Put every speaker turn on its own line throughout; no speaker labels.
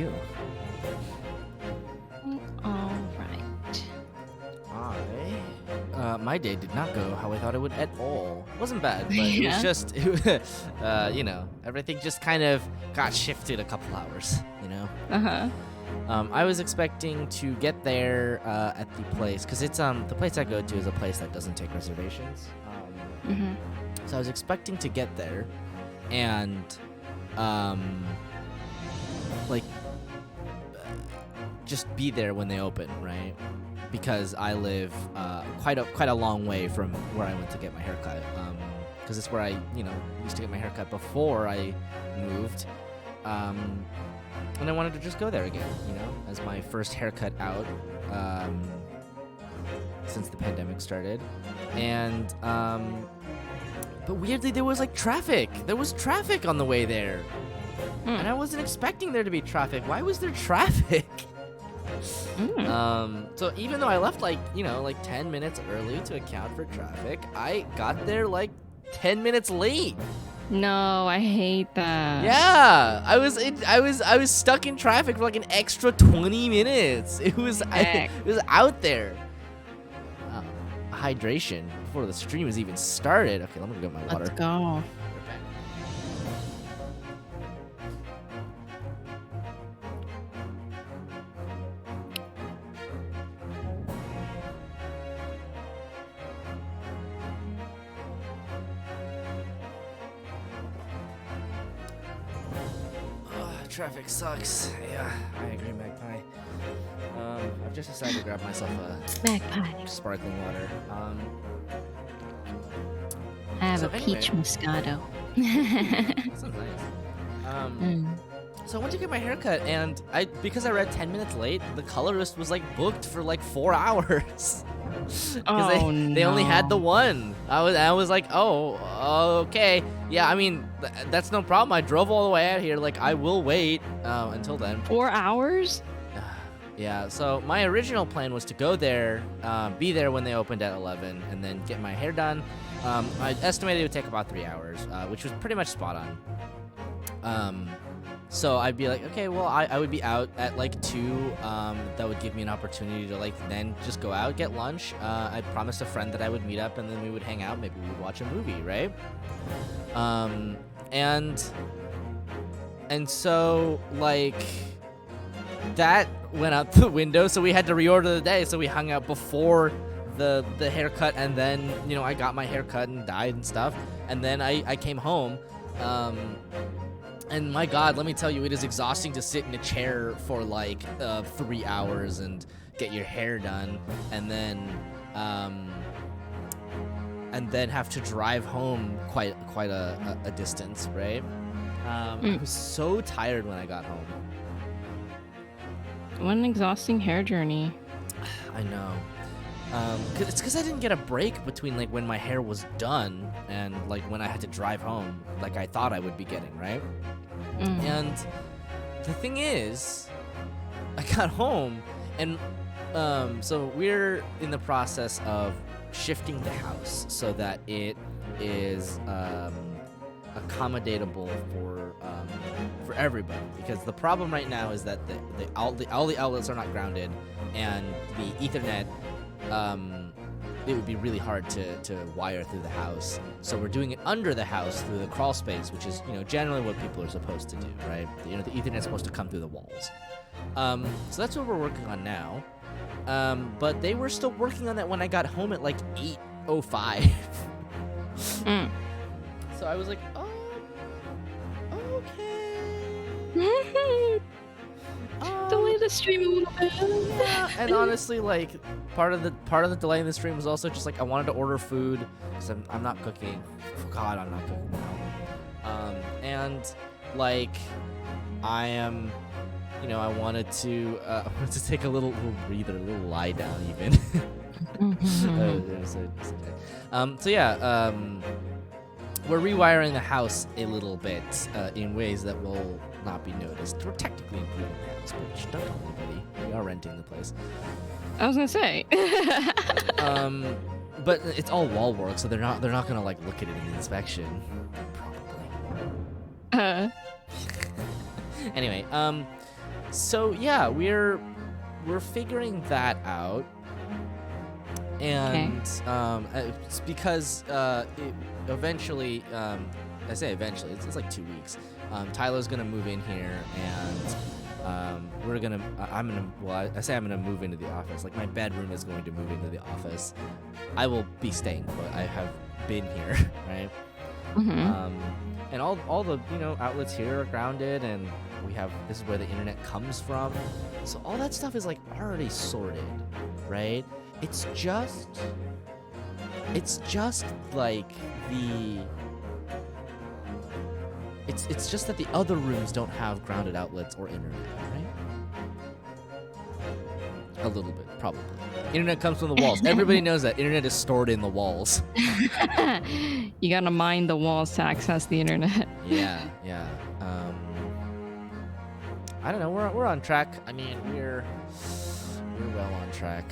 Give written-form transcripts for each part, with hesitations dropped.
you?
All right.
My day did not go how I thought it would at all. It wasn't bad, but it was
Yeah.
just, everything just kind of got shifted a couple hours,
Uh-huh.
I was expecting to get there at the place, because it's the place I go to is a place that doesn't take reservations.
Mm-hmm.
So I was expecting to get there and, like, just be there when they open, right? Because I live quite a long way from where I went to get my haircut. Because it's where I, used to get my haircut before I moved. And I wanted to just go there again, as my first haircut out since the pandemic started. And but weirdly, there was traffic. There was traffic on the way there. And I wasn't expecting there to be traffic. Why was there traffic? So even though I left 10 minutes early to account for traffic, I got there 10 minutes late.
No, I hate that.
Yeah, I was stuck in traffic for an extra 20 minutes. It was out there. Hydration before the stream has even started. Okay, let me go get my water.
Let's go.
Traffic sucks. Yeah, I agree, Magpie. I've just decided to grab myself a
Magpie.
sparkling water.
I have
so
a peach
anyway.
Moscato.
That sounds nice. So I went to get my haircut, and because I read 10 minutes late, the colorist was booked for 4 hours. Because they only had the one. I was like, oh, okay. Yeah, I mean, that's no problem. I drove all the way out here. I will wait until then.
4 hours?
Yeah, so my original plan was to go there, be there when they opened at 11, and then get my hair done. I estimated it would take about 3 hours, which was pretty much spot on. So I'd be like, okay, well, I would be out at 2. That would give me an opportunity to then just go out, get lunch. I promised a friend that I would meet up and then we would hang out. Maybe we would watch a movie, right? And so that went out the window. So we had to reorder the day. So we hung out before the haircut, and then I got my haircut and dyed and stuff, and then I came home. And my God, let me tell you, it is exhausting to sit in a chair for 3 hours and get your hair done, and then have to drive home quite a distance, right? I was so tired when I got home.
What an exhausting hair journey.
I know. It's because I didn't get a break between when my hair was done and when I had to drive home I thought I would be getting, right? And the thing is, I got home and so we're in the process of shifting the house so that it is accommodatable for everybody, because the problem right now is that all the outlets are not grounded, and the Ethernet it would be really hard to wire through the house. So we're doing it under the house through the crawl space, which is generally what people are supposed to do, right? The Ethernet's supposed to come through the walls. So that's what we're working on now. But they were still working on that when I got home at 8:05. So I was like, oh, okay.
Delay the stream a little bit.
Yeah, and honestly, part of the delay in the stream was also just I wanted to order food because I'm not cooking. God, I'm not cooking now. And I am, I wanted to take a little breather, a little lie down even. So yeah, we're rewiring the house a little bit in ways that will not be noticed. We're technically improving the house, but don't tell anybody. We are renting the place.
I was gonna say.
But it's all wall work, so they're not gonna look at it in the inspection. Probably. Anyway, So yeah, we're figuring that out, and it's because eventually, I say eventually, it's like 2 weeks. Tyler's gonna move in here, and we're gonna. I'm gonna. Well, I say I'm gonna move into the office. Like my bedroom is going to move into the office. I will be staying put. I have been here, right? And all the outlets here are grounded, and this is where the internet comes from. So all that stuff is like already sorted, right? It's just like it's just that the other rooms don't have grounded outlets or internet, right? A little bit, probably. Internet comes from the walls. Everybody knows that. Internet is stored in the walls.
You gotta mine the walls to access the internet.
Yeah. I don't know. We're on track. I mean, we're well on track.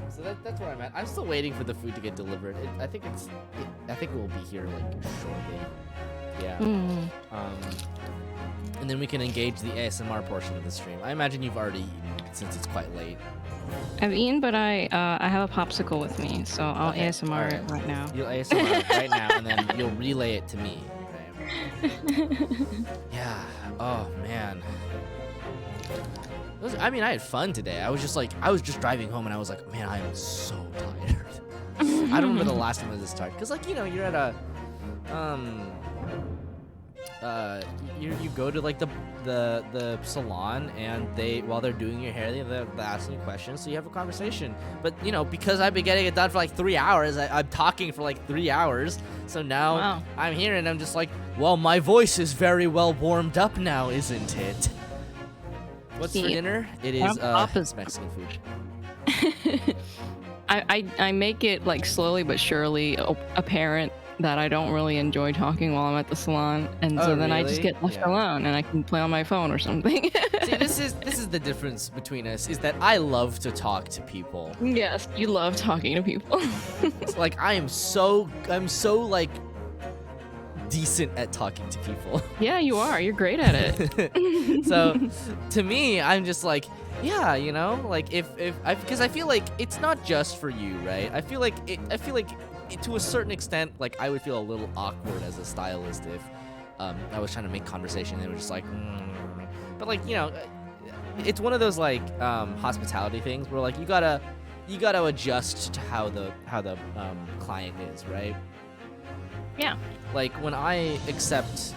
So that's where I'm at. I'm still waiting for the food to get delivered. I think it will be here like shortly. Yeah. And then we can engage the ASMR portion of the stream. I imagine you've already eaten since it's quite late.
I've eaten, but I have a popsicle with me, so I'll
Okay,
ASMR it
alright.
right now.
You'll ASMR it right now, and then you'll relay it to me. Okay? Yeah. Oh man. I mean, I had fun today. I was just driving home, and I was like, man, I am so tired. I don't remember the last time I was this tired, cause like you're at a you go to like the salon, and while they're doing your hair, they're asking you questions, so you have a conversation. But because I've been getting it done for like 3 hours, I'm talking for like 3 hours. So now
Wow.
I'm here, and I'm just like, well, my voice is very well warmed up now, isn't it? What's for dinner? It is it's Mexican food.
I make it like slowly but surely apparent that I don't really enjoy talking while I'm at the salon, and so then I just
really?
get left
Yeah.
alone, and I can play on my phone or something.
See, this is the difference between us, is that I love to talk to people.
Yes, you love talking to people.
It's like I'm so like decent at talking to people.
Yeah, you are. You're great at it.
So to me, I'm just like, yeah, like because I feel like it's not just for you, right? I feel like to a certain extent, like I would feel a little awkward as a stylist if I was trying to make conversation and they were just like, but like it's one of those like hospitality things where like you gotta adjust to how the client is, right?
Yeah.
Like when I accept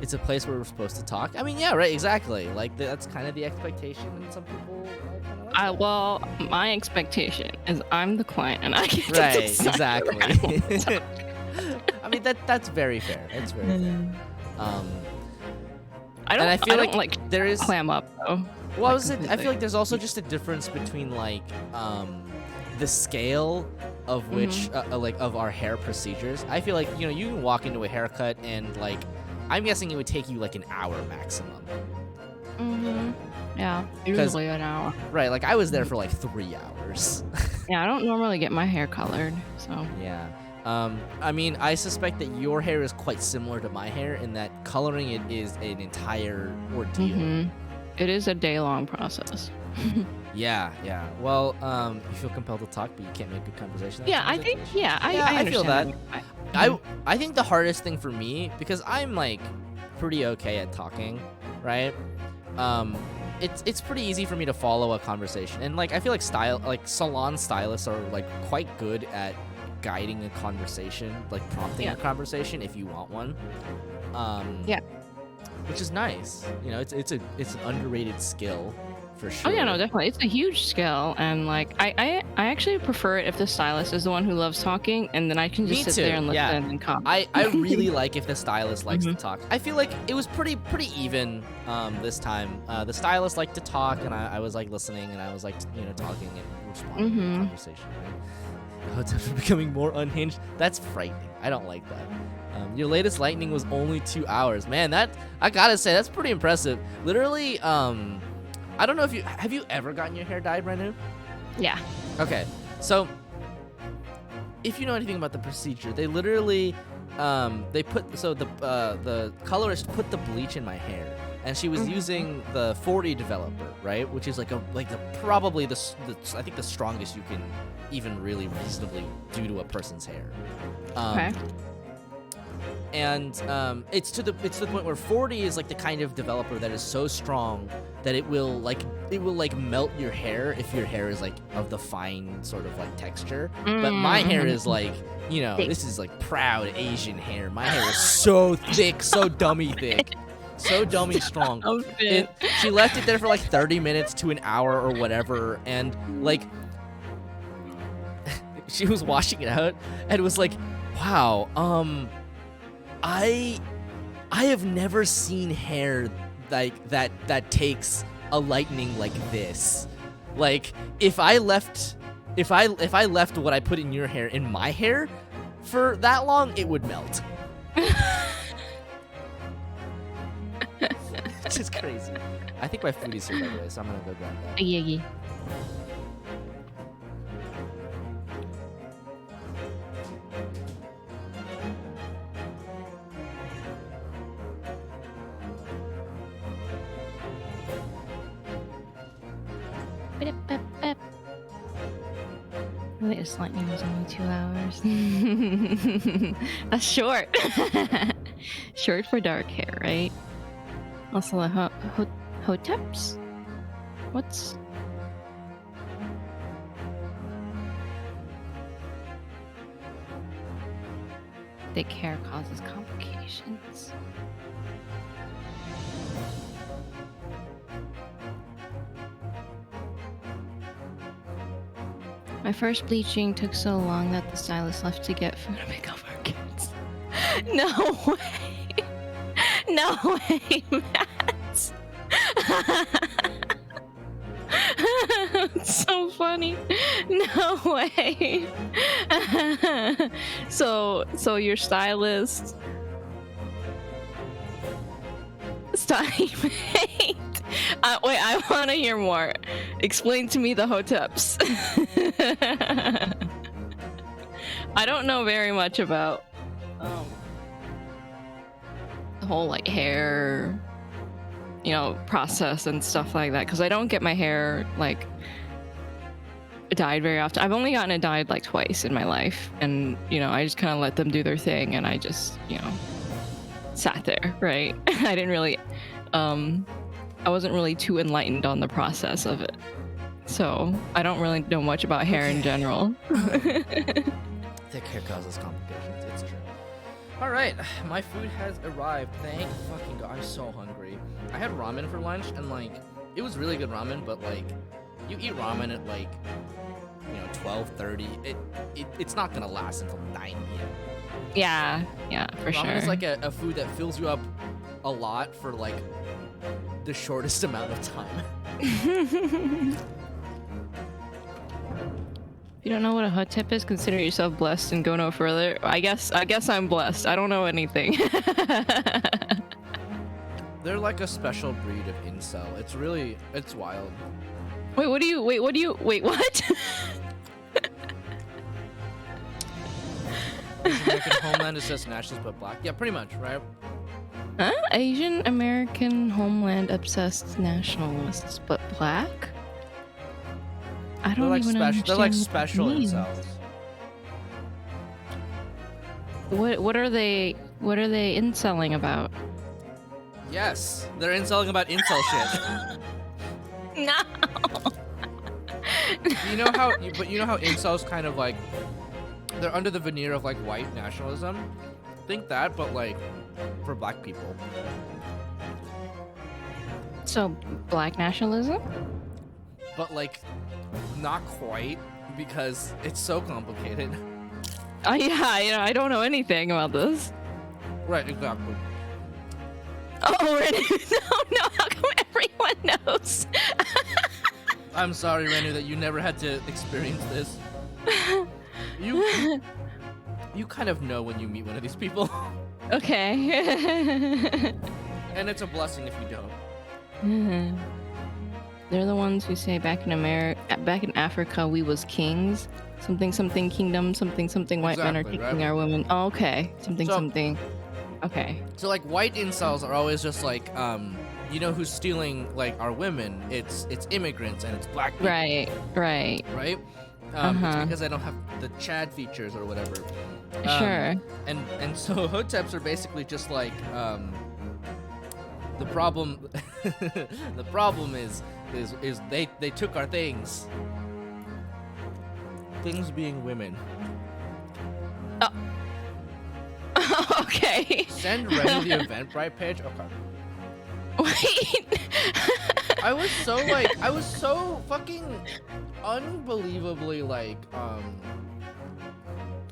it's a place where we're supposed to talk. I mean, yeah, right, exactly. Like that's kind of the expectation, and some people kind of like that.
Well, my expectation is I'm the client, and I get to
Right,
decide
exactly.
what I want to talk.
I mean that's very fair. That's very fair.
I don't.
And I feel
don't,
like there is.
clam up though.
Well,
Like,
I feel like there's also just a difference between like the scale of which like of our hair procedures. I feel like you can walk into a haircut, and like I'm guessing it would take you like an hour maximum.
Yeah, usually an hour.
Right, like I was there for like 3 hours.
Yeah, I don't normally get my hair colored, so.
Yeah. I mean, I suspect that your hair is quite similar to my hair in that coloring it is an entire ordeal.
It is a day-long process.
Yeah. Well, you feel compelled to talk, but you can't make good conversation.
Yeah, I think. Yeah,
I feel that.
understand.
I think the hardest thing for me, because I'm like pretty okay at talking, right? It's pretty easy for me to follow a conversation, and like I feel like salon stylists are like quite good at guiding a conversation, like prompting a conversation if you want one.
Yeah.
Which is nice. It's an underrated skill for sure.
Oh yeah, no, definitely. It's a huge skill, and like I actually prefer it if the stylist is the one who loves talking, and then I can just
Me
sit
too,
there and listen
yeah.
and copy.
I really like if the stylist likes to talk. I feel like it was pretty even this time. The stylist liked to talk, and I was like listening, and I was like talking and responding to the conversation. Right? Oh, it's becoming more unhinged. That's frightening. I don't like that. Your latest lightning was only 2 hours. Man, that I gotta say that's pretty impressive. Literally, I don't know if have you ever gotten your hair dyed, Renu?
Yeah.
Okay, so if you know anything about the procedure, they literally they put the colorist put the bleach in my hair, and she was using the 40 developer, right, which is probably the I think the strongest you can even really reasonably do to a person's hair.
Okay.
And it's to the point where 40 is like the kind of developer that is so strong that it will melt your hair if your hair is like of the fine sort of like texture. But my hair is like, you know, this is like proud Asian hair. My hair is so thick, so dummy thick, so dummy strong. She left it there for like 30 minutes to an hour or whatever, and like she was washing it out and was like, wow, I have never seen hair like that takes a lightning like this. Like if I left what I put in your hair in my hair for that long, it would melt. It's just crazy. I think my food is here, by the way, so I'm gonna go grab that.
Yeah. This lightning was only 2 hours. That's short. Short for dark hair, right? Also, the hoteps? What's... Thick hair causes complications. My first bleaching took so long that the stylist left to get food and pick up our kids. No way! No way, Matt! It's so funny. No way. So your stylist wait, I want to hear more. Explain to me the hoteps. I don't know very much about the whole like hair, you know, process and stuff like that, because I don't get my hair like dyed very often. I've only gotten it dyed like twice in my life, and you know, I just kind of let them do their thing, and I just, you know, sat there, right? I didn't really I wasn't really too enlightened on the process of it, so I don't really know much about hair in general.
Thick hair causes complications, it's true. Alright, my food has arrived. Thank fucking God. I'm so hungry. I had ramen for lunch, and like, it was really good ramen, but like, you eat ramen at like, you know, 12:30, it's not gonna last until 9 p.m.
Yeah, for sure.
Ramen is like a food that fills you up a lot for like the shortest amount of time.
If you don't know what a hotep is, consider yourself blessed and go no further. I guess I'm blessed. I don't know anything.
They're like a special breed of incel. It's wild.
Wait, what?
Asian American homeland is just nationalist but black. Yeah, pretty much, right?
Huh? Asian American homeland obsessed nationalists but black? I don't even understand.
They're like special incels.
What are they incelling about?
Yes, they're incelling about incel shit.
No.
You know how incels kind of like, they're under the veneer of like white nationalism. Think that, but like for black people.
So black nationalism?
But like not quite, because it's so complicated.
Oh yeah, you know, I don't know anything about this.
Right, exactly.
Oh, Renu, no, how come everyone knows?
I'm sorry, Renu, that you never had to experience this. You kind of know when you meet one of these people.
Okay.
And it's a blessing if you don't.
They're the ones who say back in Africa, we was kings. Something something kingdom, something something white men are
Exactly,
taking
right?
our women. Oh, okay. Something
So-
something. Okay.
So like white incels are always just like, you know who's stealing like our women? It's immigrants and it's black people,
Right.
right? It's
Uh-huh.
because I don't have the Chad features or whatever.
Sure.
And so hoteps are basically just like the problem. The problem is they took our things. Things being women.
Okay.
Send Renu the Eventbrite page. Okay.
Wait.
I was so fucking unbelievably like I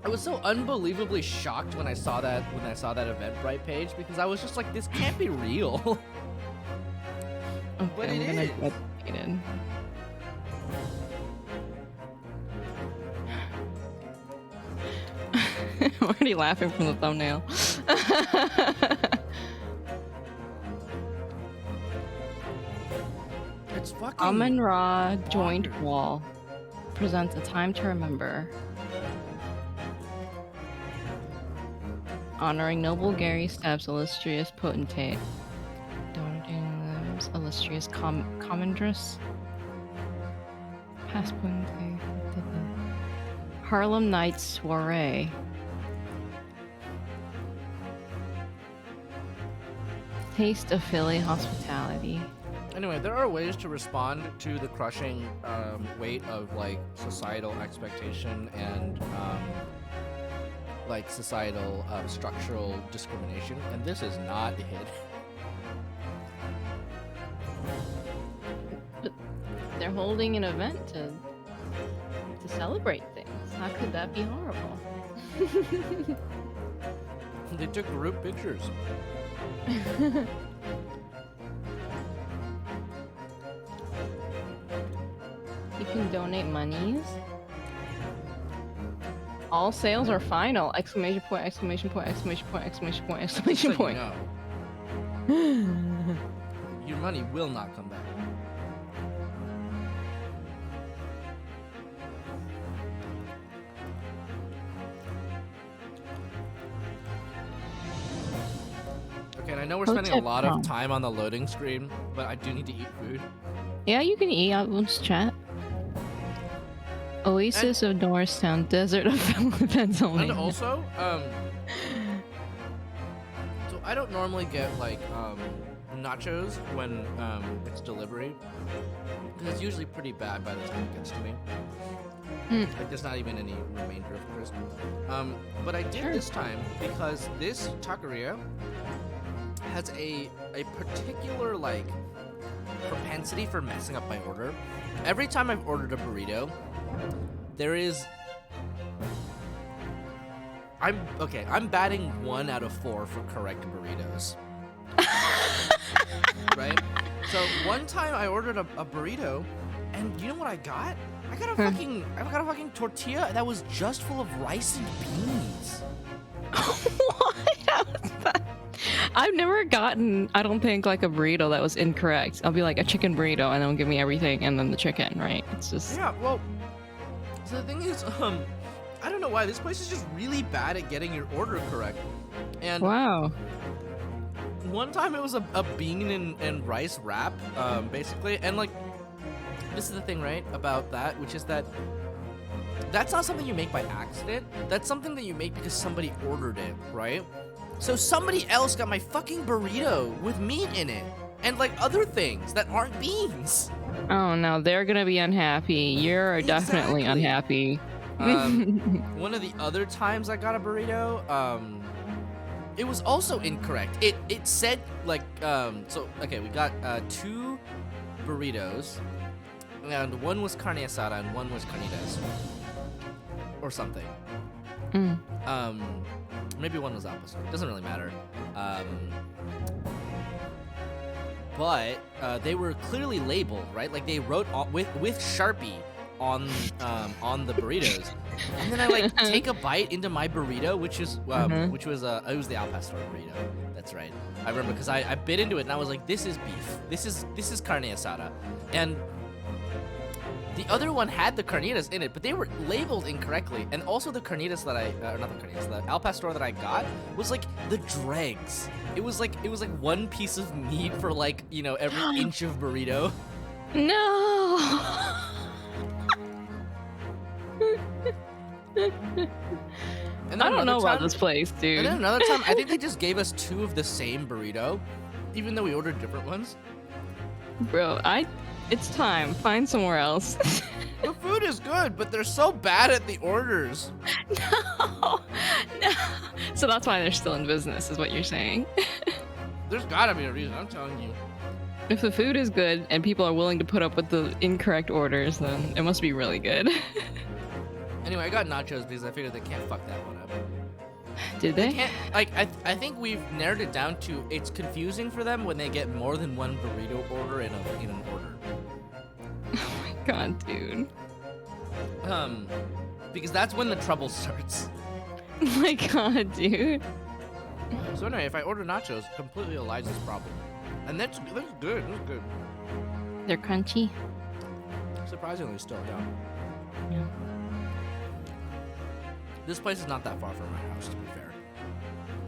was so unbelievably shocked when I saw that Eventbrite page because I was just like, this can't be real. But
Okay,
it
I'm
is.
gonna get updated. I'm already laughing from the thumbnail.
It's fucking
Amun Ra joined
bonkers.
wall presents a time to remember. Honoring noble Gary Stebbs, illustrious potentate. Donating illustrious commandress. Past potentate. Harlem Nights soiree. Taste of Philly hospitality.
Anyway, there are ways to respond to the crushing weight of like societal expectation and like societal structural discrimination, and this is not it.
But they're holding an event to celebrate things. How could that be horrible?
They took group pictures.
You can donate monies. All sales are final! Exclamation point! Exclamation point! Exclamation point! Exclamation point!
Just
Exclamation
so you
point!
know, your money will not come back. Okay, and I know we're spending a
Hotep
lot of
prom.
time on the loading screen, but I do need to eat food.
Yeah, you can eat. I'll just chat. Oasis of Norristown, desert of Pennsylvania.
And also, so I don't normally get like nachos when it's delivery because it's usually pretty bad by the time it gets to me. Like there's not even any remainder of crisp. But I did
Sure.
this time because this taqueria has a particular like propensity for messing up my order. Every time I've ordered a burrito, there is I'm batting 1 out of 4 for correct burritos. Right? So one time I ordered a burrito, and you know what I got? I got a fucking tortilla that was just full of rice and beans.
What? How is that? I've never gotten, I don't think, like a burrito that was incorrect. I'll be like a chicken burrito and they'll give me everything and then the chicken, right? It's just...
Yeah, well, so the thing is, I don't know why this place is just really bad at getting your order correct. And
Wow.
one time it was a bean and rice wrap, basically, and like, this is the thing, right, about that, which is that that's not something you make by accident. That's something that you make because somebody ordered it, right? So somebody else got my fucking burrito with meat in it and like other things that aren't beans.
Oh no, they're gonna be unhappy. You're definitely
Exactly.
unhappy.
One of the other times I got a burrito, it was also incorrect. It said like so okay, we got 2 burritos, and one was carne asada and one was carnitas or something. Maybe one was al pastor. Doesn't really matter. But they were clearly labeled, right? Like they wrote with Sharpie on the burritos, and then I like take a bite into my burrito, which was it was the Al Pastor burrito. That's right. I remember because I bit into it and I was like, this is beef. This is carne asada, and the other one had the carnitas in it, but they were labeled incorrectly. And also the carnitas that the Al Pastor that I got was like the dregs. It was like one piece of meat for like, you know, every inch of burrito.
No.
And
I don't know about this place, dude.
And then another time, I think they just gave us 2 of the same burrito, even though we ordered different ones.
Bro, it's time. Find somewhere else.
The food is good, but they're so bad at the orders.
No. So that's why they're still in business, is what you're saying.
There's gotta be a reason, I'm telling you.
If the food is good and people are willing to put up with the incorrect orders, then it must be really good.
Anyway, I got nachos because I figured they can't fuck that one up.
Did they?
Can't, like, I think we've narrowed it down to it's confusing for them when they get more than one burrito order in an order.
Oh my god, dude.
Because that's when the trouble starts.
Oh my god, dude.
So anyway, if I order nachos, it completely elides this problem. And that's good. That's good.
They're crunchy.
Surprisingly, still, yeah.
Yeah.
This place is not that far from my house, to be fair.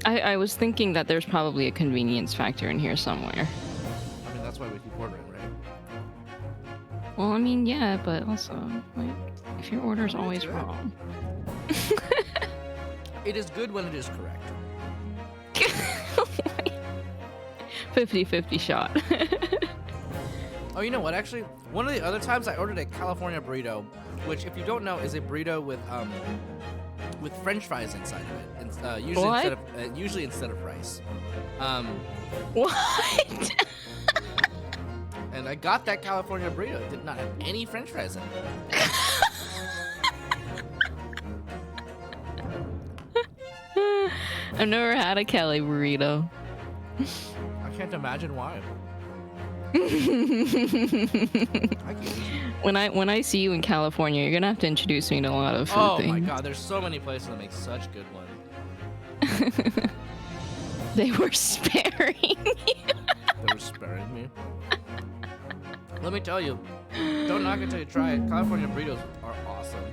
I was thinking that there's probably a convenience factor in here somewhere.
I mean, that's why we keep ordering, right?
Well, I mean, yeah, but also, like, if your order's always
good.
wrong.
It is good when it is correct.
50-50 shot.
Oh, you know what? Actually, one of the other times I ordered a California burrito, which, if you don't know, is a burrito with French fries inside of it, and usually instead of rice.
What?
And I got that California burrito. It did not have any French fries in it.
I've never had a Cali burrito.
I can't imagine why.
When I see you in California, you're gonna have to introduce me to a lot of food things.
Oh my god, there's so many places that make such good ones.
They were sparing you.
They were sparing me. Let me tell you, don't knock it till you try it. California burritos are awesome.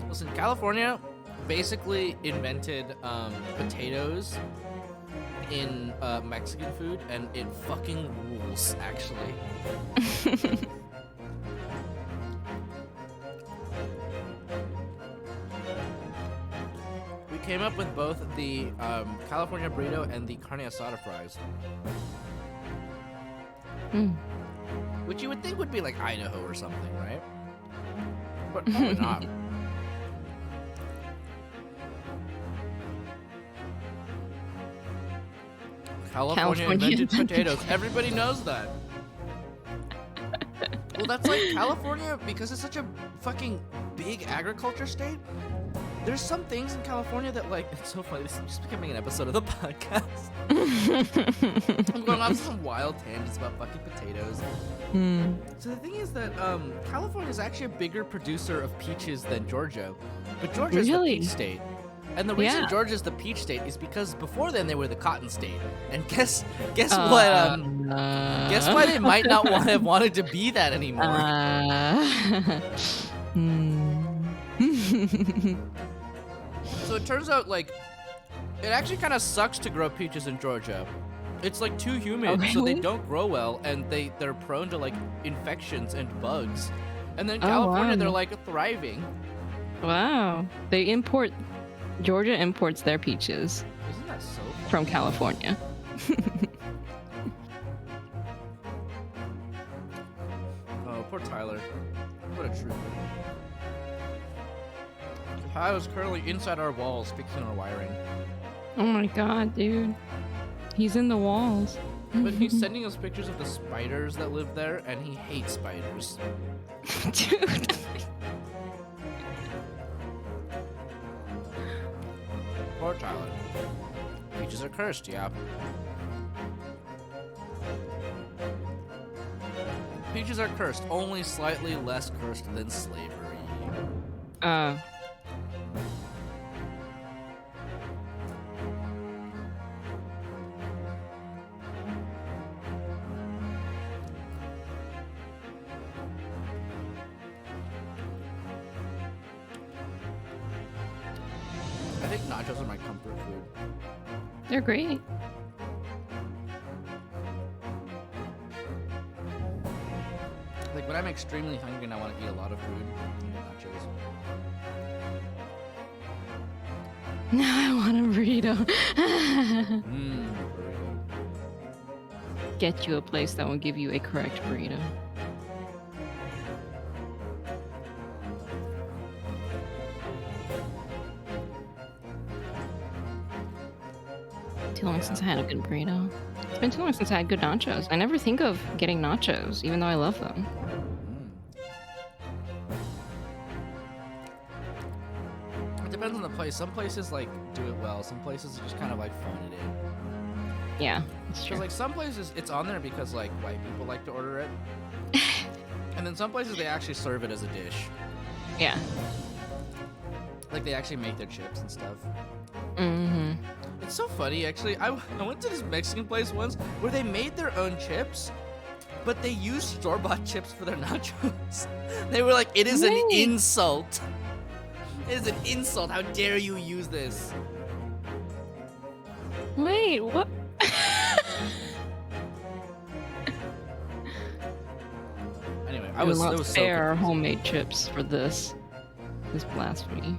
Listen, California basically invented potatoes in Mexican food, and it fucking rules, actually. We came up with both the California burrito and the carne asada fries. Which you would think would be like Idaho or something, right? But probably not. California invented potatoes. Everybody knows that. Well, that's like California, because it's such a fucking big agriculture state. There's some things in California that, like, it's so funny. This is just becoming an episode of the podcast. I'm going off some wild tangents about fucking potatoes. So the thing is that California is actually a bigger producer of peaches than Georgia, but Georgia is the peach state. And the reason Georgia's the peach state is because before then they were the cotton state. And guess what? Guess why they might not have wanted to be that anymore. So it turns out, like, it actually kind of sucks to grow peaches in Georgia. It's like too humid, so they don't grow well, and they're prone to like infections and bugs. And then California, they're like thriving.
Wow, Georgia imports their peaches.
Isn't that so funny?
From California.
Oh, poor Tyler. What a trooper. I was currently inside our walls fixing our wiring.
Oh my god, dude. He's in the walls.
But he's sending us pictures of the spiders that live there, and he hates spiders.
Dude.
Poor Tyler. Peaches are cursed, yeah. Peaches are cursed, only slightly less cursed than slavery. I think nachos are my comfort food.
They're great.
Like when I'm extremely hungry and I want to eat a lot of food, I eat nachos.
Now I want a burrito.
Burrito.
Get you a place that will give you a correct burrito. Too long since I had a good burrito. It's been too long since I had good nachos. I never think of getting nachos, even though I love them.
It depends on the place. Some places like do it well. Some places just kind of like phone it in.
Yeah, that's true.
Because like some places it's on there because like white people like to order it, and then some places they actually serve it as a dish.
Yeah.
Like they actually make their chips and stuff.
Mm-hmm.
It's so funny, actually. I went to this Mexican place once where they made their own chips, but they used store-bought chips for their nachos. They were like, it is an insult. It is an insult. How dare you use this?
Wait, what?
Anyway,
I was
so
fair
confusing.
homemade chips for this blasphemy.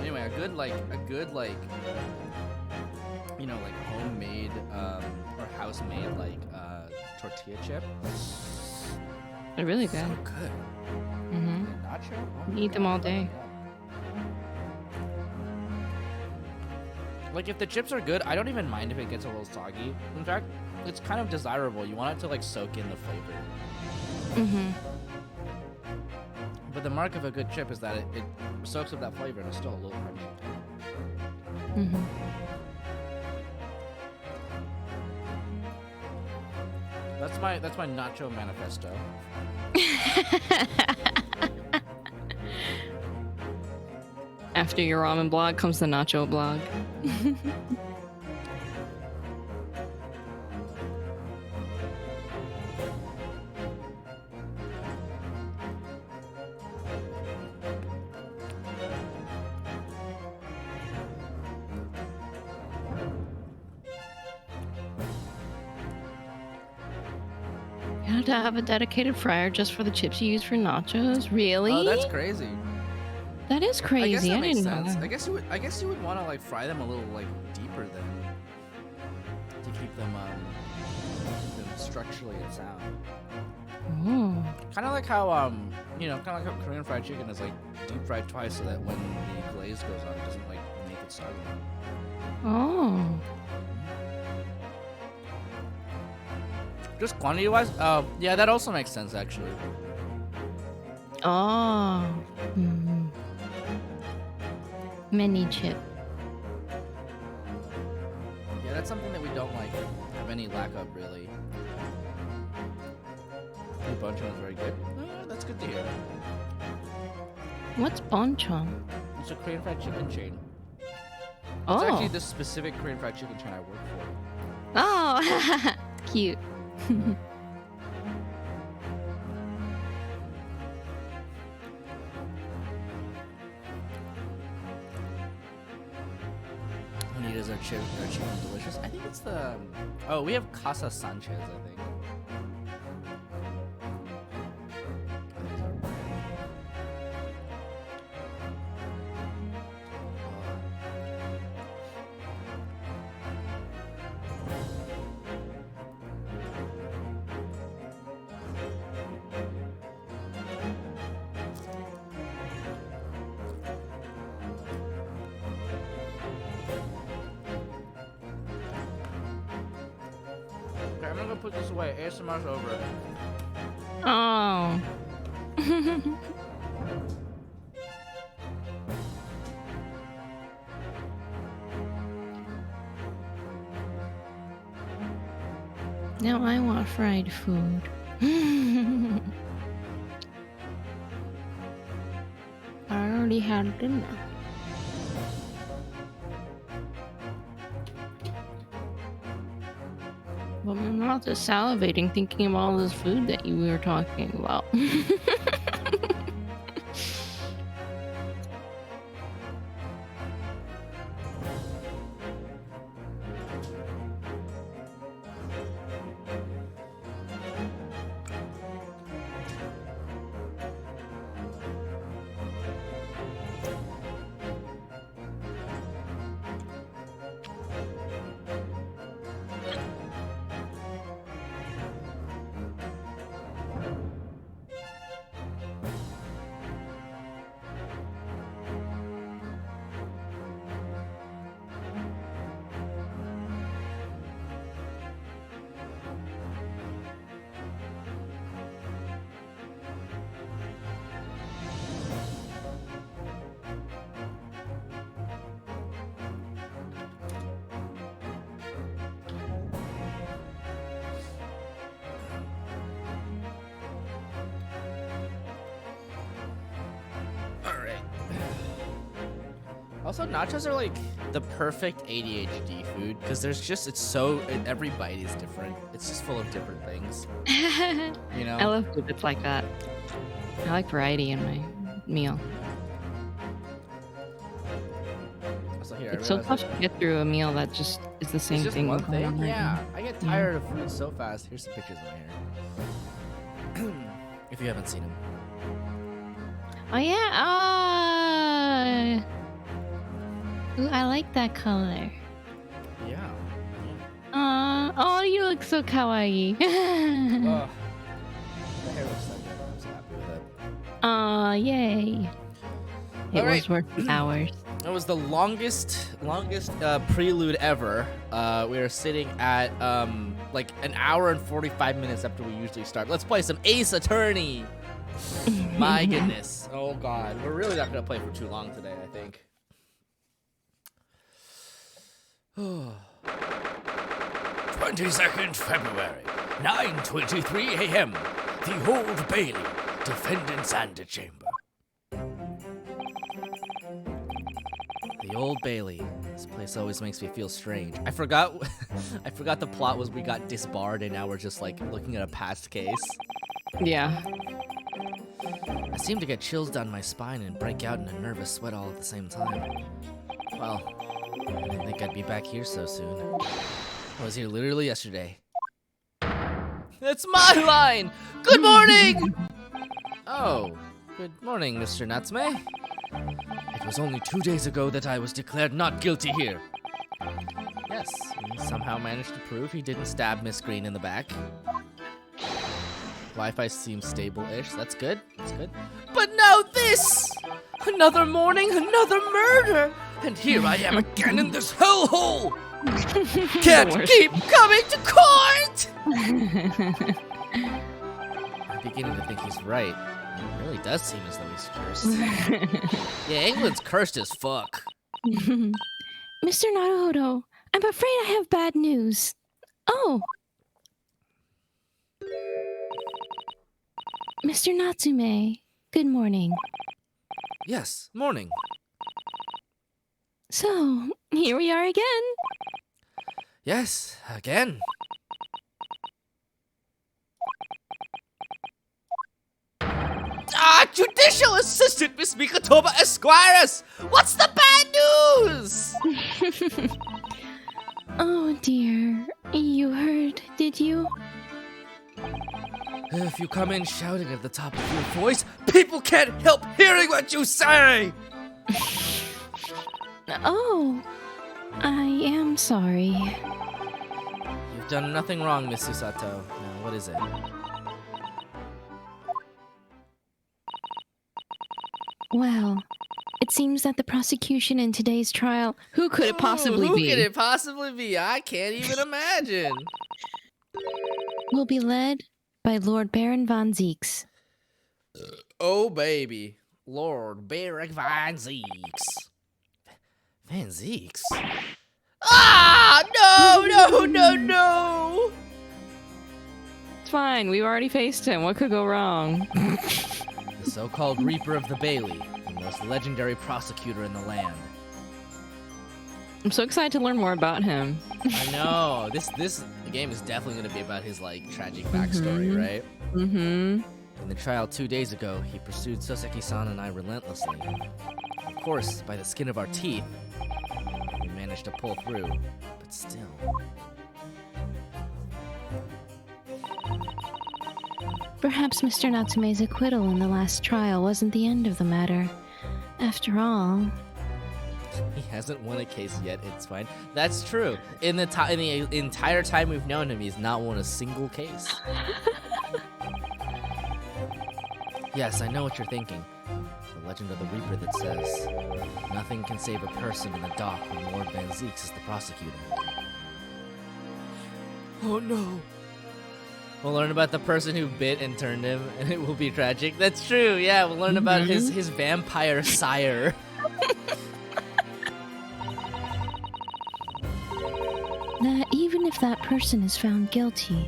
Anyway, a good you know, like homemade or house-made like tortilla chip.
They're really good.
So good.
Mm-hmm.
Nacho? Oh
You
my
eat them
God.
all day.
Like if the chips are good, I don't even mind if it gets a little soggy. In fact, it's kind of desirable. You want it to like soak in the flavor.
Mm-hmm.
But the mark of a good chip is that it soaks up that flavor and it's still a little crunchy.
Mm-hmm.
That's my nacho manifesto.
After your ramen blog comes the nacho blog. You have to have a dedicated fryer just for the chips you use for nachos? Really?
Oh, that's crazy.
That is
I guess
crazy.
that
I
makes
didn't know
sense.
that.
I guess you would want to like fry them a little like deeper than to keep them structurally sound.
Oh.
Kind of like how you know, kind of like how Korean fried chicken is like deep fried twice so that when the glaze goes on, it doesn't like make it soggy.
Oh.
Just quantity wise, yeah, that also makes sense actually.
Oh. Mm-hmm. Mini chip.
Yeah, that's something that we don't like have any lack of really. The bonchon is very good. Oh, yeah, that's good to hear.
What's bonchon?
It's a Korean fried chicken chain.
Oh.
It's actually the specific Korean fried chicken chain I work for.
Oh. Cute.
Bonitas are cheap and delicious. I think it's the oh, we have Casa Sanchez, I think. Okay, I'm gonna go put this away. ASMR's over.
Oh. Now I want fried food. I already had dinner. But my mouth is salivating thinking of all this food that you were talking about.
Also, nachos are like the perfect ADHD food because every bite is different. It's just full of different things. You know?
I love food that's like that. I like variety in my meal.
Also, here,
It's so tough to get through a meal that just is the same
it's just
thing.
one
over
thing.
and over
Yeah,
again.
I get tired of food so fast. Here's some pictures of my hair. If you haven't seen them.
Oh yeah. Ooh, I like that color.
Yeah.
Oh, you look so kawaii.
The hair looks so good. I'm so happy with it.
Aw, yay. It
All right.
was worth the hours.
It was the longest prelude ever. We were sitting at like an hour and 45 minutes after we usually start. Let's play some Ace Attorney. My goodness. Oh god. We're really not gonna play for too long today, I think.
22nd February, 9:23 a.m. The Old Bailey, defendant's antechamber.
The Old Bailey. This place always makes me feel strange. I forgot the plot was we got disbarred and now we're just like looking at a past case.
Yeah.
I seem to get chills down my spine and break out in a nervous sweat all at the same time. Well, I didn't think I'd be back here so soon. I was here literally yesterday. That's my line! Good morning! Oh, good morning, Mr. Natsume. It was only 2 days ago that I was declared not guilty here. Yes, we somehow managed to prove he didn't stab Miss Green in the back. Wi-Fi seems stable-ish. That's good. That's good. But now this! Another morning, another murder! And here I am again in this hellhole! Can't keep coming to court! I'm beginning to think he's right. It really does seem as though he's cursed. Yeah, England's cursed as fuck.
Mr. Naruhodo, I'm afraid I have bad news. Oh! Mr. Natsume, good morning.
Yes, morning.
So, here we are again.
Yes, again. Judicial Assistant Miss Mikotoba Esquires! What's the bad news?
Oh dear, you heard, did you?
If you come in shouting at the top of your voice, people can't help hearing what you say!
Oh, I am sorry.
You've done nothing wrong, Miss Susato. Now, what is it?
Well, it seems that the prosecution in today's trial, who could it possibly be?
Who could it possibly be? I can't even imagine.
Will be led by Lord Baron von Zeeks.
Oh, baby. Lord Baron von Zeeks. Van Zeeks? Ah! No!
It's fine. We've already faced him. What could go wrong?
The so-called Reaper of the Bailey, the most legendary prosecutor in the land.
I'm so excited to learn more about him.
I know. The game is definitely going to be about his, like, tragic backstory, right?
Mm-hmm.
In the trial 2 days ago, he pursued Soseki-san and I relentlessly. Of course, by the skin of our teeth, we managed to pull through, but still.
Perhaps Mr. Natsume's acquittal in the last trial wasn't the end of the matter. After all,
He hasn't won a case yet, it's fine. That's true. In the entire time we've known him, he's not won a single case. Yes, I know what you're thinking. The legend of the Reaper that says, nothing can save a person in the dock when Lord Van Zeeks is the prosecutor. Oh no. We'll learn about the person who bit and turned him, and it will be tragic. That's true, yeah, we'll learn about his vampire sire.
that even if that person is found guilty,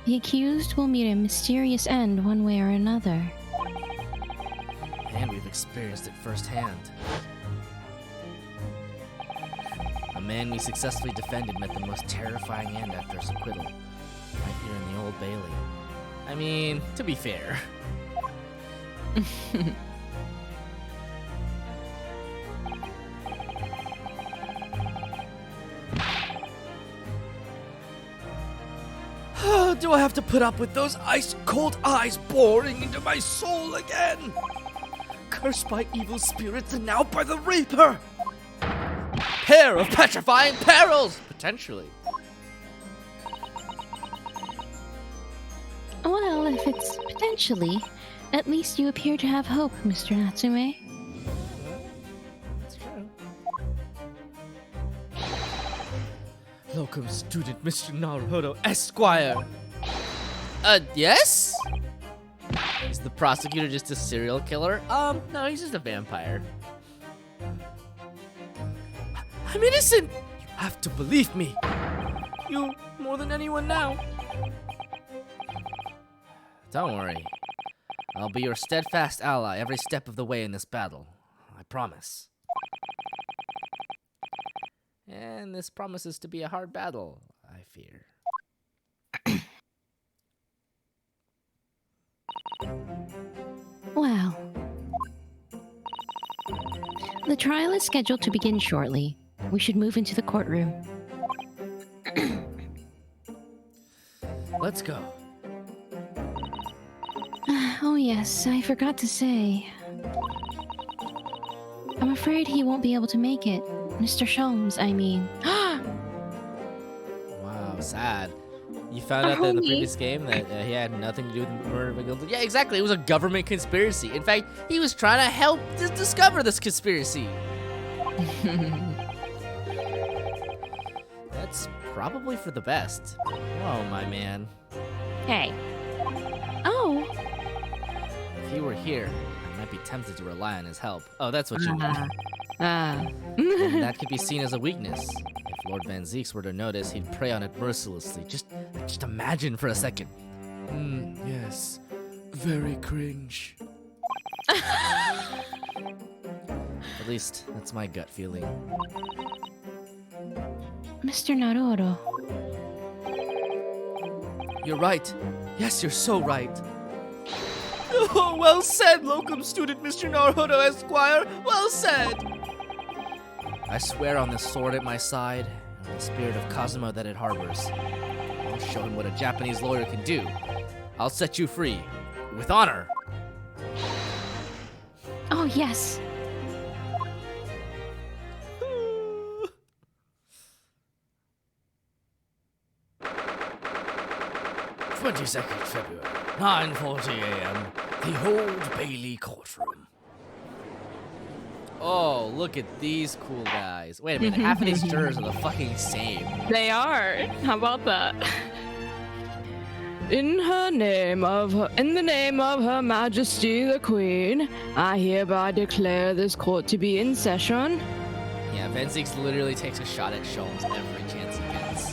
the accused will meet a mysterious end one way or another.
And we've experienced it firsthand. A man we successfully defended met the most terrifying end after his acquittal, right here in the Old Bailey. I mean, to be fair. Do I have to put up with those ice-cold eyes boring into my soul again? Cursed by evil spirits and now by the Reaper! Pair of petrifying perils! Potentially.
Well, if it's potentially, at least you appear to have hope, Mr. Natsume.
That's true. Locum student Mr. Naruhodo Esquire! Yes? Is the prosecutor just a serial killer? No, he's just a vampire. I'm innocent! You have to believe me. You more than anyone now. Don't worry. I'll be your steadfast ally every step of the way in this battle. I promise. And this promises to be a hard battle, I fear.
Well, the trial is scheduled to begin shortly. We should move into the courtroom.
Let's go.
Oh yes, I forgot to say. I'm afraid he won't be able to make it. Mr. Sholmes, I mean.
Wow, sad. You found out that in the previous game that he had nothing to do with the murder of McGilda. Yeah, exactly. It was a government conspiracy. In fact, he was trying to help discover this conspiracy. That's probably for the best. Whoa, my man.
Hey. Oh.
If he were here, I might be tempted to rely on his help. Oh, that's what you mean. And that could be seen as a weakness. If Lord Van Zeeks were to notice, he'd prey on it mercilessly. Just imagine for a second. Yes. Very cringe. At least, that's my gut feeling.
Mr. Naruto.
You're right. Yes, you're so right. Oh, well said, locum student Mr. Naruhodo Esquire. Well said. I swear on this sword at my side, and on the spirit of Kazuma that it harbors. I'll show him what a Japanese lawyer can do. I'll set you free. With honor.
Oh, yes.
February, 9:40 a.m., the Old Bailey courtroom.
Oh, look at these cool guys. Wait a minute, half of these jurors are the fucking same.
They are. How about that? In the name of Her Majesty the Queen, I hereby declare this court to be in session.
Yeah, Van Zeeks literally takes a shot at Sholmes every chance he gets.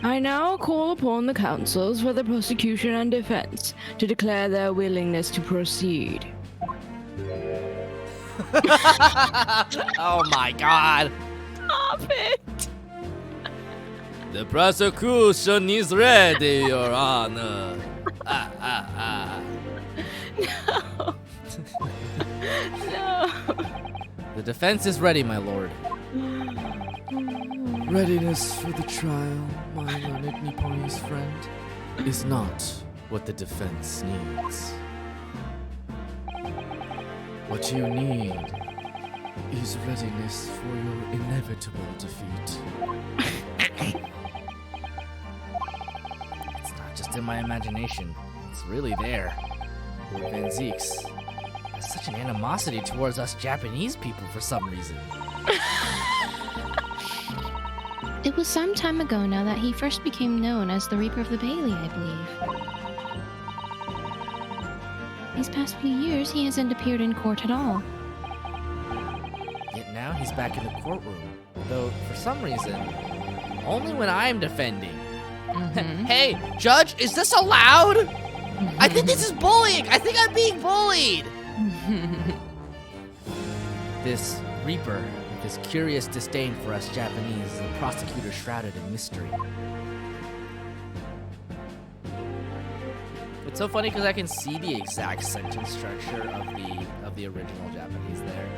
I now call upon the counsels for the prosecution and defense to declare their willingness to proceed.
Oh my god.
Stop it!
The prosecution is ready, Your Honor.
No. No.
The defense is ready, my lord. Readiness for the trial, my learned Nipponi's friend, is not what the defense needs. What you need is readiness for your inevitable defeat. It's not just in my imagination, it's really there. Lord Van Zeeks has such an animosity towards us Japanese people for some reason.
It was some time ago now that he first became known as the Reaper of the Bailey, I believe. These past few years, he hasn't appeared in court at all.
Yet now he's back in the courtroom. Though, for some reason, only when I'm defending. Hey, Judge, is this allowed? I think this is bullying! I think I'm being bullied! This Reaper, with his curious disdain for us Japanese, is a prosecutor shrouded in mystery. It's so funny because I can see the exact sentence structure of the original Japanese there.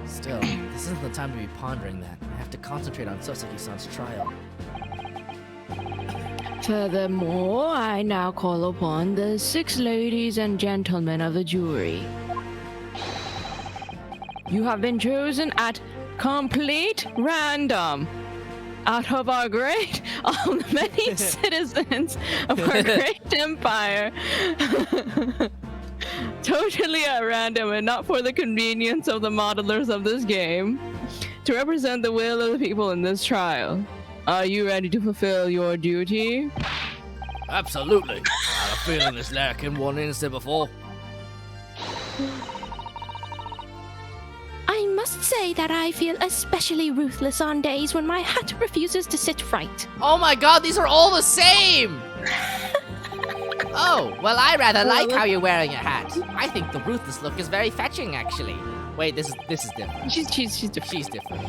Still, this isn't the time to be pondering that. I have to concentrate on Soseki-san's trial.
Furthermore, I now call upon the 6 ladies and gentlemen of the jury. You have been chosen at complete random out of our great, many citizens of our great empire. Totally at random and not for the convenience of the modelers of this game, to represent the will of the people in this trial. Are you ready to fulfill your duty?
Absolutely. I had a feeling this lacking one instant before.
I must say that I feel especially ruthless on days when my hat refuses to sit right.
Oh my god, these are all the same! Oh, well, I rather like how you're wearing a hat. I think the ruthless look is very fetching, actually. Wait, this is different.
She's different.
She's different.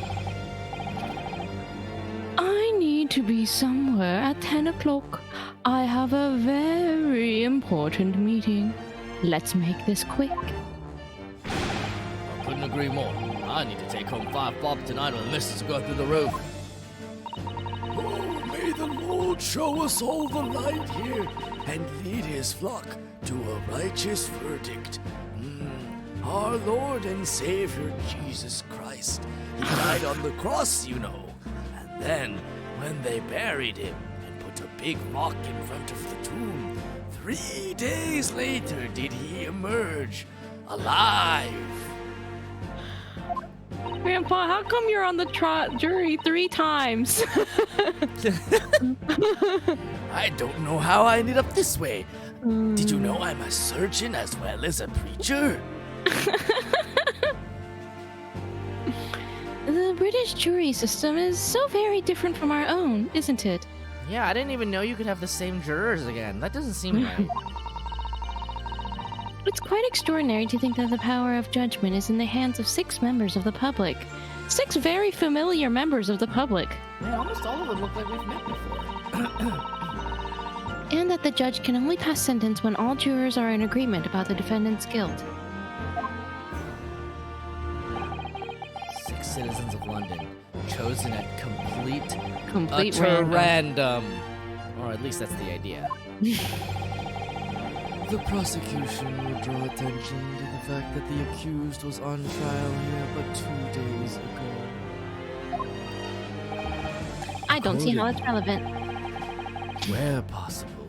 I need to be somewhere at 10 o'clock. I have a very important meeting. Let's make this quick.
I couldn't agree more. I need to take home 5 bob tonight or the missus will go through the roof. Oh, may the Lord show us all the light here and lead his flock to a righteous verdict. Our Lord and Savior Jesus Christ. He died on the cross, you know. And then, when they buried him and put a big rock in front of the tomb, 3 days later did he emerge alive.
Grandpa, how come you're on the jury 3 times?
I don't know how I ended up this way. Did you know I'm a surgeon as well as a preacher?
The British jury system is so very different from our own, isn't it?
Yeah, I didn't even know you could have the same jurors again. That doesn't seem right.
It's quite extraordinary to think that the power of judgment is in the hands of 6 members of the public. 6 very familiar members of the public.
Yeah, almost all of them look like we've met before.
And that the judge can only pass sentence when all jurors are in agreement about the defendant's guilt.
6 citizens of London, chosen at complete
random.
random. Or at least that's the idea. The prosecution will draw attention to the fact that the accused was on trial here but 2 days ago.
I don't see how it's relevant.
Where possible,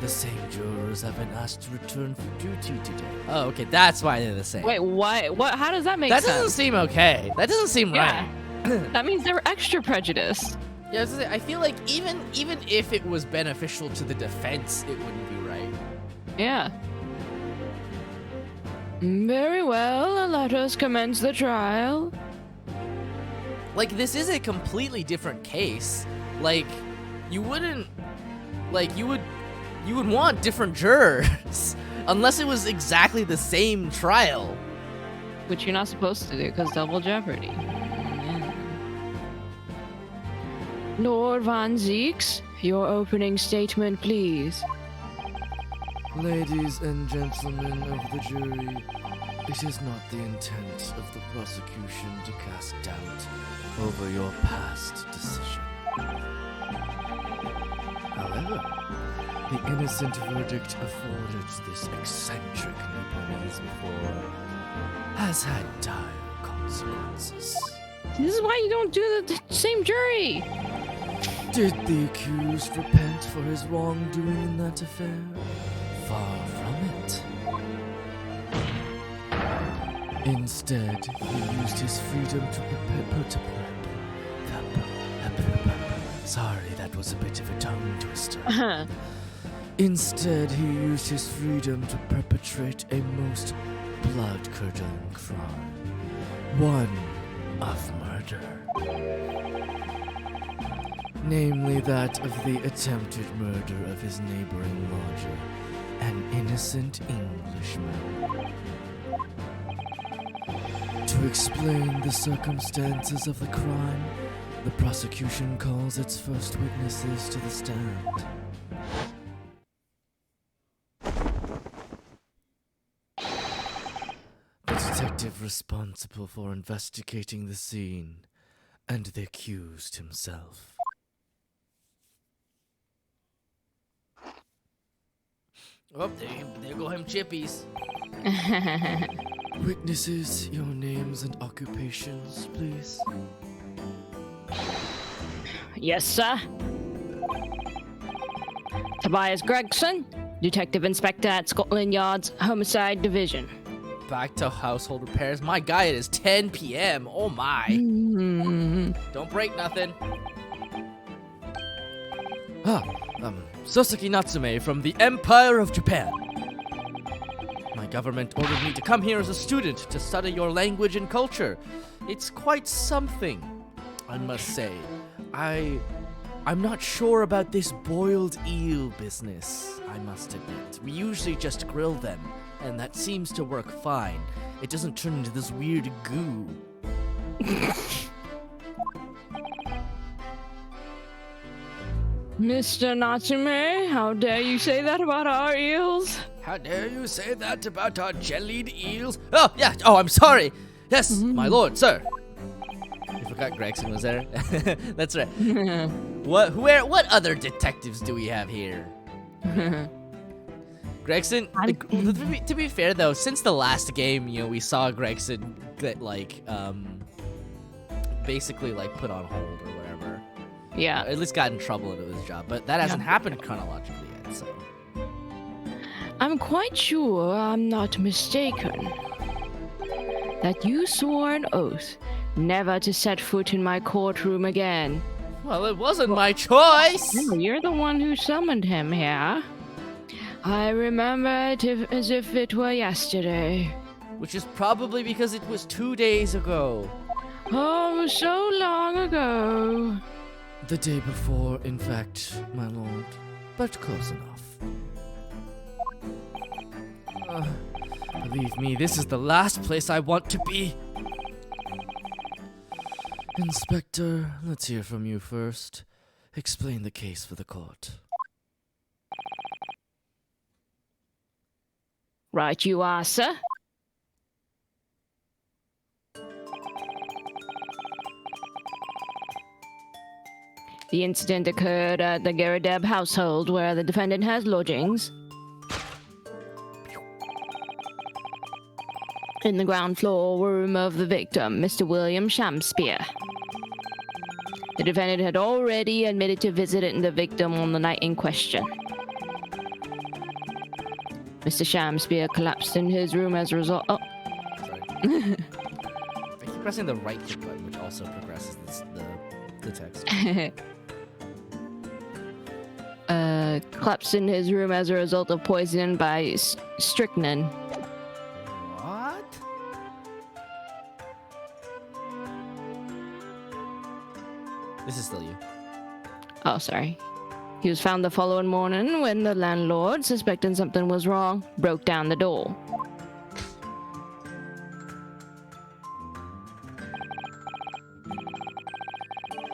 the same jurors have been asked to return for duty today. Oh, okay, that's why they're the same.
Wait, why? What? How does that make
that
sense?
doesn't seem okay. That doesn't seem
Yeah.
right.
That means they're extra prejudiced.
Yeah, I was gonna say, I feel like even if it was beneficial to the defense, it wouldn't be right.
Yeah. Very well, let us commence the trial.
like, this is a completely different case. Like, you wouldn't, like, you would want different jurors unless it was exactly the same trial.
Which you're not supposed to do, because double jeopardy. Lord Van Zeeks, your opening statement, please.
Ladies and gentlemen of the jury, it is not the intent of the prosecution to cast doubt over your past decision. However, the innocent verdict afforded this eccentric Nepalese before has had dire consequences.
This is why you don't do the same jury.
Did the accused repent for his wrongdoing in that affair? Far from it. Instead, he used his freedom to Sorry, that was a bit of a tongue twister. Instead, he used his freedom to perpetrate a most blood-curdling crime. One of murder. Namely that of the attempted murder of his neighboring lodger, an innocent Englishman. To explain the circumstances of the crime, the prosecution calls its first witnesses to the stand. The detective responsible for investigating the scene, and the accused himself.
Oh, there go him chippies.
Witnesses, your names and occupations, please.
Yes, sir. Tobias Gregson, Detective Inspector at Scotland Yard's Homicide Division.
Back to household repairs. My guy, it is 10 p.m. Oh my. Don't break nothing.
Soseki Natsume from the Empire of Japan. My government ordered me to come here as a student to study your language and culture. It's quite something, I must say. I'm not sure about this boiled eel business, I must admit. We usually just grill them, and that seems to work fine. It doesn't turn into this weird goo.
Mr. Natsume, how dare you say that about our eels?
How dare you say that about our jellied eels? Oh, yeah, oh, I'm sorry. Yes, my lord, sir.
You forgot Gregson was there? That's right. What other detectives do we have here? Gregson, to be fair though, since the last game, you know, we saw Gregson get basically put on hold or whatever.
Yeah.
At least got in trouble into his job, but that hasn't happened chronologically yet, so.
I'm quite sure I'm not mistaken that you swore an oath never to set foot in my courtroom again.
Well, it wasn't my choice!
No, you're the one who summoned him here. I remember it as if it were yesterday.
Which is probably because it was 2 days ago.
Oh, so long ago.
The day before, in fact, my lord, but close enough. Believe me, this is the last place I want to be. Inspector, let's hear from you first. Explain the case for the court.
Right you are, sir. The incident occurred at the Garadeb household where the defendant has lodgings. In the ground floor room of the victim, Mr. William Shamspeare. The defendant had already admitted to visiting the victim on the night in question. Mr. Shamspeare collapsed in his room as a result. Oh.
Sorry. I keep pressing the right click button, which also progresses the text.
Collapsed in his room as a result of poisoning by strychnine.
What? this is still you.
Oh, sorry. He was found the following morning when the landlord, suspecting something was wrong, broke down the door.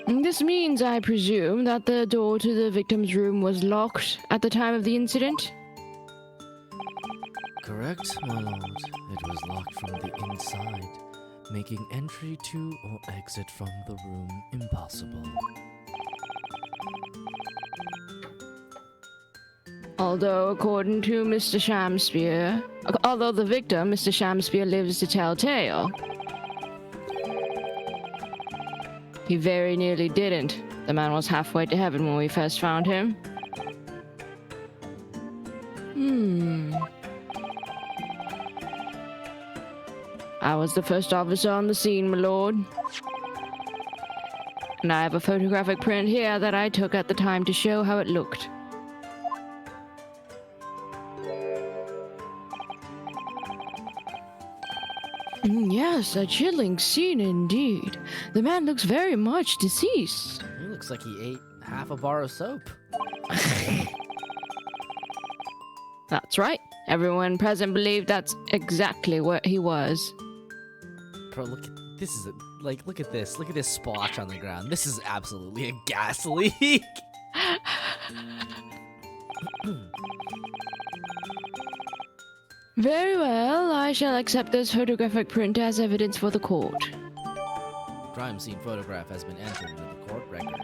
This means, I presume, that the door to the victim's room was locked at the time of the incident?
Correct, my lord. It was locked from the inside, making entry to or exit from the room impossible.
Although, according to Mr. Shamspeare, although the victim, Mr. Shamspeare, lives to tell tale, he very nearly didn't. The man was halfway to heaven when we first found him. I was the first officer on the scene, my lord. And I have a photographic print here that I took at the time to show how it looked. Yes, a chilling scene indeed. The man looks very much deceased.
He looks like he ate half a bar of soap.
That's right. Everyone present believed that's exactly what he was.
Bro, look at this. Look at this. Look at this splotch on the ground. This is absolutely a gas leak.
Very well, I shall accept this photographic print as evidence for the court.
Crime scene photograph has been entered into the court record.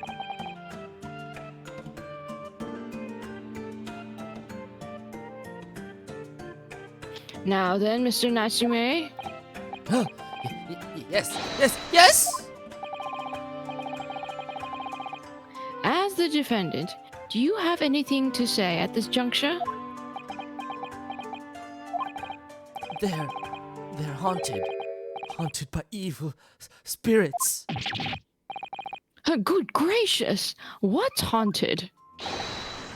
Now then, Mr. Natsume.
Yes!
As the defendant, do you have anything to say at this juncture?
They're haunted. Haunted by evil spirits.
Good gracious! What's haunted?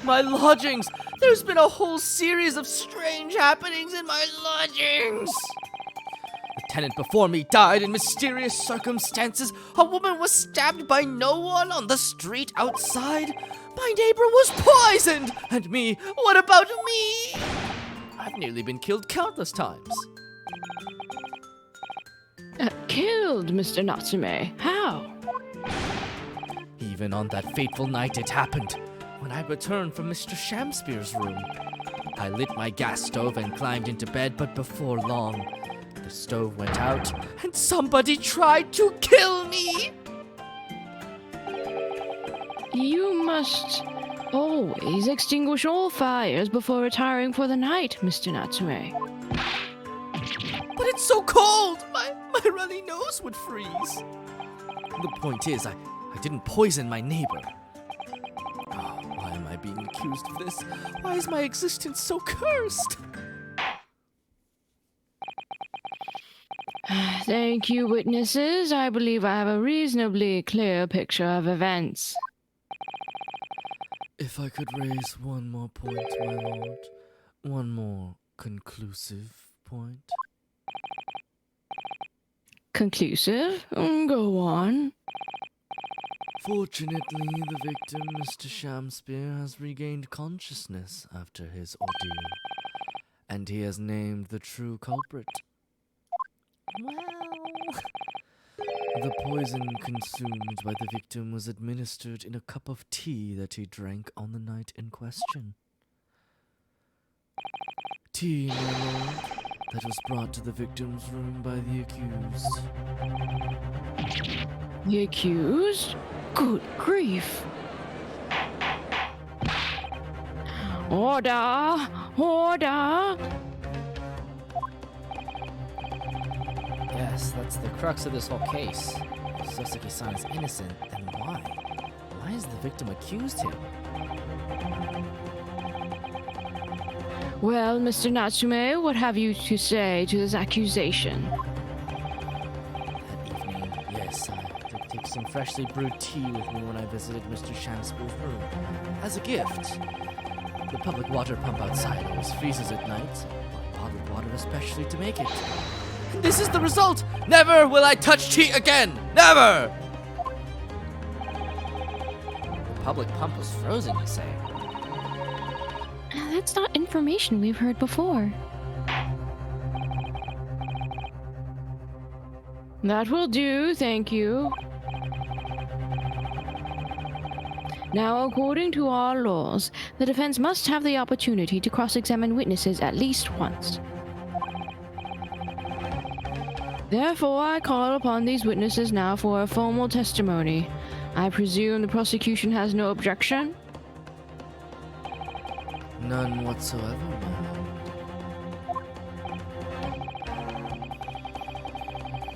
My lodgings! There's been a whole series of strange happenings in my lodgings! The tenant before me died in mysterious circumstances. A woman was stabbed by no one on the street outside. My neighbor was poisoned! And me? What about me? I've nearly been killed countless times.
Killed, Mr. Natsume? How?
Even on that fateful night it happened. When I returned from Mr. Shamspeare's room, I lit my gas stove and climbed into bed, but before long, the stove went out and somebody tried to kill me!
You must always extinguish all fires before retiring for the night, Mr. Natsume.
But it's so cold! My runny nose would freeze. The point is, I didn't poison my neighbor. Oh, why am I being accused of this? Why is my existence so cursed?
Thank you, witnesses. I believe I have a reasonably clear picture of events.
If I could raise one more point, my lord. One more conclusive point.
Conclusive? Go on.
Fortunately, the victim, Mr. Shamspeare, has regained consciousness after his ordeal, and he has named the true culprit. Well, the poison consumed by the victim was administered in a cup of tea that he drank on the night in question. Tea, my lord, that was brought to the victim's room by the accused.
The accused? Good grief. Order! Order!
Yes, that's the crux of this whole case. If Soseki-san is innocent, then why? Why has the victim accused him?
Well, Mr. Natsume, what have you to say to this accusation?
That evening, yes, I did take some freshly brewed tea with me when I visited Mr. Shamspeare's room. As a gift. The public water pump outside always freezes at night, so I bought bottled water especially to make it. This is the result! Never will I touch tea again! Never! public pump was frozen, you say?
That's not information we've heard before.
That will do, thank you. Now, according to our laws, the defense must have the opportunity to cross-examine witnesses at least once. Therefore, I call upon these witnesses now for a formal testimony. I presume the prosecution has no objection?
None whatsoever, ma'am.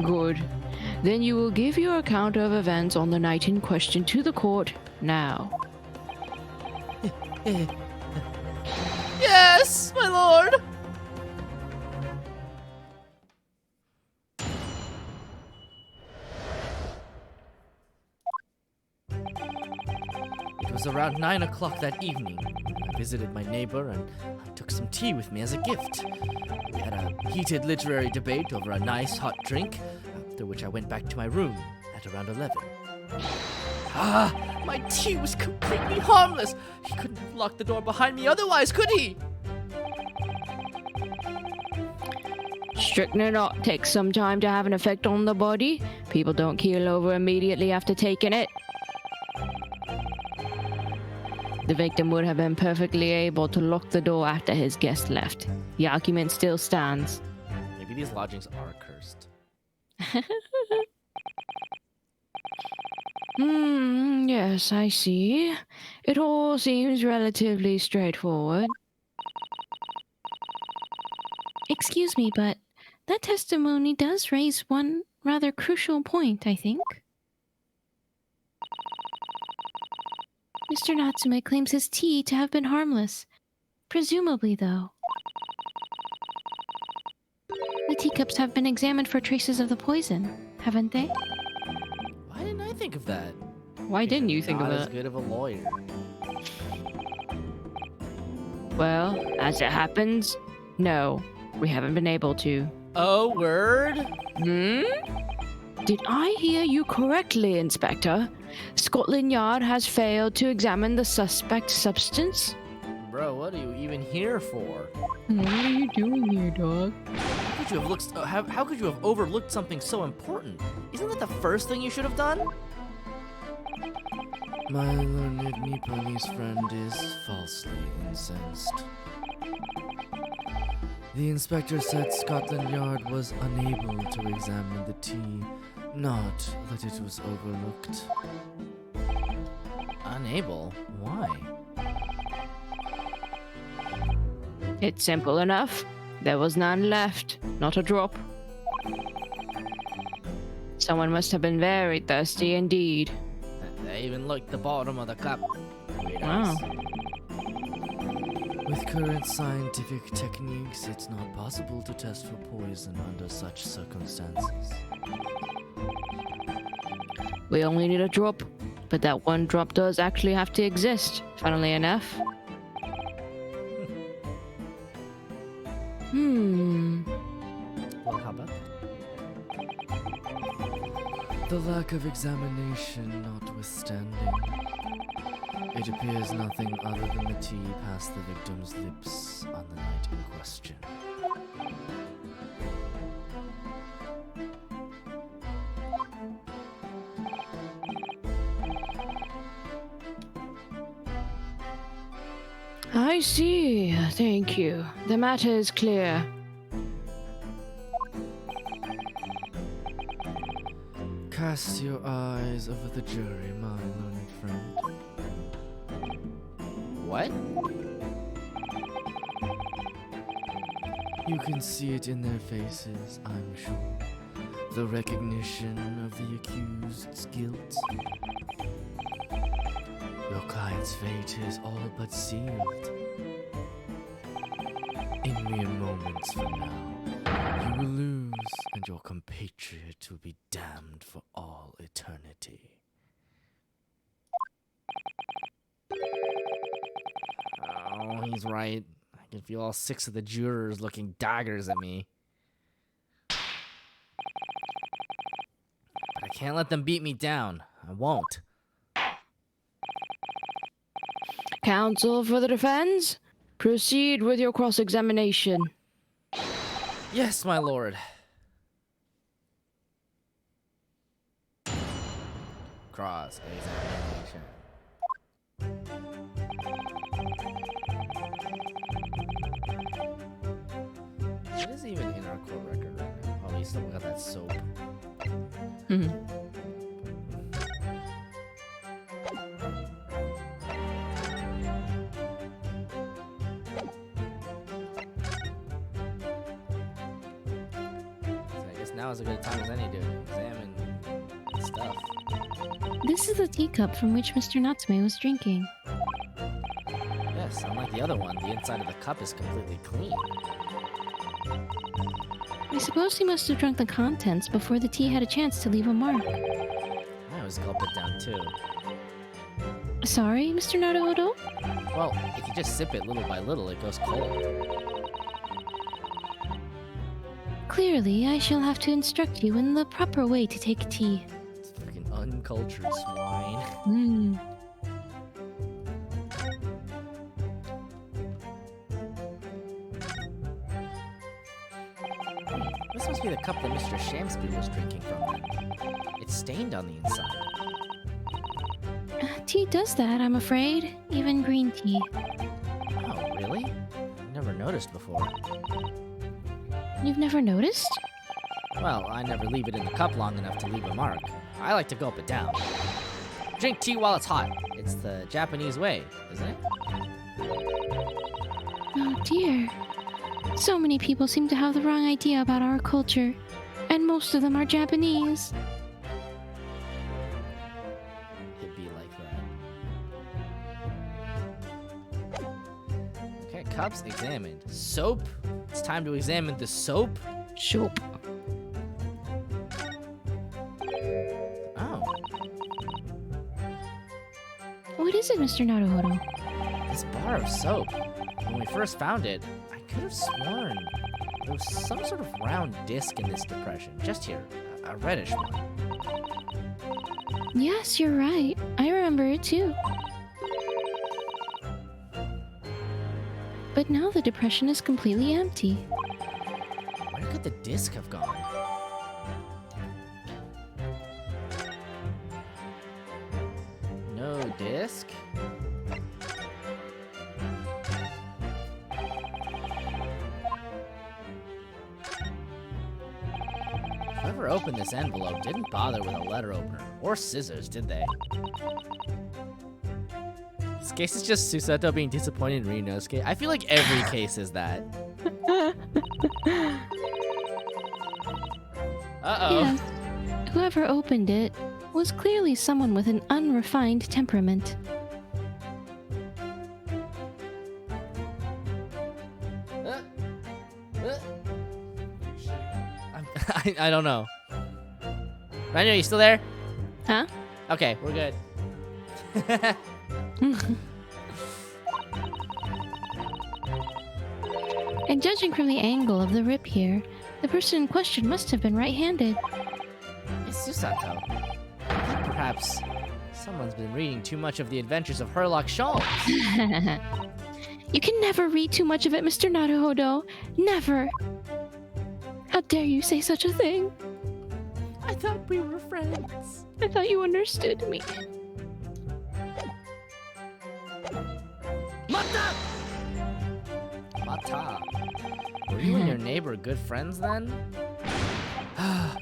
Good. Then you will give your account of events on the night in question to the court now.
Yes, my lord! It was around 9 o'clock that evening. I visited my neighbor and I took some tea with me as a gift. We had a heated literary debate over a nice hot drink, after which I went back to my room at around 11. Ah, my tea was completely harmless. He couldn't have locked the door behind me otherwise, could he?
Strychnine takes some time to have an effect on the body. People don't keel over immediately after taking it. The victim would have been perfectly able to lock the door after his guest left. The argument still stands.
Maybe these lodgings are cursed.
Yes, I see. It all seems relatively straightforward.
Excuse me, but that testimony does raise one rather crucial point, I think. Mr. Natsume claims his tea to have been harmless. Presumably, though. The teacups have been examined for traces of the poison, haven't they?
Why didn't I think of that?
Why didn't you think of
Not as
it?
good of a lawyer.
Well, as it happens, no. We haven't been able to.
Oh, word?
Did I hear you correctly, Inspector? Scotland Yard has failed to examine the suspect's substance?
Bro, what are you even here for?
What are you doing here, dog?
How could you have overlooked something so important? Isn't that the first thing you should have done?
My learned Nipponese friend is falsely incensed. The inspector said Scotland Yard was unable to examine the tea, not that it was overlooked.
Unable? Why?
It's simple enough. There was none left. Not a drop. Someone must have been very thirsty indeed.
They even looked the bottom of the cup.
Wow.
With current scientific techniques, it's not possible to test for poison under such circumstances.
We only need a drop, but that one drop does actually have to exist, funnily enough.
Well, how about that?
The lack of examination notwithstanding, it appears nothing other than the tea passed the victim's lips on the night in question.
I see. Thank you. The matter is clear.
Cast your eyes over the jury, my learned friend.
What?
You can see it in their faces, I'm sure. The recognition of the accused's guilt. Your client's fate is all but sealed. In mere moments from now, you will lose, and your compatriot will be damned for all eternity.
Oh, he's right. I can feel all 6 of the jurors looking daggers at me. But I can't let them beat me down. I won't.
Counsel for the defense, proceed with your cross-examination.
Yes, my lord. Cross examination. What is even in our court record right now? Oh, we still got that soap.
Hmm.
So I guess now is a good time as any to examine stuff.
This is the teacup from which Mr. Natsume was drinking.
Yes, unlike the other one, the inside of the cup is completely clean.
I suppose he must have drunk the contents before the tea had a chance to leave a mark.
I always gulp it down too.
Sorry, Mr. Naruhodo?
Well, if you just sip it little by little, it goes cold.
Clearly, I shall have to instruct you in the proper way to take tea.
Fucking uncultured swine.
Hmm.
This must be the cup that Mr. Shamspeare was drinking from then. It's stained on the inside.
Tea does that, I'm afraid. Even green tea.
Oh, really? I've never noticed before.
You've never noticed?
Well, I never leave it in the cup long enough to leave a mark. I like to gulp it down. Drink tea while it's hot. It's the Japanese way, isn't it?
Oh dear. So many people seem to have the wrong idea about our culture. And most of them are Japanese.
It'd be like that. Okay, cups examined. Soap? It's time to examine the soap?
Soap.
Oh,
What is it, Mr. Naruhodo?
this bar of soap. When we first found it, I could have sworn there was some sort of round disc in this depression. Just here, a reddish one.
Yes, you're right. I remember it too. But now the depression is completely empty.
Where could the disc have gone? No disc? Whoever opened this envelope didn't bother with a letter opener or scissors, did they? This case is just Susato being disappointed in Renosuke. I feel like every case is that. Uh-oh.
Yes. Whoever opened it was clearly someone with an unrefined temperament.
I don't know. Renu, you still there?
Huh?
Okay, we're good.
And judging from the angle of the rip here, the person in question must have been right-handed.
It's Susato. I think perhaps someone's been reading too much of the adventures of Herlock Sholmes.
You can never read too much of it, Mr. Naruhodo. Never. How dare you say such a thing?
I thought we were friends.
I thought you understood me.
Mata! Were you and your neighbor good friends then?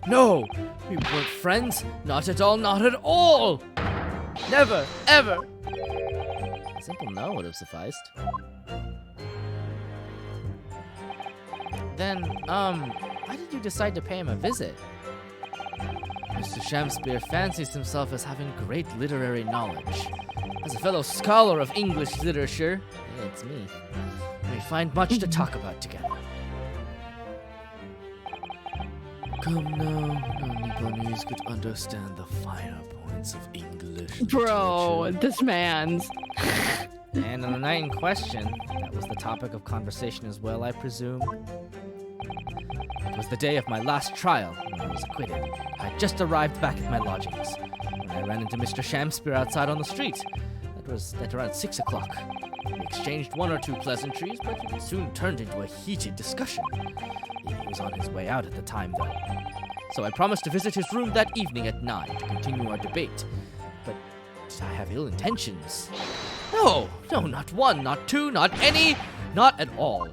No! We weren't friends. Not at all, not at all! Never, ever! A simple no would have sufficed. Then, why did you decide to pay him a visit? Mr. Shamspeare fancies himself as having great literary knowledge. As a fellow scholar of English literature, it's me, we find much to talk about together.
Come now, no Nipponese could understand the finer points of English
Bro,
literature.
this man's.
And on the night in question, that was the topic of conversation as well, I presume. It was the day of my last trial, when I was acquitted. I had just arrived back at my lodgings, when I ran into Mr. Shamspeare outside on the street. That was at around 6 o'clock. We exchanged one or two pleasantries, but it soon turned into a heated discussion. He was on his way out at the time, though. So I promised to visit his room that evening at 9 to continue our debate. But I have ill intentions. No, not one, not two, not any, not at all.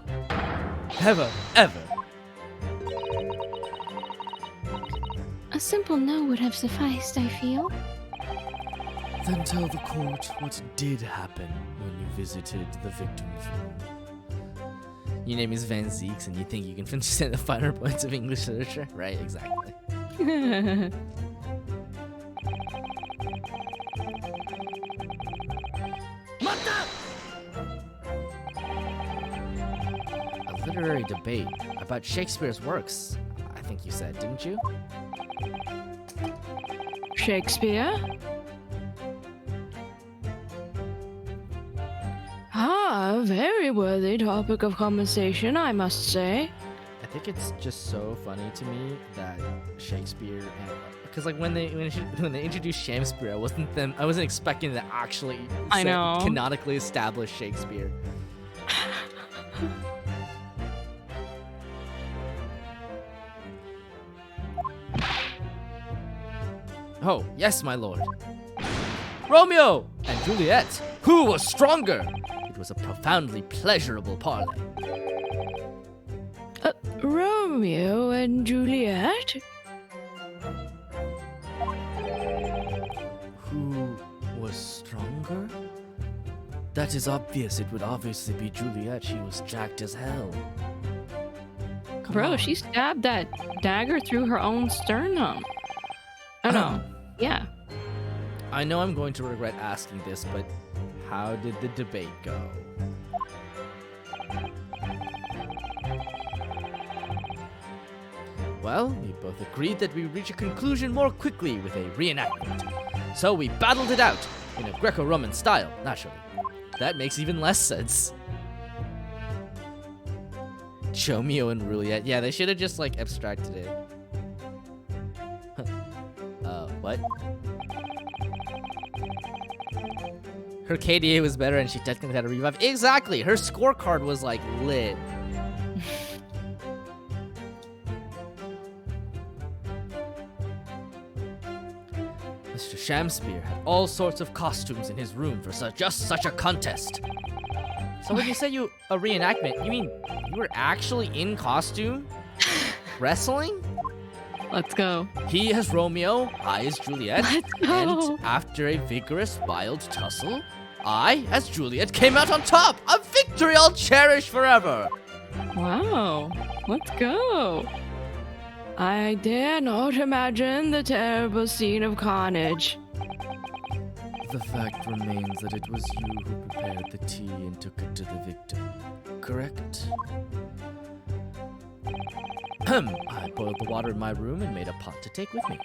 Never, ever.
A simple no would have sufficed, I feel.
Then tell the court what did happen when you visited the victim's room.
Your name is Van Zeeks, and you think you can finish the finer points of English literature? Right, exactly. A literary debate about Shakespeare's works, I think you said, didn't you?
Shakespeare? Ah, a very worthy topic of conversation, I must say.
I think it's just so funny to me that Shakespeare, because like when they introduced Shakespeare, I wasn't expecting to actually
I know.
canonically establish Shakespeare. Oh, yes, my lord. Romeo and Juliet, who was stronger? It was a profoundly pleasurable parley.
Romeo and Juliet?
Who was stronger? That is obvious. It would obviously be Juliet. She was jacked as hell. Come
Bro,
on.
she stabbed that dagger through her own sternum. Oh no. Yeah.
I know I'm going to regret asking this, but how did the debate go? Well, we both agreed that we would reach a conclusion more quickly with a reenactment. So we battled it out in a Greco-Roman style, naturally. That makes even less sense. Romeo and Juliet. Yeah, they should have just, like, abstracted it. What? Her KDA was better and she technically had a revive. Exactly! Her scorecard was, like, lit. Mr. Shamspeare had all sorts of costumes in his room for just such a contest. So when you say a reenactment, you mean you were actually in costume? Wrestling?
Let's go.
He as Romeo, I as Juliet,
Let's go.
and after a vigorous, wild tussle, I, as Juliet, came out on top! A victory I'll cherish forever!
Wow. Let's go. I dare not imagine the terrible scene of carnage.
The fact remains that it was you who prepared the tea and took it to the victim. Correct?
I boiled the water in my room and made a pot to take with me.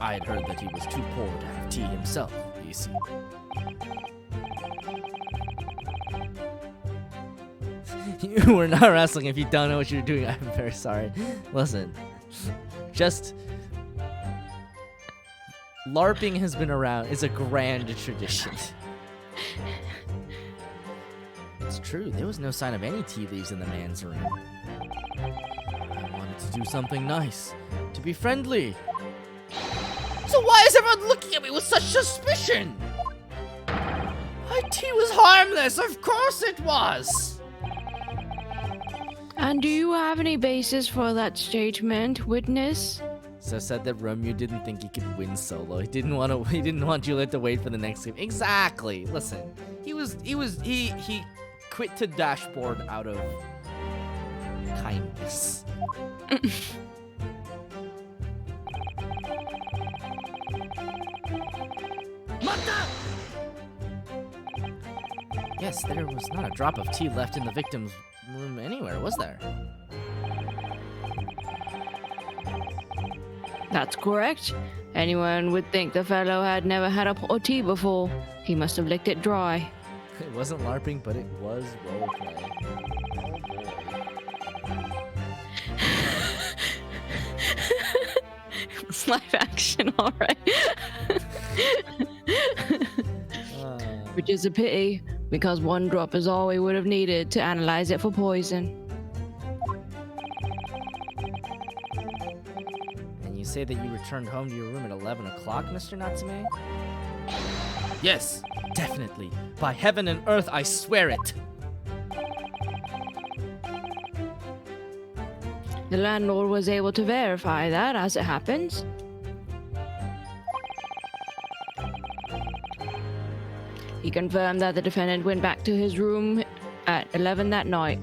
I had heard that he was too poor to have tea himself, you see. You were not wrestling. If you don't know what you're doing, I'm very sorry. Listen, just LARPing has been around. It's a grand tradition. It's true. There was no sign of any tea leaves in the man's room. I wanted to do something nice, to be friendly. So why is everyone looking at me with such suspicion? My tea was harmless. Of course it was.
And do you have any basis for that statement, witness?
So said that Romeo didn't think he could win solo. He didn't want Juliet to wait for the next game. Exactly. Listen, he quit to dashboard out of kindness. Yes, there was not a drop of tea left in the victim's room anywhere, was there?
That's correct. Anyone would think the fellow had never had a pot of tea before. He must have licked it dry.
It wasn't LARPing, but it was roleplay.
It's live action, alright.
Oh boy.
Which is a pity, because 1 drop is all we would have needed to analyze it for poison.
And you say that you returned home to your room at 11 o'clock, Mr. Natsume? Yes, definitely. By heaven and earth, I swear it.
The landlord was able to verify that, as it happens. He confirmed that the defendant went back to his room at 11 that night.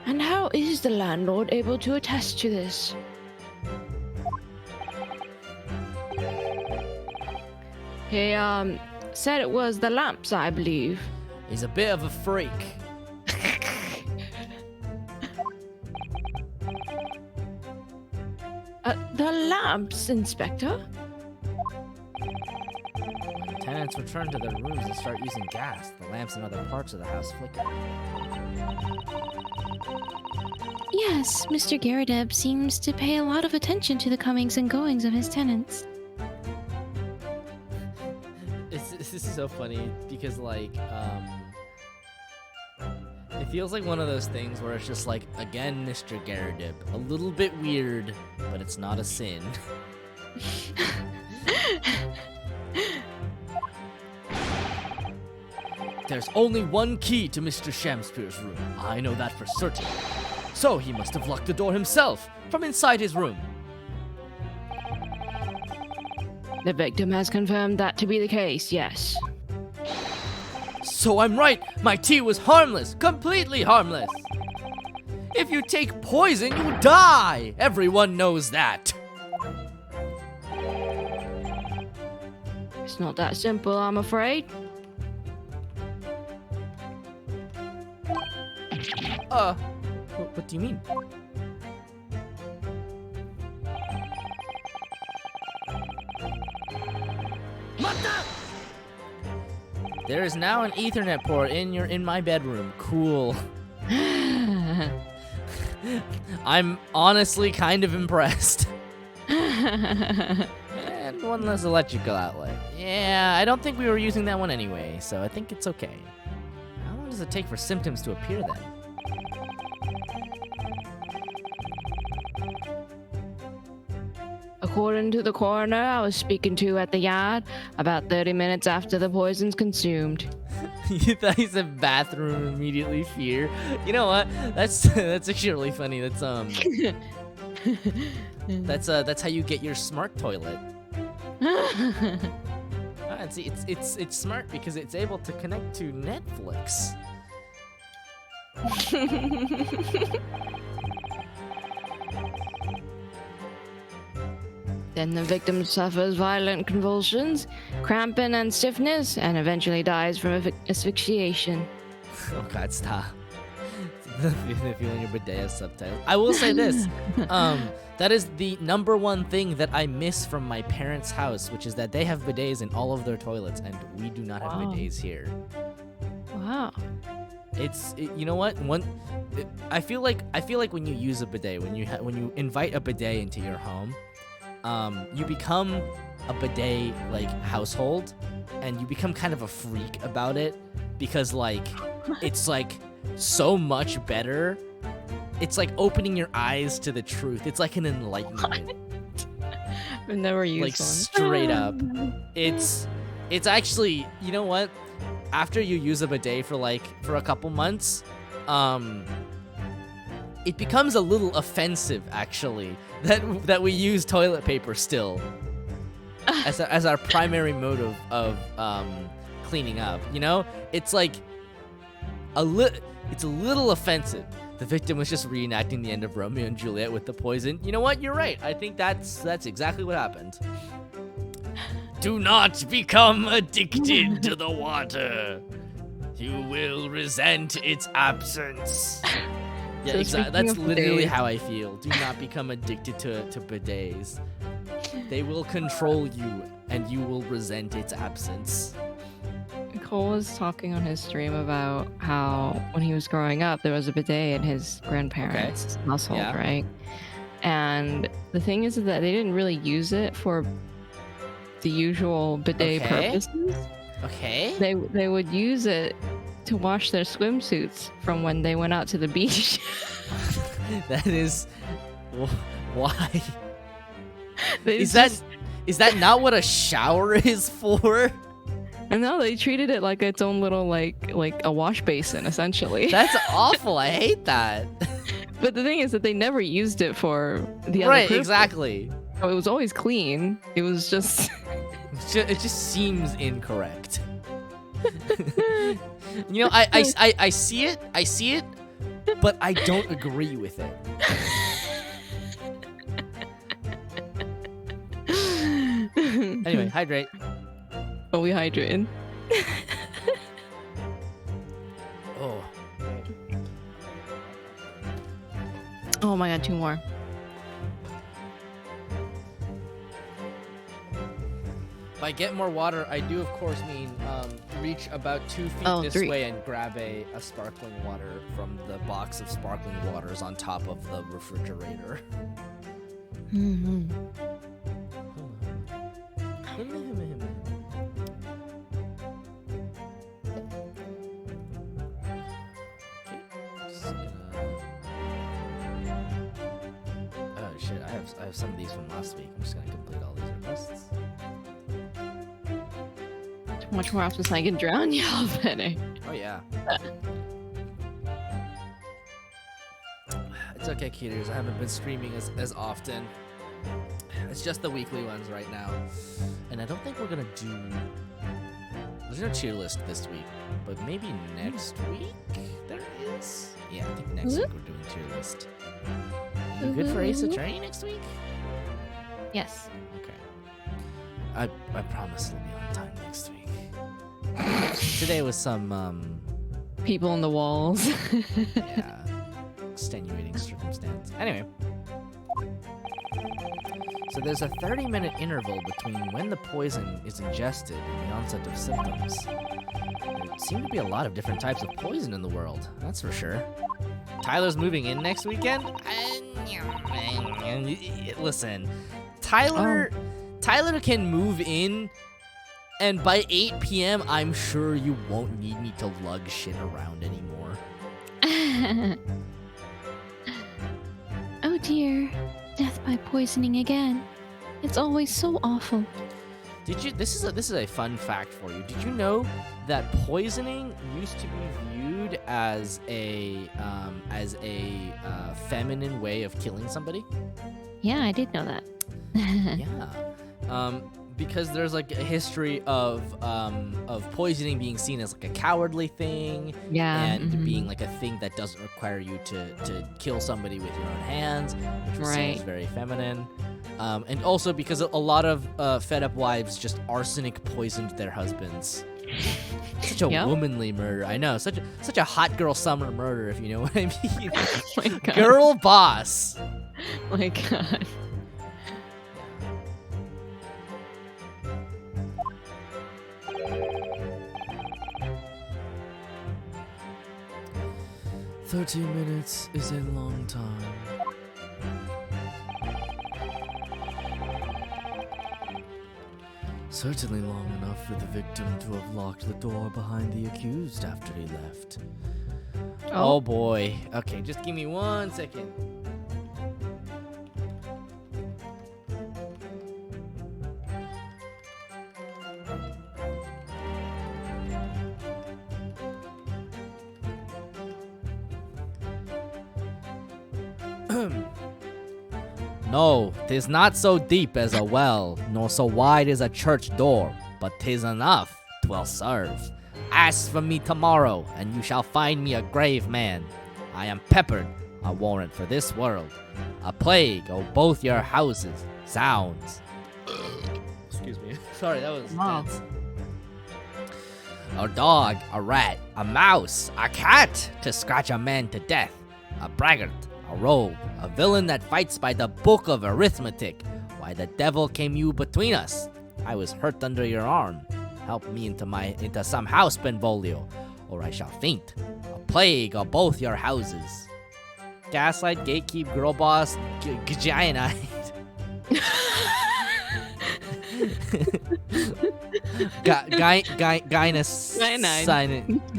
And how is the landlord able to attest to this? He said it was the lamps, I believe.
He's a bit of a freak.
The lamps, Inspector?
When tenants return to their rooms and start using gas, the lamps in other parts of the house flicker.
Yes, Mr. Garadeb seems to pay a lot of attention to the comings and goings of his tenants.
This is so funny because, like, it feels like one of those things where it's just like, again, Mr. Garadib, a little bit weird, but it's not a sin. There's only one key to Mr. Shamspeare's room. I know that for certain. So he must have locked the door himself from inside his room.
The victim has confirmed that to be the case, yes.
So I'm right. My tea was harmless, completely harmless. If you take poison, you die. Everyone knows that.
It's not that simple, I'm afraid.
What do you mean? There is now an Ethernet port in my bedroom. Cool. I'm honestly kind of impressed. And one less electrical outlet. Yeah, I don't think we were using that one anyway, so I think it's okay. How long does it take for symptoms to appear then?
According to the coroner I was speaking to at the yard, about 30 minutes after the poison's consumed.
You thought he said bathroom immediately fear. You know what? That's actually really funny. That's how you get your smart toilet. See, it's smart because it's able to connect to Netflix.
Then the victim suffers violent convulsions, cramping and stiffness, and eventually dies from asphyxiation.
Oh God, stop. The feeling your bidet has subtitles. I will say this. That is the number one thing that I miss from my parents' house, which is that they have bidets in all of their toilets, and we do not have bidets here.
Wow.
You know what? I feel like when you use a bidet, when you invite a bidet into your home, you become a bidet like household, and you become kind of a freak about it because like it's like so much better. It's like opening your eyes to the truth. It's like an enlightenment.
I've never used
like
one.
Straight up. It's actually, you know what? After you use a bidet for a couple months, it becomes a little offensive actually that we use toilet paper still as our primary mode of cleaning up. You know, it's like it's a little offensive. The victim was just reenacting the end of Romeo and Juliet with the poison. You know what? You're right. I think that's exactly what happened. Do not become addicted to the water. You will resent its absence. Yeah,
So
exactly.
speaking
That's
of
literally
bidets-
how I feel. Do not become addicted to bidets. They will control you, and you will resent its absence.
Cole was talking on his stream about how when he was growing up, there was a bidet in his grandparents' household,
Yeah.
right? And the thing is that they didn't really use it for the usual bidet purposes.
Okay.
They would use it to wash their swimsuits from when they went out to the beach.
That is why.
Is
Is that not what a shower is for?
And no, they treated it like its own little like a wash basin essentially.
That's awful. I hate that.
But the thing is that they never used it for the other
Right,
purpose.
exactly.
So it was always clean. It was just
It just seems incorrect. You know, I see it, but I don't agree with it. Anyway, hydrate.
Oh, we hydrated.
Oh.
Oh my god, 2 more.
By get more water, I do of course mean reach about 2 feet this
3.
way and grab a sparkling water from the box of sparkling waters on top of the refrigerator.
Mm-hmm.
Oh shit, I have some of these from last week. I'm just gonna complete all these requests.
Too much more after I can drown you already.
Oh yeah. It's okay, Keeters. I haven't been streaming as often. It's just the weekly ones right now. And I don't think we're gonna do... There's no tier list this week, but maybe next week there is? Yeah, I think next week we're doing tier list. Are you good for Ace Attorney next week?
Yes.
Okay. I promise it'll be on time next week. Today was some,
People on the walls.
yeah, extenuating circumstance. Anyway. So there's a 30-minute interval between when the poison is ingested and the onset of symptoms. There seem to be a lot of different types of poison in the world, that's for sure. Tyler's moving in next weekend? Listen, Tyler can move in, and by 8 p.m., I'm sure you won't need me to lug shit around anymore.
Oh dear. Death by poisoning again. It's always so awful.
Did you? This is a fun fact for you. Did you know that poisoning used to be viewed as a feminine way of killing somebody?
Yeah, I did know that.
Yeah. Because there's like a history of poisoning being seen as like a cowardly thing,
Yeah.
and being like a thing that doesn't require you to kill somebody with your own hands, which was seen as
Right.
very feminine. And also because a lot of fed up wives just arsenic poisoned their husbands. Such a
Yep.
womanly murder. I know, such a hot girl summer murder, if you know what I mean.
Oh my god.
Girl boss.
Oh my god.
30 minutes is a long time. Certainly long enough for the victim to have locked the door behind the accused after he left. Oh boy. Okay, just give me 1 second. No, 'tis not so deep as a well, nor so wide as a church door, but 'tis enough, 'twill serve. Ask for me tomorrow, and you shall find me a grave man. I am peppered, a warrant for this world. A plague o' both your houses. Sounds. Excuse me. Sorry, that was
Wow.
intense. A dog, a rat, a mouse, a cat to scratch a man to death. A braggart, a rogue, a villain that fights by the book of arithmetic. Why the devil came you between us? I was hurt under your arm. Help me into some house, Benvolio, or I shall faint. A plague of both your houses. Gaslight, gatekeep, girl boss, giant.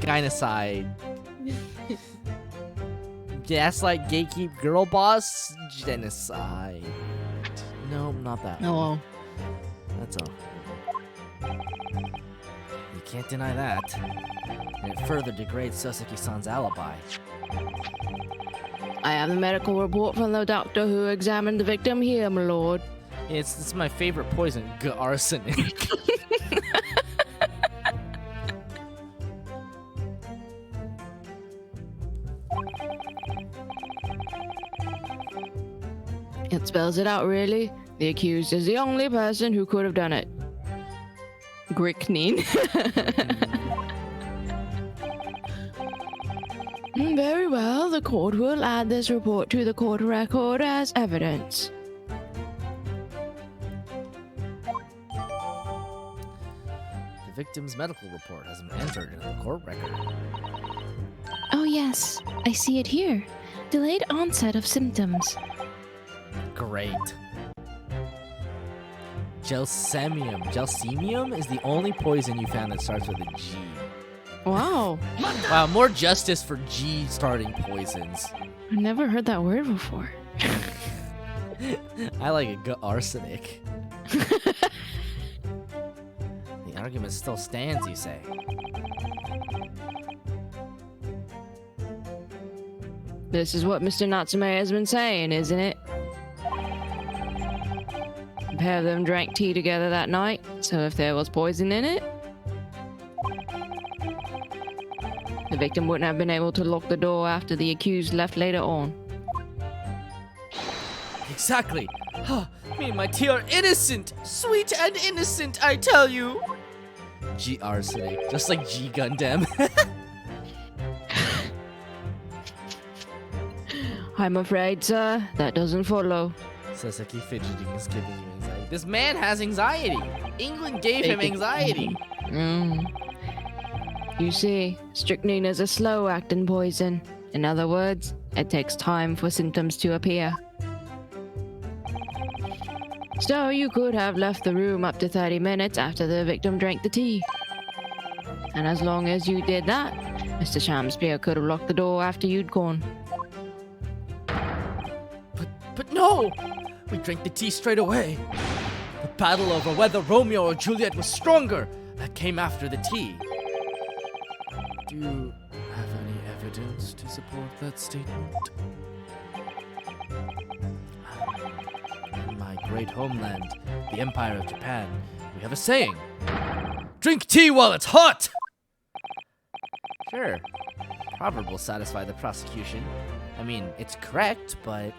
Gynocide. Gaslight, gatekeep, girl boss, genocide. No, not that one.
Oh,
That's all. You can't deny that. And it further degrades Sasaki-san's alibi.
I have the medical report from the doctor who examined the victim here, my lord.
It's my favorite poison, arsenic.
It spells it out, really. The accused is the only person who could have done it. Gricknine. Very well, the court will add this report to the court record as evidence.
The victim's medical report has been entered into the court record.
Oh, yes, I see it here. Delayed onset of symptoms.
Great. Gelsemium is the only poison you found that starts with a G.
Wow,
Wow, more justice for G starting poisons.
I've never heard that word before.
I like a good arsenic. The argument still stands, you say?
This is what Mr. Natsume has been saying, isn't it? The pair of them drank tea together that night, so if there was poison in it, the victim wouldn't have been able to lock the door after the accused left later on.
Exactly. Me and my tea are innocent. Sweet and innocent, I tell you. G arsenic, just like G Gundam.
I'm afraid, sir, that doesn't follow.
Sasaki fidgeting is giving you anxiety. This man has anxiety. England gave him anxiety.
You see, strychnine is a slow-acting poison. In other words, it takes time for symptoms to appear. So you could have left the room up to 30 minutes after the victim drank the tea. And as long as you did that, Mr. Shamspeare could have locked the door after you'd gone.
But no! We drank the tea straight away. The battle over whether Romeo or Juliet was stronger, that came after the tea. Do you have any evidence to support that statement? In my great homeland, the Empire of Japan, we have a saying. Drink tea while it's hot! Sure. Proverb will satisfy the prosecution. I mean, it's correct, but...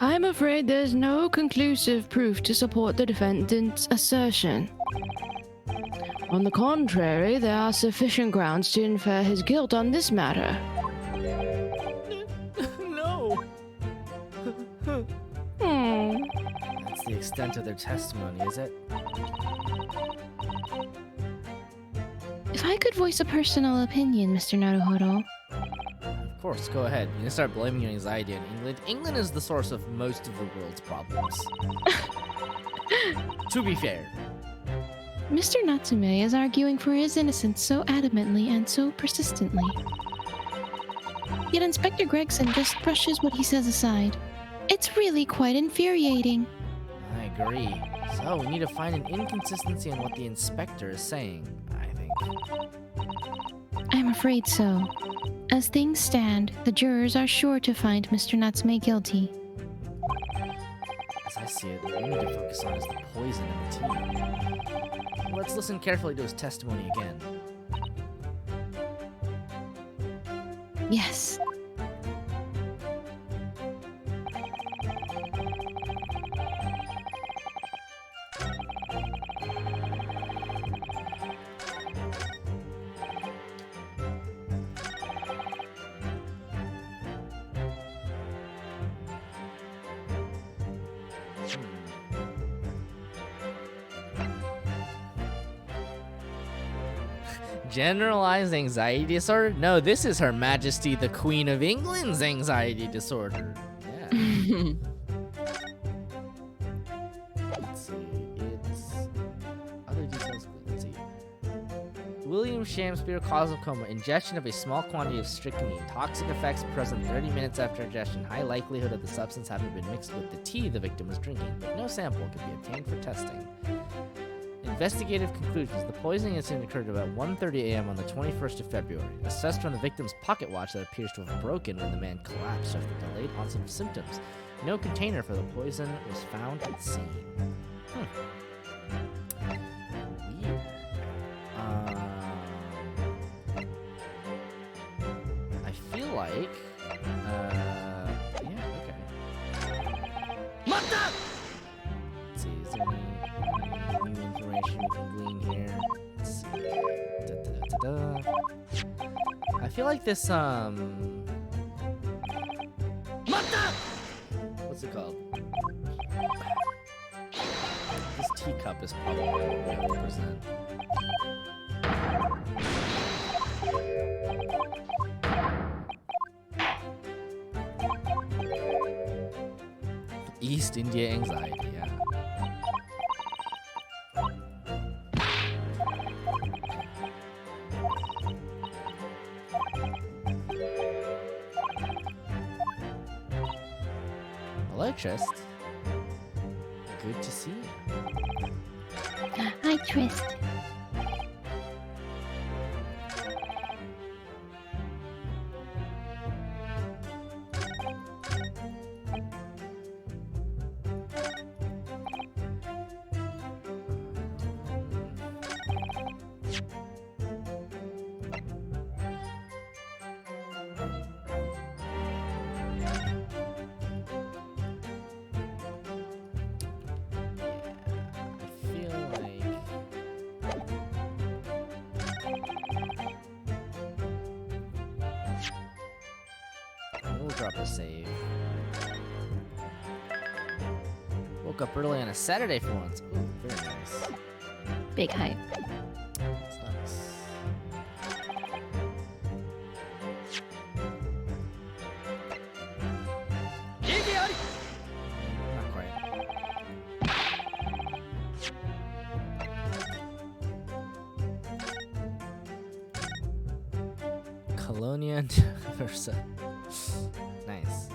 I'm afraid there's no conclusive proof to support the defendant's assertion. On the contrary, there are sufficient grounds to infer his guilt on this matter.
No! That's the extent of their testimony, is it?
If I could voice a personal opinion, Mr. Naruhodo.
Of course, go ahead. You can start blaming your anxiety on England. England is the source of most of the world's problems. To be fair.
Mr. Natsume is arguing for his innocence so adamantly and so persistently. Yet Inspector Gregson just brushes what he says aside. It's really quite infuriating.
I agree. So, we need to find an inconsistency in what the inspector is saying, I think.
I'm afraid so. As things stand, the jurors are sure to find Mr. Natsume guilty.
As I see it, what we need to focus on is the poison in the tea. Let's listen carefully to his testimony again.
Yes.
Generalized anxiety disorder? No, this is Her Majesty the Queen of England's anxiety disorder. Yeah. Let's see. It's other details. Let's see. William Shakespeare, cause of coma, ingestion of a small quantity of strychnine. Toxic effects present 30 minutes after ingestion. High likelihood of the substance having been mixed with the tea the victim was drinking, but no sample could be obtained for testing. Investigative conclusions. The poisoning incident occurred about 1:30 a.m. on the 21st of February. Assessed from the victim's pocket watch that appears to have broken when the man collapsed after delayed onset of symptoms. No container for the poison was found at the scene. Weird. I feel like, yeah, okay. Let's see, is there any new information we can glean here? Let's see. I feel like this, what's it called? This teacup is probably what we have to present. East India anxiety, yeah. Hello, Trist. Good to see you.
Hi, Trist. Drop a save. Woke up early on a Saturday for once. Ooh, very nice. Big hype.
That's nice. Not quite. Colonia and Versa. Nice.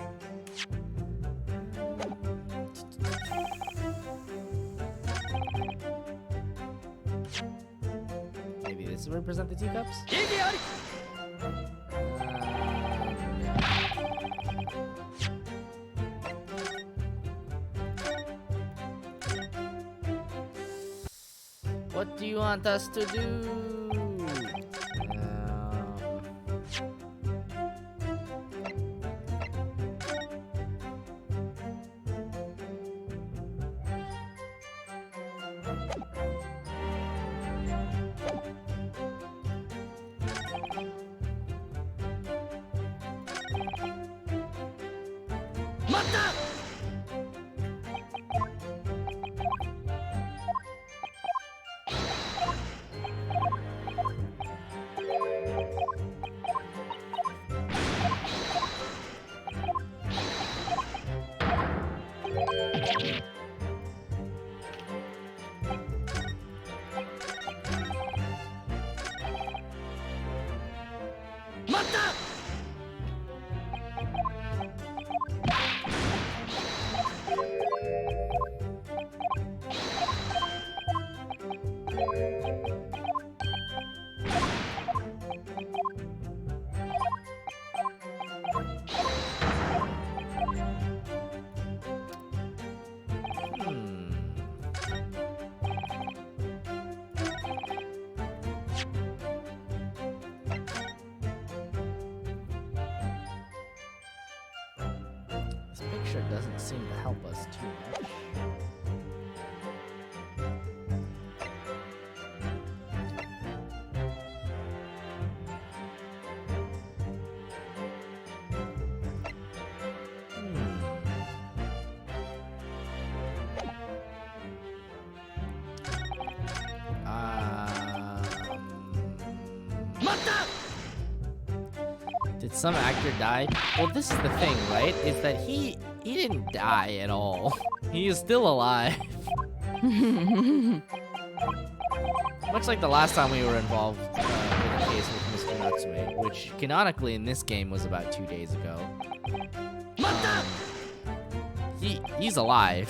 Maybe this is where we present the teacups? What do you want us to do? This picture doesn't seem to help us too much. Did some actor die? Well, this is the thing, right? Is that he didn't die at all. He is still alive. Much like the last time we were involved in a case with Mr. Natsume, which canonically in this game was about 2 days ago. He's alive.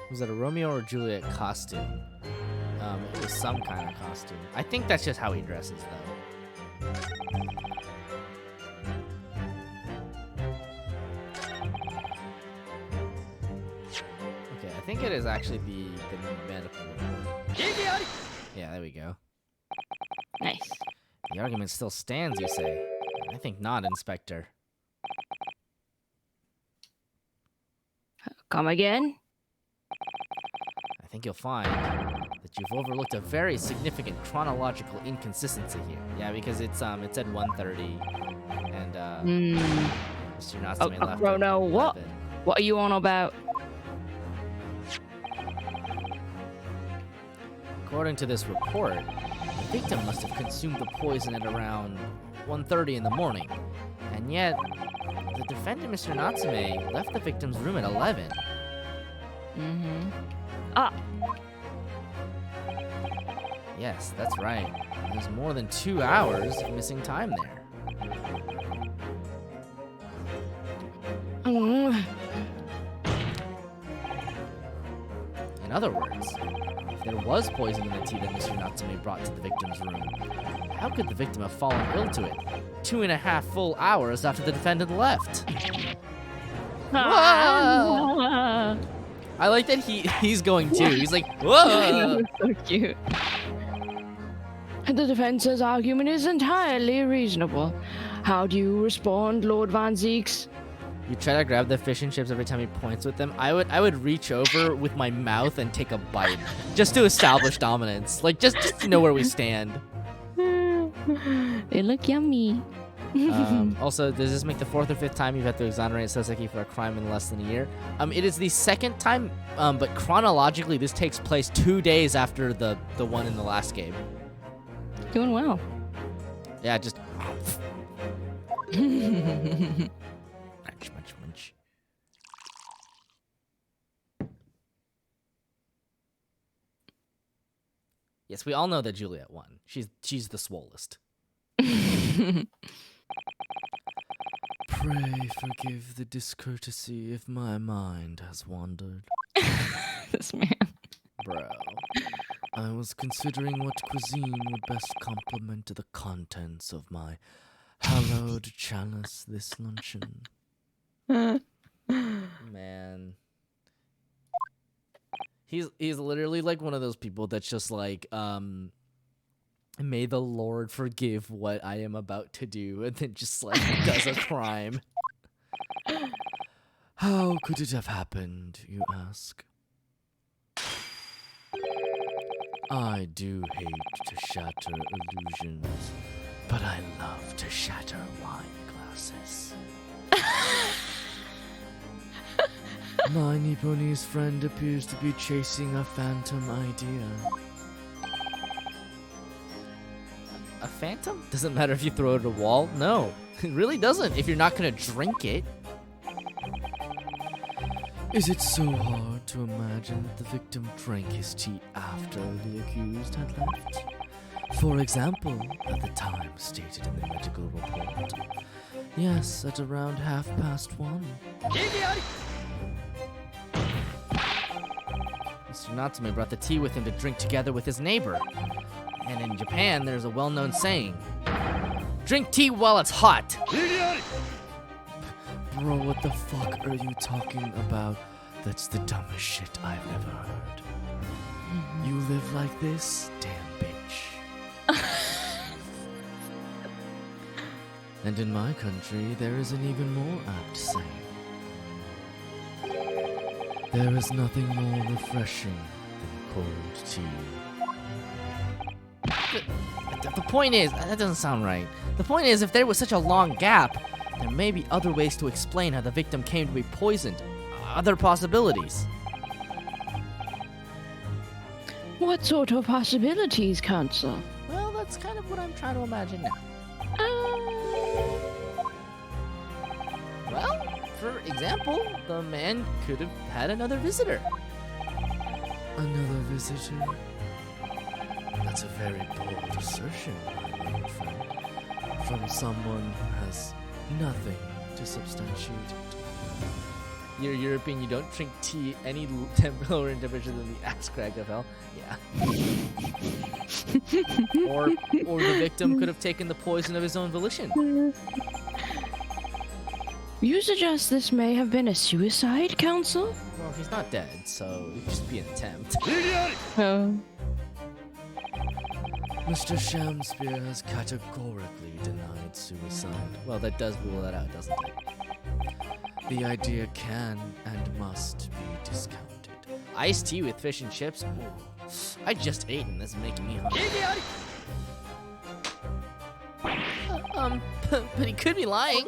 Was it a Romeo or Juliet costume? It was some kind of costume. I think that's just how he dresses, though. Okay, I think it is actually the medical report. Yeah, there we go.
Nice.
The argument still stands, you say? I think not, Inspector.
Come again?
I think you'll find that you've overlooked a very significant chronological inconsistency here. Yeah, because it said 1:30, and Mr. Natsume left.
Rono, what? What are you on about?
According to this report, the victim must have consumed the poison at around 1:30 in the morning, and yet the defendant, Mr. Natsume, left the victim's room at 11.
Mm-hmm. Ah.
Yes, that's right. There's more than 2 hours of missing time there. In other words, if there was poison in the tea that Mr. Natsume brought to the victim's room, how could the victim have fallen ill to it 2.5 full hours after the defendant left? I like that he's going too. He's like, whoa!
So cute. The defense's argument is entirely reasonable. How do you respond, Lord Von Zeeks?
You try to grab the fish and chips every time he points with them. I would reach over with my mouth and take a bite, just to establish dominance. Like just to know where we stand.
They look yummy.
Also, does this make the 4th or 5th time you've had to exonerate Saseki for a crime in less than a year? It is the 2nd time, but chronologically this takes place 2 days after the one in the last game.
Doing well.
Yeah, just... munch, munch, munch. Yes, we all know that Juliet won. She's the swollest. Pray forgive the discourtesy if my mind has wandered.
This man.
Bro, I was considering what cuisine would best complement the contents of my hallowed chalice this luncheon. Man. He's literally like one of those people that's just like, may the Lord forgive what I am about to do, and then just like does a crime. How could it have happened, you ask? I do hate to shatter illusions, but I love to shatter wine glasses. My Nipponese friend appears to be chasing a phantom idea. A phantom? Doesn't matter if you throw it at a wall? No, it really doesn't if you're not gonna drink it. Is it so hard to imagine that the victim drank his tea after the accused had left? For example, at the time stated in the medical report, Yes, at around 1:30. Mr. Natsume brought the tea with him to drink together with his neighbor. And in Japan, there's a well-known saying, drink tea while it's hot. Bro, what the fuck are you talking about? That's the dumbest shit I've ever heard. You live like this? Damn bitch. And in my country, there is an even more apt saying. There is nothing more refreshing than cold tea. The point is, that doesn't sound right. The point is, if there was such a long gap, there may be other ways to explain how the victim came to be poisoned. Other possibilities.
What sort of possibilities, Counsel?
Well, that's kind of what I'm trying to imagine now. Well, for example, the man could have had another visitor. Another visitor? That's a very bold assertion, my old friend. From someone who has nothing to substantiate it. You're European, you don't drink tea any lower in temperature than the axe crack of hell. Yeah. or the victim could have taken the poison of his own volition.
You suggest this may have been a suicide, Counsel?
Well, he's not dead, so it could just be an attempt. Mr. Shamspeare has categorically denied suicide. Well, that does rule that out, doesn't it? The idea can and must be discounted. Iced tea with fish and chips? Ooh. I just ate and this is making me hungry. But he could be lying.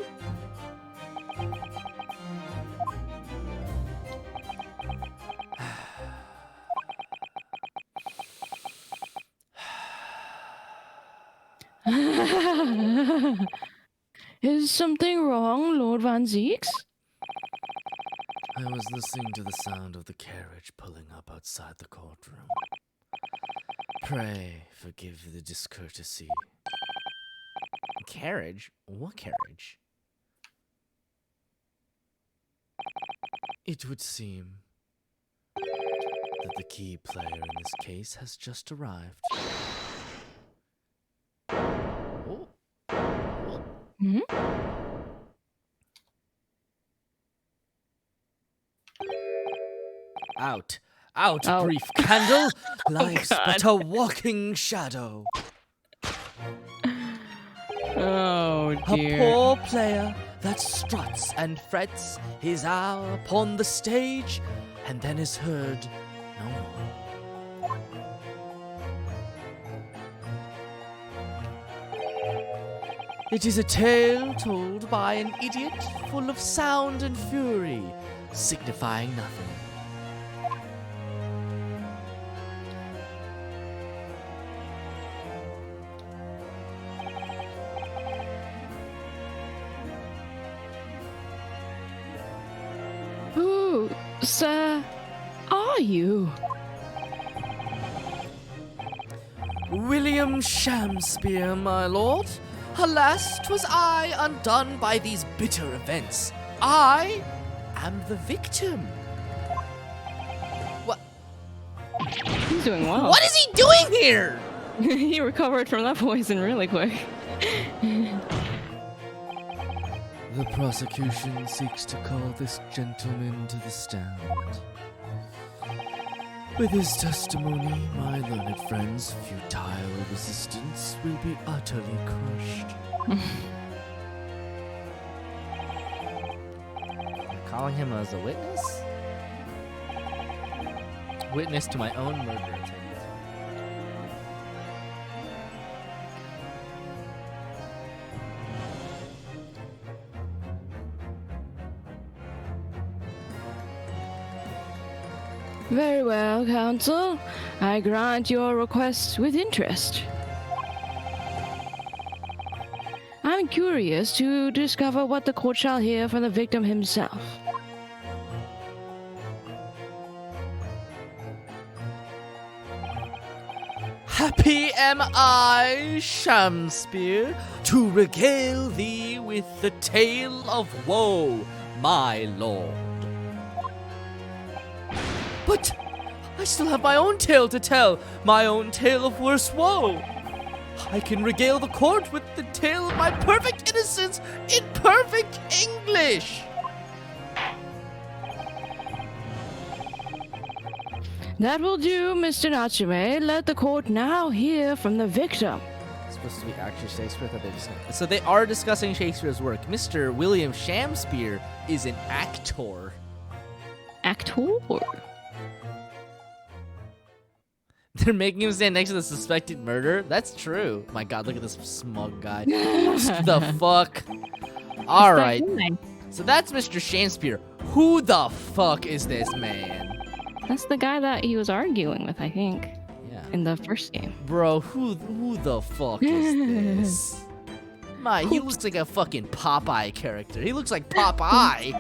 Is something wrong, Lord Van Zeeks?
I was listening to the sound of the carriage pulling up outside the courtroom. Pray forgive the discourtesy. Carriage? What carriage? It would seem that the key player in this case has just arrived. Oh.
Hmm?
Out, brief candle! Life's but a walking shadow.
Oh, dear.
A poor player that struts and frets his hour upon the stage, and then is heard no more. It is a tale told by an idiot full of sound and fury, signifying nothing.
Who, sir, are you?
William Shamspeare, my lord. Alas, 'twas I undone by these bitter events. I am the victim. What?
He's doing well.
What is he doing here?
He recovered from that poison really quick.
The prosecution seeks to call this gentleman to the stand. With his testimony, my learned friend's futile resistance will be utterly crushed. Calling him as a witness? Witness to my own murder attempt.
Very well, Counsel. I grant your request with interest. I'm curious to discover what the court shall hear from the victim himself.
Happy am I, Shamspear, to regale thee with the tale of woe, my lord. But I still have my own tale to tell, my own tale of worse woe. I can regale the court with the tale of my perfect innocence in perfect English.
That will do, Mr. Natsume. Let the court now hear from the victim.
It's supposed to be actually Shakespeare. So they are discussing Shakespeare's work. Mr. William Shamspear is an actor.
Actor?
They're making him stand next to the suspected murderer? That's true. My god, look at this smug guy. The fuck? Alright. So that's Mr. Shamspear. Who the fuck is this man?
That's the guy that he was arguing with, I think.
Yeah.
In the first game.
Bro, who the fuck is this? He looks like a fucking Popeye character. He looks like Popeye.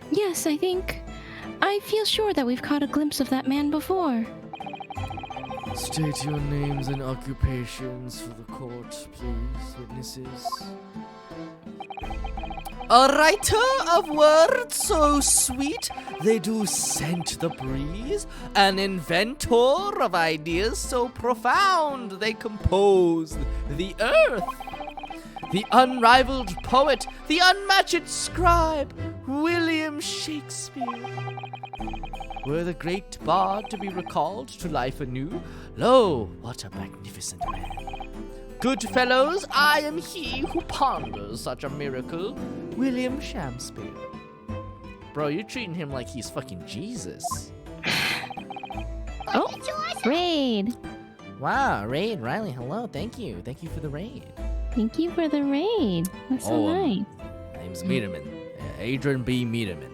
Yes, I feel sure that we've caught a glimpse of that man before.
State your names and occupations for the court, please, witnesses.
A writer of words so sweet they do scent the breeze, an inventor of ideas so profound they compose the earth. The unrivaled poet, the unmatched scribe, William Shakespeare. Were the great bard to be recalled to life anew, lo, what a magnificent man. Good fellows, I am he who ponders such a miracle, William Shamspear. Bro, you're treating him like he's fucking Jesus.
Oh, raid.
Wow, raid, Riley, hello, thank you. Thank you for the raid.
Thank you for the raid. That's so nice.
My name's Meterman. Adrian B. Meterman.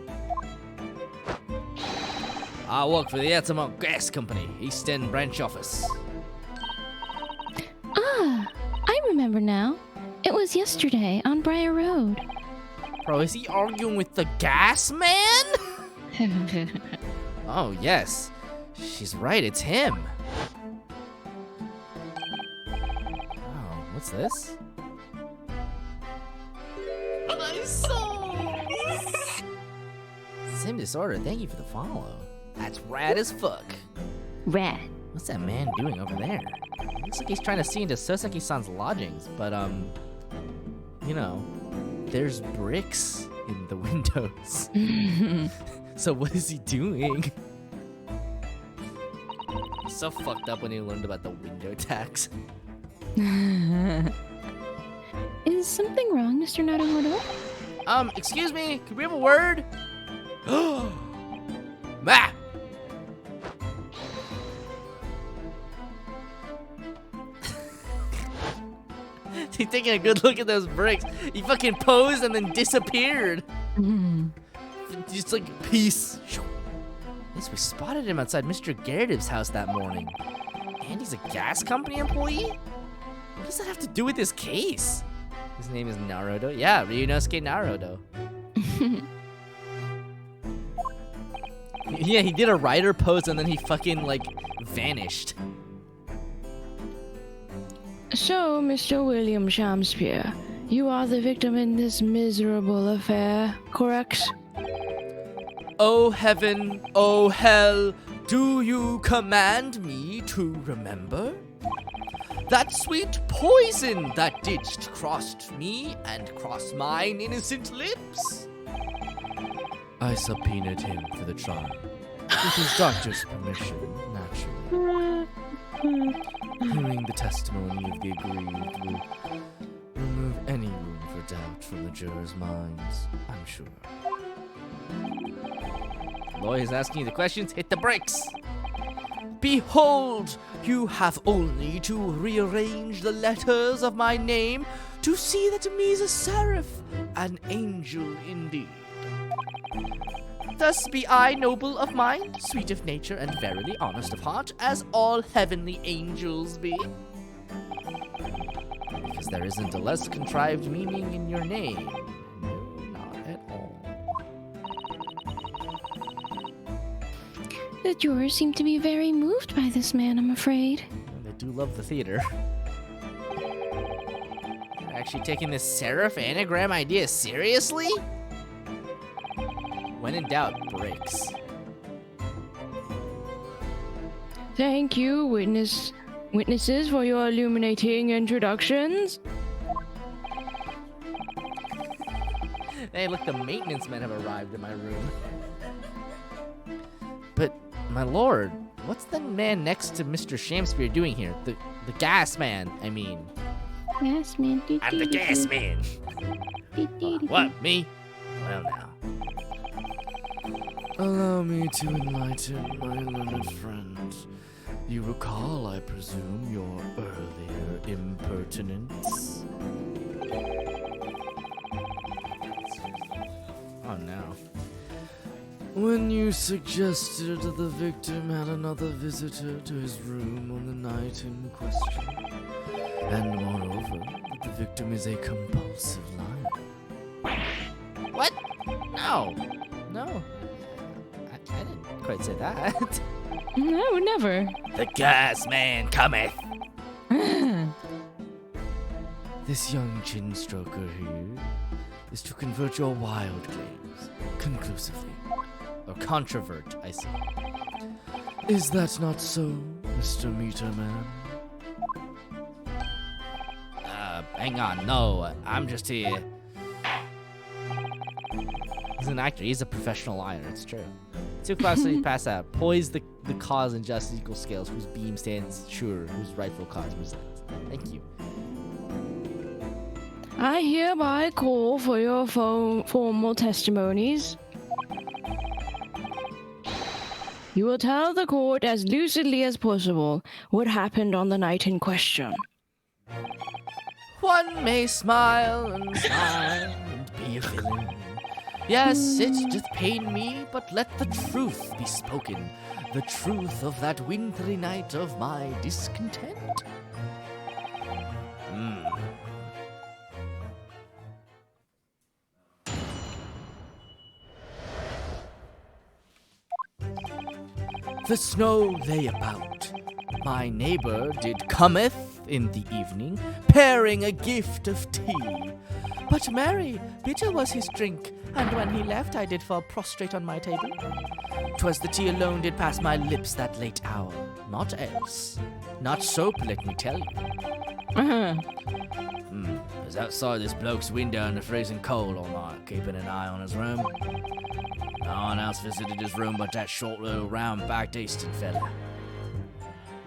I work for the Altamont Gas Company, East End branch office.
Ah, I remember now. It was yesterday on Briar Road.
Bro, is he arguing with the gas man? Oh, yes. She's right, it's him. Oh, what's this? Same disorder, thank you for the follow. That's rad as fuck.
Rad.
What's that man doing over there? Looks like he's trying to see into Soseki-san's lodgings, but, you know, there's bricks in the windows. So what is he doing? He's so fucked up when he learned about the window tax.
Is something wrong, Mr. Naruhodo?
Excuse me, could we have a word? Ma! He's taking a good look at those bricks. He fucking posed and then disappeared. Just like, peace. At least we spotted him outside Mr. Gerardev's house that morning. And he's a gas company employee? What does that have to do with this case? His name is Naruto? Yeah, Ryunosuke Naruto. Yeah, he did a rider pose and then he fucking, like, vanished.
So, Mr. William Shamspear, you are the victim in this miserable affair, correct?
Oh heaven, oh hell, do you command me to remember? That sweet poison that didst crossed me and crossed mine innocent lips?
I subpoenaed him for the trial. With his doctor's permission, naturally. Hearing the testimony of the aggrieved will remove any room for doubt from the jurors' minds, I'm sure.
Lawyer's asking you the questions, hit the brakes. Behold, you have only to rearrange the letters of my name to see that me's a seraph, an angel indeed. Thus be I noble of mind, sweet of nature, and verily honest of heart, as all heavenly angels be. Because there isn't a less contrived meaning in your name. No, not at all.
The jurors seem to be very moved by this man, I'm afraid.
They do love the theater. They're actually taking this serif anagram idea seriously? When in doubt, breaks.
Thank you, witnesses, for your illuminating introductions.
Hey, look, the maintenance men have arrived in my room. But, my lord, what's the man next to Mr. Shamspeare doing here? The gas man, I mean.
Gas man.
I'm the gas man. What, me? Well, now.
Allow me to enlighten my learned friend. You recall, I presume, your earlier impertinence?
Oh, no.
When you suggested the victim had another visitor to his room on the night in question. And moreover, that the victim is a compulsive liar.
What? No. No. I didn't quite say that.
No, never.
The gas man cometh.
This young chin stroker here is to convert your wild claims conclusively.
Or controvert, I see.
Is that not so, Mr. Meterman?
Hang on, no, I'm just here. He's an actor, he's a professional liar, it's true. Two classes pass out. Poise the cause and justice equal scales, whose beam stands sure, whose rightful cause resides. Thank you.
I hereby call for your formal testimonies. You will tell the court as lucidly as possible what happened on the night in question.
One may smile and be a villain. Yes, it doth pain me, but let the truth be spoken. The truth of that wintry night of my discontent. The snow lay about. My neighbor did cometh in the evening, paring a gift of tea. But marry, bitter was his drink, and when he left I did fall prostrate on my table. 'Twas the tea alone did pass my lips that late hour, not else. Not soap, let me tell you. I was outside this bloke's window in the freezing cold all night, keeping an eye on his room. No one else visited his room but that short little round-backed Eastern fella.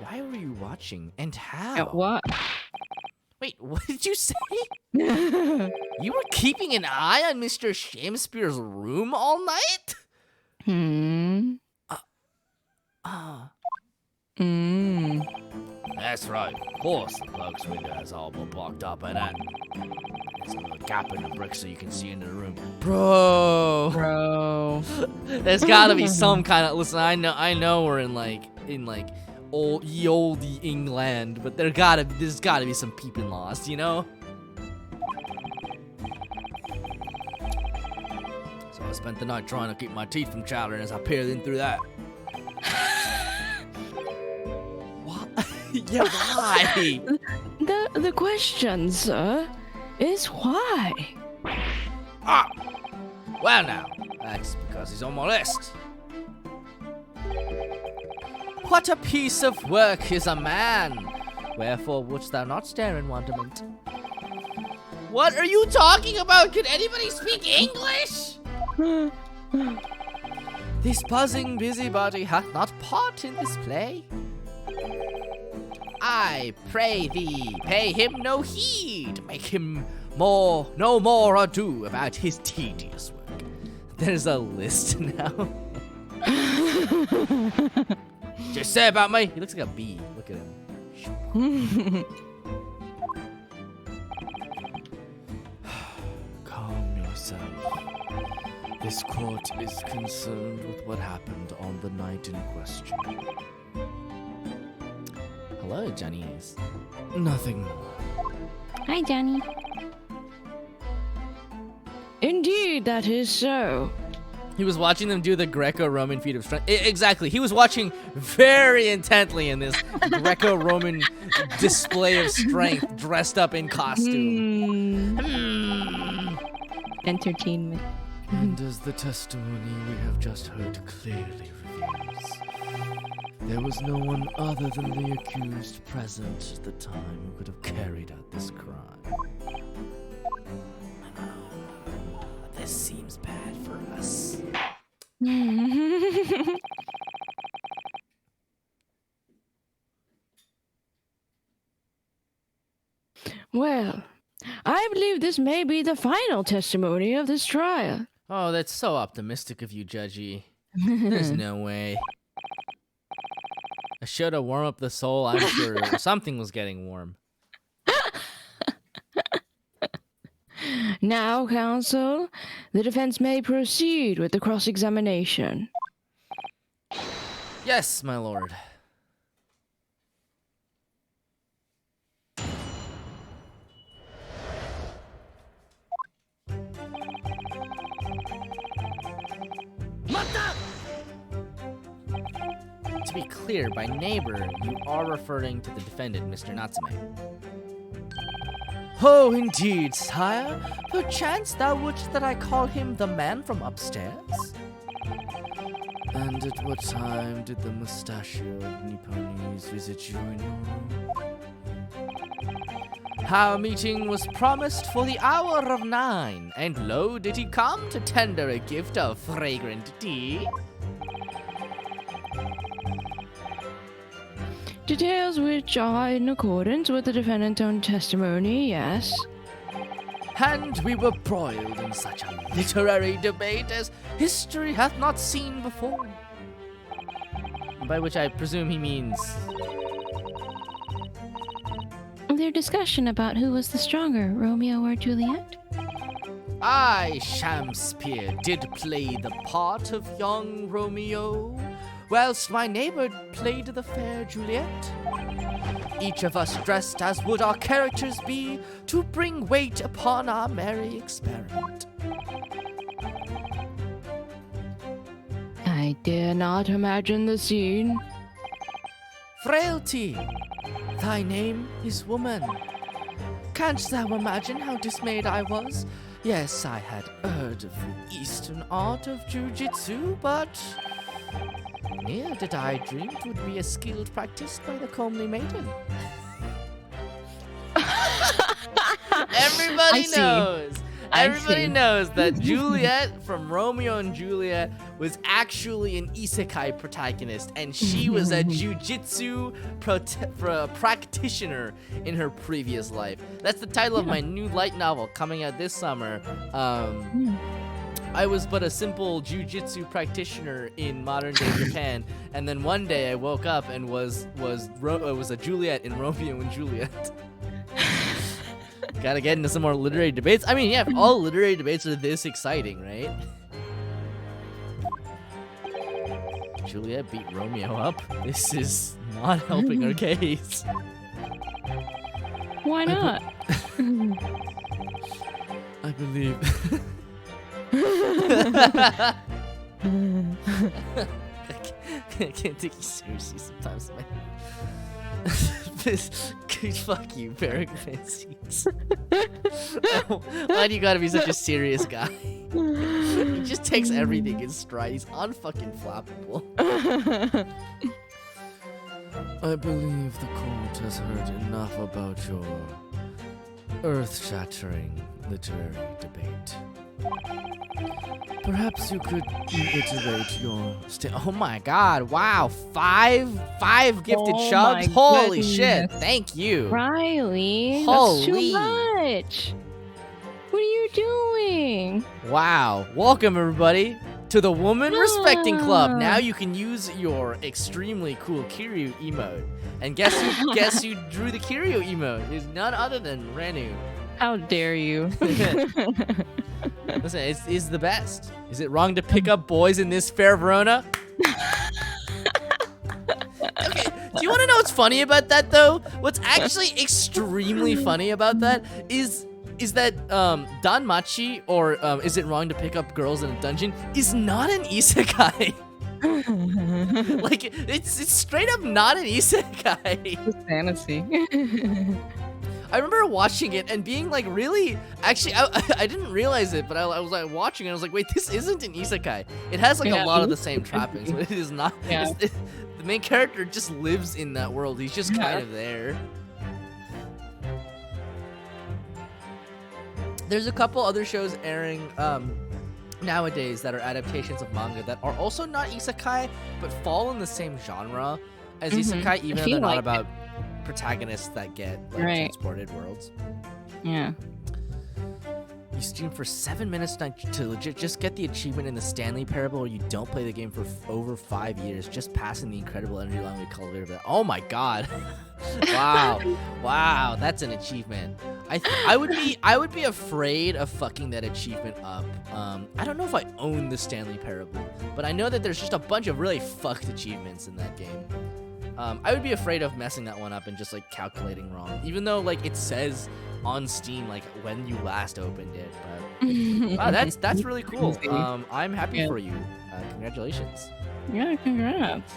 Why were you watching, and how?
What?
Wait, what did you say? You were keeping an eye on Mr. Shamspeare's room all night? That's right. Of course, the bloke's window is all but blocked up by that. There's a little gap in the brick so you can see into the room. Bro. There's gotta be some kind of... Listen, I know we're in old England, but there's gotta be some peeping lost, you know? So I spent the night trying to keep my teeth from chattering as I peered in through that. What? Yeah, why?
The question, sir, is why?
Ah! Well now, that's because he's on my list. What a piece of work is a man! Wherefore wouldst thou not stare in wonderment? What are you talking about? Can anybody speak English? This buzzing busybody hath not part in this play. I pray thee, pay him no heed, make him no more ado about his tedious work. There's a list now. Just say about me. He looks like a bee. Look at him.
Calm yourself. This court is concerned with what happened on the night in question.
Hello, Johnny Ace.
Nothing more.
Hi, Johnny.
Indeed, that is so.
He was watching them do the Greco-Roman feat of strength. Exactly. He was watching very intently in this Greco-Roman display of strength dressed up in costume.
Entertainment.
And as the testimony we have just heard clearly reveals, there was no one other than the accused present at the time who could have carried out this crime.
This seems bad for us.
Well, I believe this may be the final testimony of this trial.
Oh, that's so optimistic of you, Judgy. There's no way. I should have warmed up the soul. I'm sure something was getting warm.
Now, counsel, the defense may proceed with the cross-examination.
Yes, my lord. To be clear, by neighbor, you are referring to the defendant, Mr. Natsume. Oh, indeed, sire. Perchance thou wouldst that I call him the man from upstairs?
And at what time did the mustachioed Nipponese visit you in your room?
Our meeting was promised for the hour of 9, and lo, did he come to tender a gift of fragrant tea?
Details which are in accordance with the defendant's own testimony, yes.
And we were broiled in such a literary debate as history hath not seen before. By which I presume he means...
Their discussion about who was the stronger, Romeo or Juliet?
I, Shakespeare, did play the part of young Romeo, whilst my neighbor played the fair Juliet. Each of us dressed as would our characters be, to bring weight upon our merry experiment.
I dare not imagine the scene.
Frailty, thy name is woman. Canst thou imagine how dismayed I was? Yes, I had heard of the Eastern art of Jiu-Jitsu, but ne'er did I dream 'twould be a skilled practice by the comely maiden. Everybody knows. Everybody knows that Juliet from Romeo and Juliet was actually an isekai protagonist, and she was a jiu-jitsu practitioner in her previous life. That's the title of my new light novel coming out this summer. I was but a simple jiu-jitsu practitioner in modern-day Japan, and then one day I woke up and was a Juliet in Romeo and Juliet. Gotta get into some more literary debates. I mean, yeah, if all literary debates are this exciting, right? Juliet beat Romeo up. This is not helping her case.
Why not?
I believe...
I can't take you seriously sometimes, man. Fuck you, Barrack Fancies. Why do you gotta be such a serious guy? He just takes everything in stride. He's unfucking flappable.
I believe the court has heard enough about your earth-shattering literary debate. Perhaps you could reiterate your
Oh my god, wow. Five gifted
Oh
shoves?
my
Holy
goodness.
shit, thank you.
Riley,
Holy.
that's too much. What are you doing?
Wow. Welcome, everybody, to the Woman Respecting Club.
Ah.
Now you can use your extremely cool Kiryu emote. And guess who drew the Kiryu emote? Is none other than Renu.
How dare you?
Listen, it's the best. Is it wrong to pick up boys in this fair Verona? Okay, do you want to know what's funny about that, though? What's actually extremely funny about that is is that Danmachi, or is it wrong to pick up girls in a dungeon, is not an isekai. Like it's straight up not an isekai.
It's fantasy.
I remember watching it and being like, really? Actually, I didn't realize it, but I was like watching it. I was like, wait, this isn't an isekai. It has like a lot of the same trappings, but it is not.
Yeah.
The main character just lives in that world. He's just kind of there. There's a couple other shows airing nowadays that are adaptations of manga that are also not isekai, but fall in the same genre as isekai, even though they're not about protagonists that get like transported worlds.
Yeah.
You stream for 7 minutes to legit just get the achievement in the Stanley Parable, or you don't play the game for over 5 years, just passing the incredible energy line we cultivated. Oh my god. Wow, that's an achievement. I would be afraid of fucking that achievement up. I don't know if I own the Stanley Parable, but I know that there's just a bunch of really fucked achievements in that game. I would be afraid of messing that one up and just like calculating wrong, even though like it says on Steam like when you last opened it. But wow, that's really cool. I'm happy for you. Congratulations.
Yeah, congrats.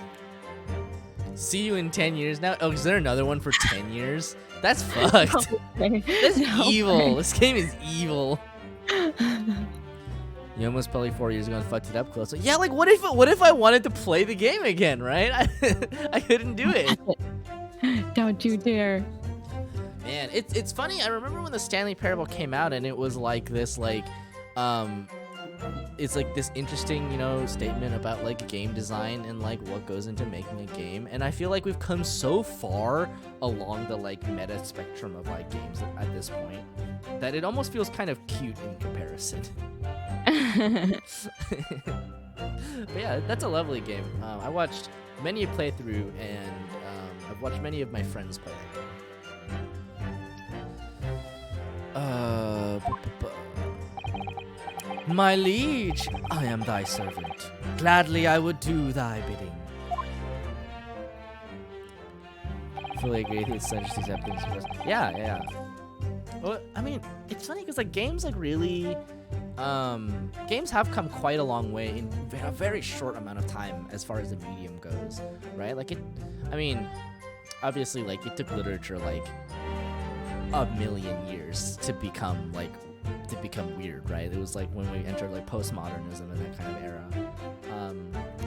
See you in 10 years now. Oh, is there another one for 10 years? That's fucked. That's evil. This game is evil. You almost played 4 years ago and fucked it up close. Yeah, like what if I wanted to play the game again, right? I couldn't do it.
Don't you dare.
Man, it's funny. I remember when the Stanley Parable came out and it was like this it's like this interesting, statement about like game design and like what goes into making a game. And I feel like we've come so far along the like meta spectrum of like games at this point that it almost feels kind of cute in comparison. But yeah, that's a lovely game. I watched many a playthrough, and I've watched many of my friends play that game. My liege, I am thy servant. Gladly I would do thy bidding. Fully agree with it's such acceptance. Yeah. Well, I mean, it's funny because like games like really, games have come quite a long way in a very short amount of time as far as the medium goes, right? Like obviously like it took literature like a million years to become weird, right? It was like when we entered like postmodernism and that kind of era.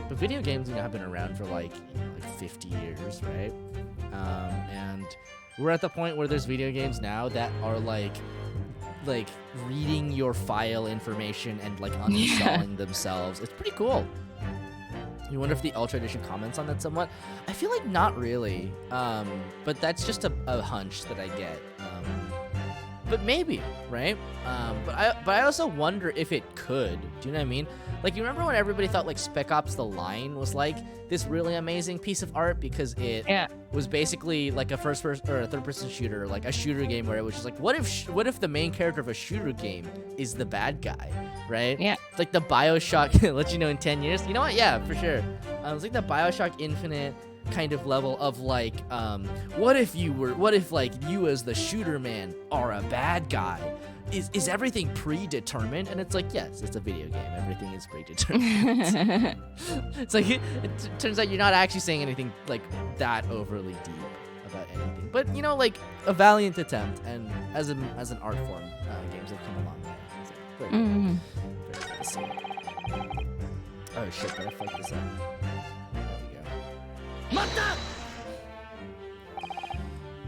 But video games, have been around for like 50 years, right? And we're at the point where there's video games now that are like reading your file information and like uninstalling themselves. It's pretty cool. You wonder if the Ultra Edition comments on that somewhat? I feel like not really, but that's just a hunch that I get. But maybe, right? But I also wonder if it could. Do you know what I mean? Like, you remember when everybody thought like Spec Ops: The Line was like this really amazing piece of art because it was basically like a first-person or a third-person shooter, like a shooter game where it was just like, what if the main character of a shooter game is the bad guy, right? Yeah. It's like the BioShock. Let you know in 10 years. You know what? Yeah, for sure. It's like the BioShock Infinite kind of level of like, what if like you as the shooter man are a bad guy? Is everything predetermined? And it's like, yes, it's a video game. Everything is predetermined. It's like it turns out you're not actually saying anything like that overly deep about anything. But like a valiant attempt, and as an art form, games have come a long way. So, very good. Very good to see. Oh shit! Did I fuck this up?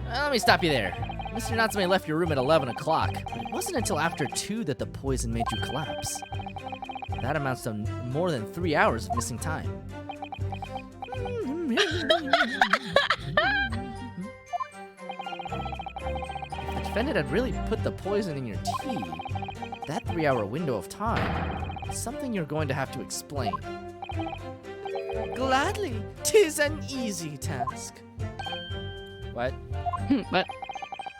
Let me stop you there. Mr. Natsume left your room at 11 o'clock. It wasn't until after 2 that the poison made you collapse. That amounts to more than 3 hours of missing time. If the defendant had really put the poison in your tea, that 3-hour window of time is something you're going to have to explain. Gladly, 'tis an easy task. What?
What?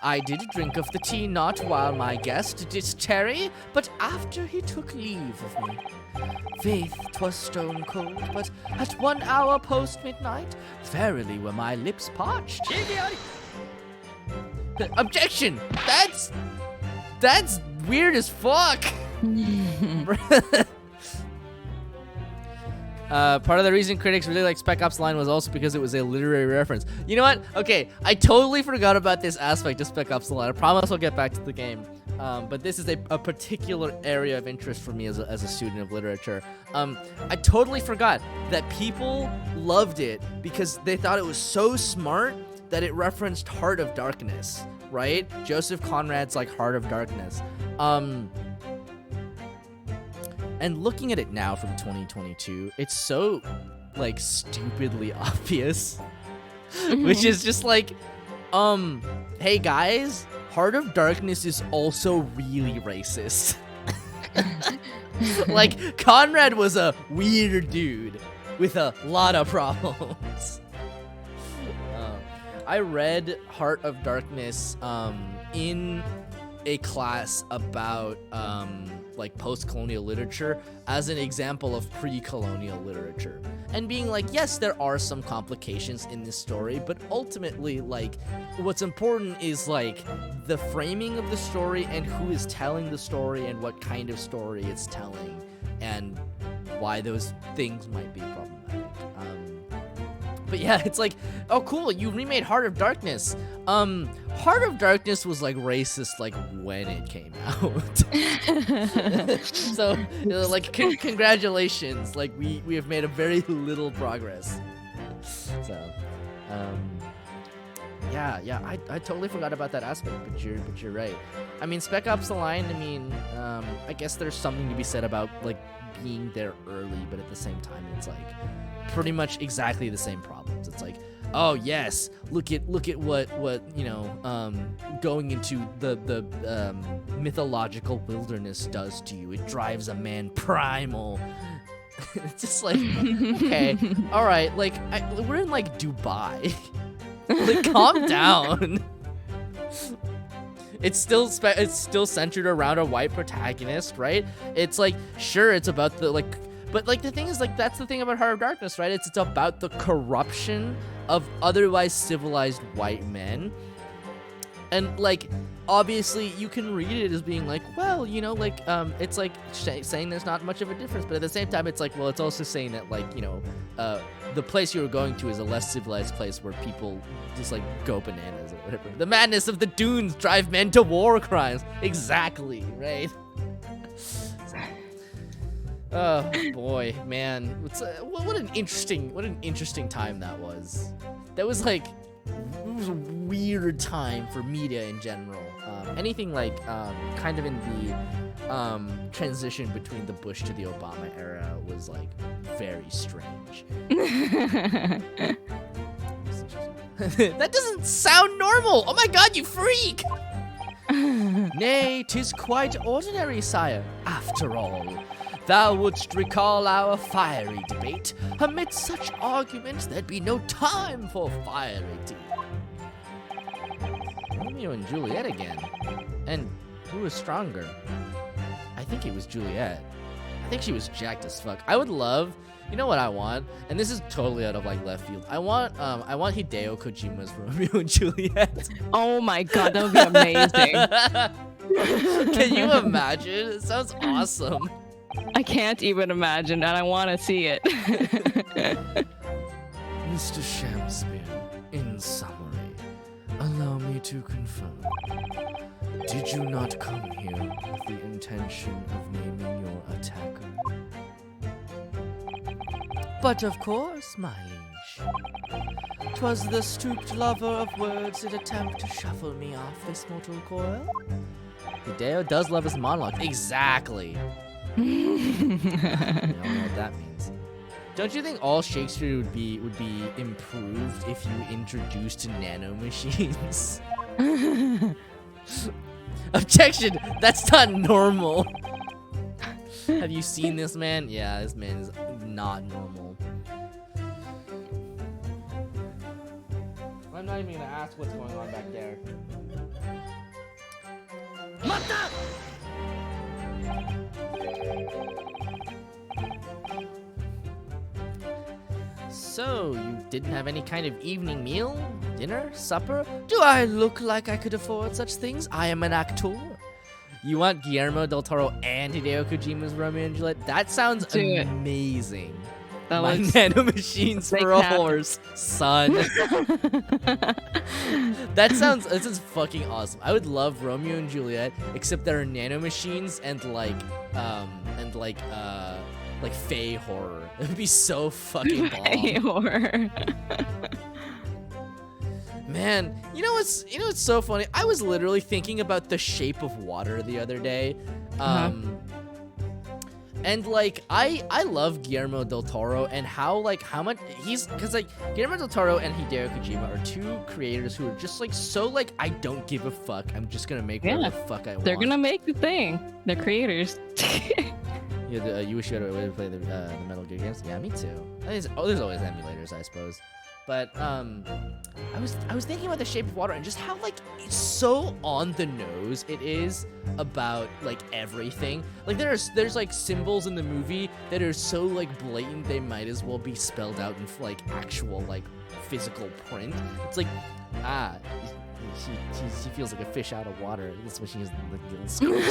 I did drink of the tea not while my guest did tarry, but after he took leave of me. Faith, 'twas stone cold, but at 1 hour post midnight, verily were my lips parched. Objection! That's weird as fuck. Part of the reason critics really like Spec Ops The Line was also because it was a literary reference. You know what? Okay, I totally forgot about this aspect of Spec Ops The Line. I promise I'll get back to the game. But this is a particular area of interest for me as a student of literature. I totally forgot that people loved it because they thought it was so smart that it referenced Heart of Darkness, right? Joseph Conrad's like Heart of Darkness. And looking at it now from 2022, it's so like stupidly obvious, which is just like, hey guys, Heart of Darkness is also really racist. Like, Conrad was a weird dude with a lot of problems. I read Heart of Darkness in a class about like post-colonial literature as an example of pre-colonial literature, and being like, yes, there are some complications in this story, but ultimately, like, what's important is like the framing of the story and who is telling the story and what kind of story it's telling and why those things might be problematic. But yeah, it's like, oh cool, you remade Heart of Darkness. Heart of Darkness was like racist like when it came out. So like congratulations, like we have made a very little progress. So yeah, I totally forgot about that aspect, but you're right. I mean, Spec Ops The Line, I mean, I guess there's something to be said about like being there early, but at the same time it's like pretty much exactly the same problems. It's like, oh yes, look at what you know, going into the mythological wilderness does to you. It drives a man primal. It's just like, okay, all right, like we're in like Dubai. Like, calm down. It's still centered around a white protagonist, right? It's like, sure, it's about the like. But, like, the thing is, like, that's the thing about Heart of Darkness, right? It's about the corruption of otherwise civilized white men. And, like, obviously, you can read it as being like, well, you know, like, it's, like, saying there's not much of a difference. But at the same time, it's like, well, it's also saying that, like, you know, the place you're going to is a less civilized place where people just, like, go bananas or whatever. The madness of the dunes drive men to war crimes. Exactly, right? Oh boy, man! What an interesting time that was. That was like, it was a weird time for media in general. Anything like kind of in the transition between the Bush to the Obama era was like very strange. That doesn't sound normal. Oh my God, you freak! Nay, 'tis quite ordinary, sire. After all, thou wouldst recall our fiery debate. Amid such arguments, there'd be no time for fiery Romeo and Juliet again. And who was stronger? I think it was Juliet. I think she was jacked as fuck. I would love, you know what I want? And this is totally out of like left field. I want Hideo Kojima's Romeo and Juliet.
Oh my God, that would be amazing.
Can you imagine? It sounds awesome.
I can't even imagine, and I want to see it.
Mr. Shamspeare, in summary, allow me to confirm. Did you not come here with the intention of naming your attacker?
But of course, my liege. 'Twas the stooped lover of words that attempt to shuffle me off this mortal coil. Hideo does love his monologue. Exactly. I don't know what that means. Don't you think all Shakespeare would be improved if you introduced nanomachines? Objection! That's not normal. Have you seen this man? Yeah, this man is not normal. I'm not even gonna ask what's going on back there. Mata! So, you didn't have any kind of evening meal? Dinner? Supper? Do I look like I could afford such things? I am an actor. You want Guillermo del Toro and Hideo Kojima's Romeo and Juliet? That sounds
Do it.
amazing.
That
My
looks
nanomachines
make
for a
happen.
horse, son. That sounds fucking awesome. I would love Romeo and Juliet, except there are nanomachines and like Fae horror. It would be so fucking bomb.
horror.
Man, you know what's so funny? I was literally thinking about The Shape of Water the other day. And like I love Guillermo del Toro and how much he's, because like Guillermo del Toro and Hideo Kojima are two creators who are just like so like, I don't give a fuck. I'm just gonna make whatever the fuck I want.
They're gonna make the thing. They're creators.
Yeah, you wish you had a way to play the Metal Gear games. Yeah, me too. There's always emulators, I suppose. But I was thinking about The Shape of Water and just how like it's so on the nose it is about like everything. Like there's like symbols in the movie that are so like blatant they might as well be spelled out in like actual like physical print. It's like she feels like a fish out of water. That's what she has, like little scars.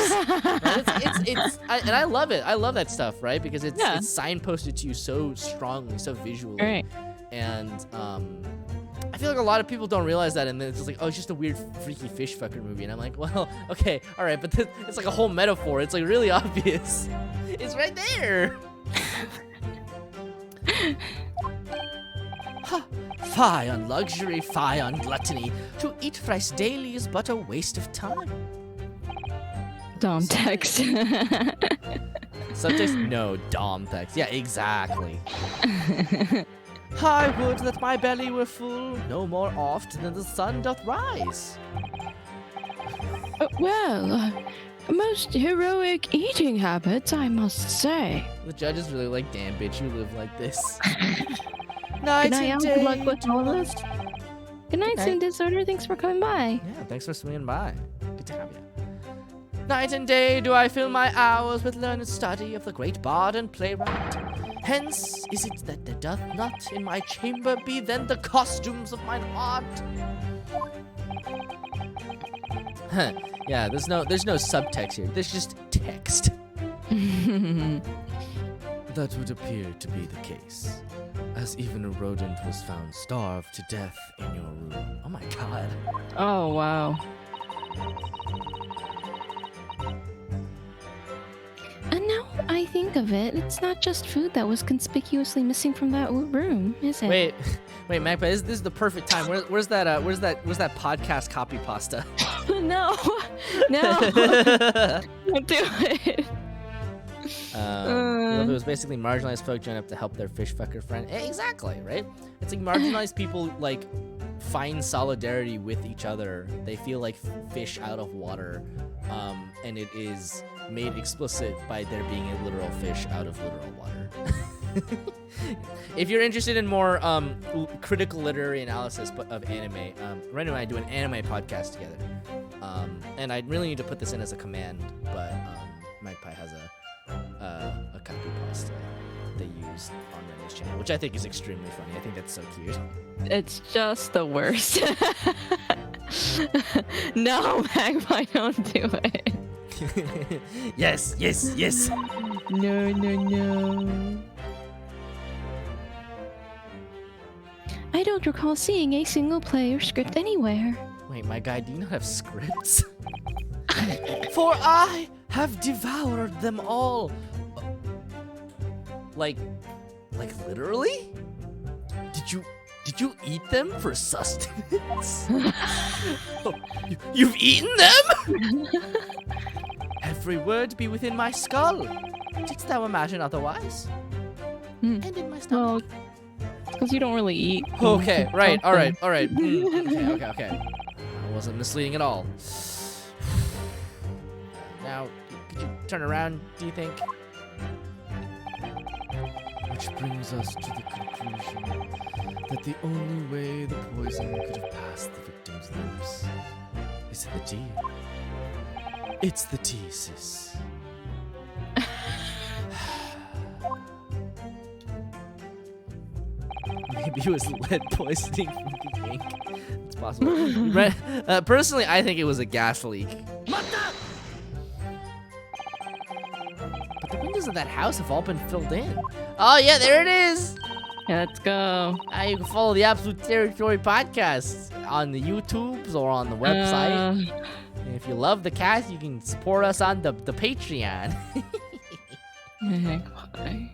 Right? And I love it. I love that stuff, right? Because it's signposted to you so strongly, so visually.
Right.
And I feel like a lot of people don't realize that, and then it's just like, oh, it's just a weird, freaky fish fucker movie. And I'm like, well, okay, all right, but it's like a whole metaphor. It's like really obvious. It's right there. Ha! Fie on luxury, fie on gluttony. To eat thrice daily is but a waste of time.
Dom text.
Subtext? No, Dom text. Yeah, exactly. I would that my belly were full, no more oft than the sun doth rise.
Most heroic eating habits, I must say.
The judges really like, damn bitch, you live like this.
Good
Night
night,
and
good
day.
luck with all this. Good night, Sim Disorder. Thanks for coming by.
Yeah, thanks for swinging by. Good to have you. Night and day do I fill my hours with learned study of the great bard and playwright. Hence is it that there doth not in my chamber be then the costumes of mine heart. Huh. Yeah, there's no subtext here. There's just text. That would appear to be the case, as even a rodent was found starved to death in your room. Oh my god.
Oh wow.
And now I think of it, it's not just food that was conspicuously missing from that room, is it?
Wait, Magpie, this is the perfect time. Where's that podcast copy pasta?
No. Don't do it.
It was basically marginalized folk join up to help their fish fucker friend. Exactly, right? It's like marginalized people like find solidarity with each other. They feel like fish out of water, and it is made explicit by there being a literal fish out of literal water. If you're interested in more critical literary analysis of anime, Renu and I do an anime podcast together. And I really need to put this in as a command, but Magpie has a copy pasta they used on Renu's channel, which I think is extremely funny. I think that's so cute.
It's just the worst. No, Magpie, don't do it.
Yes.
No.
I don't recall seeing a single player script anywhere.
Wait, my guy, do you not have scripts? For I have devoured them all. Like literally? Did you eat them for sustenance? Oh, you've eaten them? Every word be within my skull. Didst thou imagine otherwise? And in my stomach.
Because you don't really eat.
Okay, right, all right. Okay. I wasn't misleading at all. Now, could you turn around, do you think? Which brings us to the conclusion that the only way the poison could have passed the victim's lips is in the tea. It's the tea, sis. Maybe it was lead poisoning from the ink. It's possible. Personally, I think it was a gas leak. buildings of that house have all been filled in. Oh yeah, there it is.
Let's go.
You can follow the Absolute Territory podcast on the YouTubes or on the website. And if you love the cast, you can support us on the Patreon.
Why?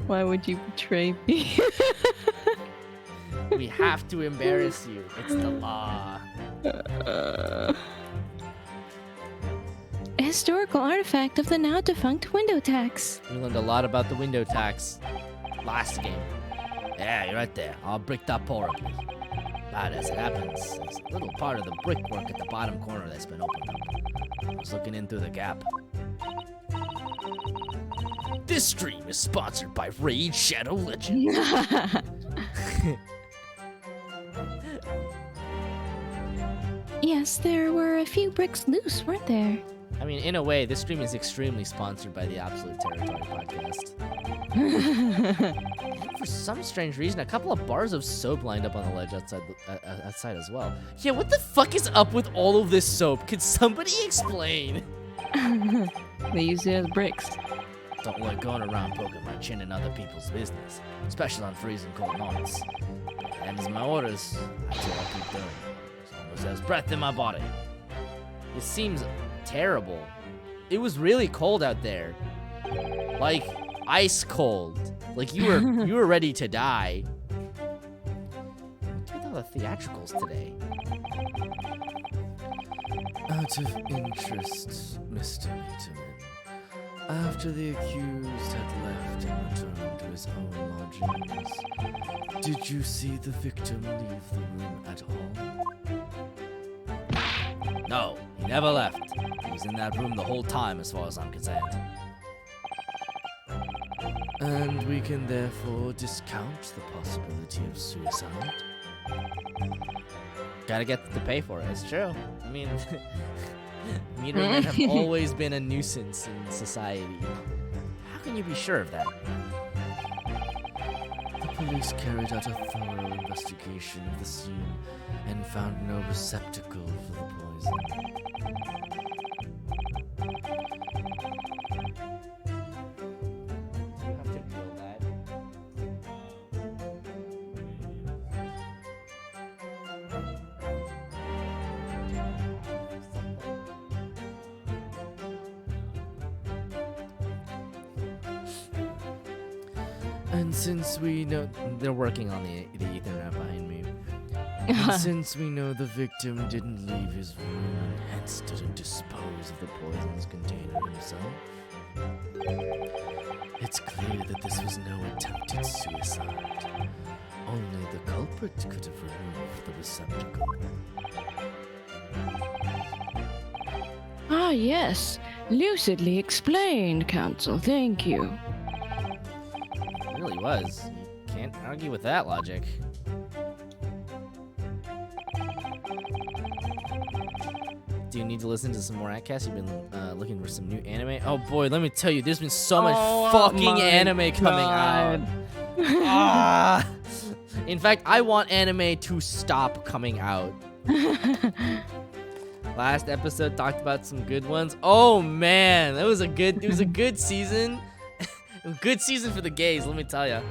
Why would you betray me?
We have to embarrass you. It's the law.
A historical artifact of the now defunct window tax.
We learned a lot about the window tax last game. Yeah, you're right there. All bricked up horribly. But as it happens, there's a little part of the brickwork at the bottom corner that's been opened up. I was looking in through the gap. This stream is sponsored by Raid Shadow Legends.
Yes, there were a few bricks loose, weren't there?
I mean, in a way, this stream is extremely sponsored by the Absolute Territory podcast. For some strange reason, a couple of bars of soap lined up on the ledge outside as well. Yeah, what the fuck is up with all of this soap? Could somebody explain?
They use it as bricks.
Don't like going around poking my chin in other people's business, especially on freezing cold nights. And as my orders, that's what I'll keep doing. As long as there's breath in my body. It seems terrible. It was really cold out there. Like, ice cold. Like you were ready to die. What's with all the theatricals today? Out of interest, Mr. Meterman, after the accused had left and returned to his own lodgings, did you see the victim leave the room at all? No, he never left. He was in that room the whole time as far as I'm concerned. And we can therefore discount the possibility of suicide. Gotta get to pay for it, it's true. I mean, metermen have always been a nuisance in society. How can you be sure of that? The police carried out a thorough investigation of the scene and found no receptacle for the poison. You have to drill that. And since we know they're working on the Ethernet behind me, and since we know the victim didn't leave his room and hence didn't dispose of the poisonous container himself, it's clear that this was no attempted suicide. Only the culprit could have removed the receptacle.
Ah, yes. Lucidly explained, Counsel. Thank you.
It really was. You can't argue with that logic. Do you need to listen to some more Atcasts? You've been looking for some new anime? Oh boy, let me tell you, there's been so much fucking anime coming out. Ah. In fact, I want anime to stop coming out. Last episode talked about some good ones. Oh man, it was a good season. Good season for the gays, let me tell you.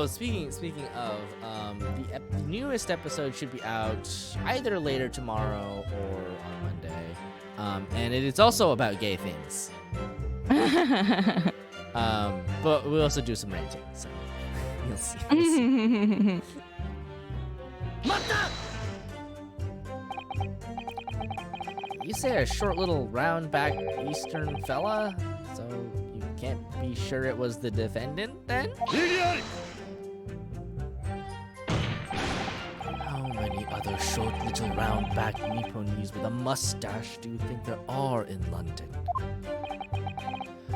Speaking of, the newest episode should be out either later tomorrow or on Monday. And it is also about gay things. But we'll also do some ranting, so you'll see. You say a short little round back Eastern fella, so you can't be sure it was the defendant then? How many other short little round back Nipponese with a mustache do you think there are in London?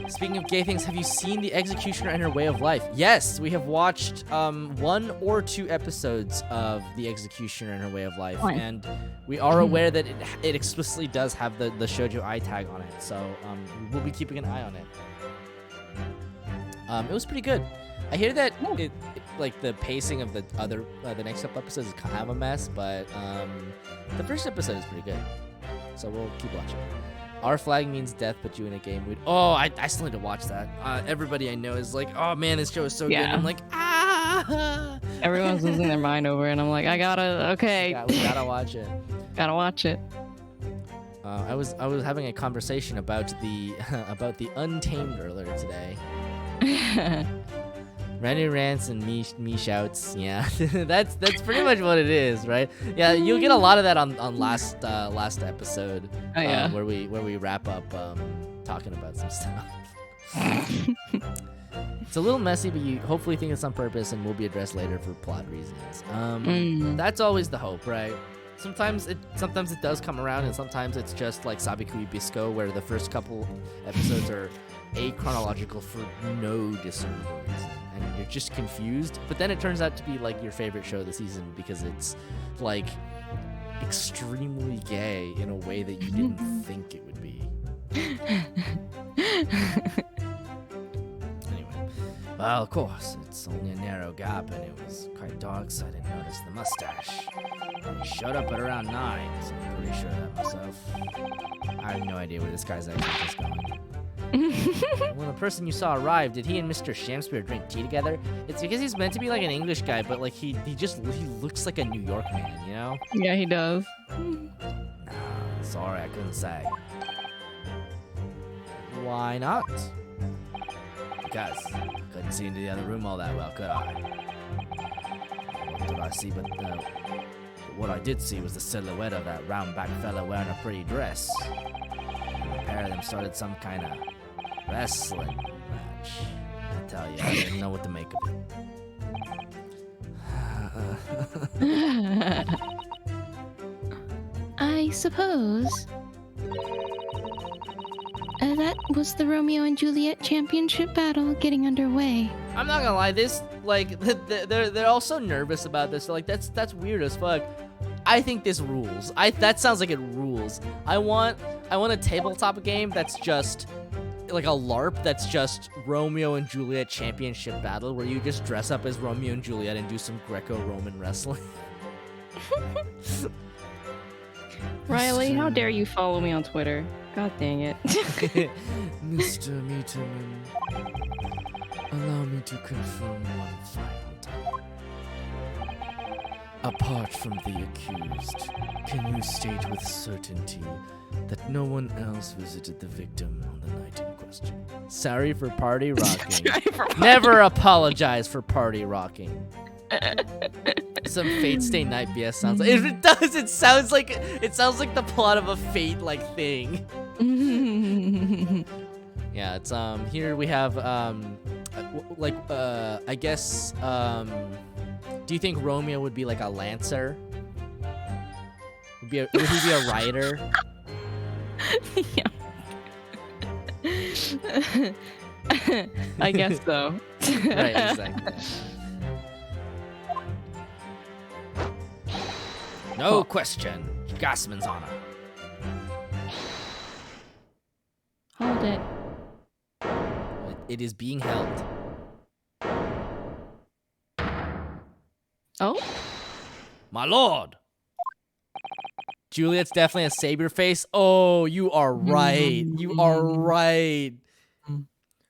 Speaking of gay things, have you seen The Executioner and Her Way of Life? Yes, we have watched 1 or 2 episodes of The Executioner and Her Way of Life, and we are aware that it explicitly does have the Shoujo I tag on it, so we'll be keeping an eye on it. It was pretty good. I hear that like the pacing of the next couple episodes is kind of a mess, but the first episode is pretty good, so we'll keep watching. Our flag means death, put you in a game mood. Oh, I still need to watch that. Everybody I know is like, oh man, this show is so good. And I'm like, ah.
Everyone's losing their mind over it, and I'm like, okay.
Yeah, we gotta watch it.
Gotta watch it.
I was having a conversation about the about the Untamed earlier today. Renu rants and me shouts. Yeah, that's pretty much what it is, right? Yeah, you'll get a lot of that on last episode.
Oh yeah.
Where we wrap up talking about some stuff. It's a little messy, but you hopefully think it's on purpose and will be addressed later for plot reasons. That's always the hope, right? Sometimes it does come around, and sometimes it's just like Sabikui Bisco, where the first couple episodes are achronological for no discernible reason, and you're just confused. But then it turns out to be like your favorite show of the season because it's like extremely gay in a way that you didn't think it would be. Anyway, well, of course, it's only a narrow gap, and it was quite dark, so I didn't notice the mustache. He showed up at around 9, so I'm pretty sure of that myself. I have no idea where this guy's actually just going. When the person you saw arrived, did he and Mr. Shamspeare drink tea together? It's because he's meant to be like an English guy, but like he looks like a New York man, you know?
Yeah, he does.
Sorry, I couldn't say. Why not? Because I couldn't see into the other room all that well, could I? What did I see? But what I did see was the silhouette of that round-backed fella wearing a pretty dress. The pair of them started some kind of wrestling match. I tell you, I didn't know what to make of it.
I suppose that was the Romeo and Juliet championship battle getting underway.
I'm not gonna lie, this like they're all so nervous about this. Like that's weird as fuck. I think this rules. That sounds like it rules. I want a tabletop game that's just like a LARP that's just Romeo and Juliet championship battle where you just dress up as Romeo and Juliet and do some Greco-Roman wrestling.
Riley, how dare you follow me on Twitter? God dang it.
Mr. Meterman, allow me to confirm one final time. Apart from the accused, can you state with certainty that no one else visited the victim on the night in question?
Sorry for party rocking. Never apologize for party rocking. Some Fate Stay Night BS sounds like it does. It sounds like the plot of a Fate like thing. Yeah, it's here we have I guess do you think Romeo would be like a lancer? Would he be a rider?
Yeah. I guess so.
Right, exactly. No question. Gassman's honor.
Hold it.
It is being held.
Oh?
My lord! Juliet's definitely a saber face. Oh, you are right. You are right.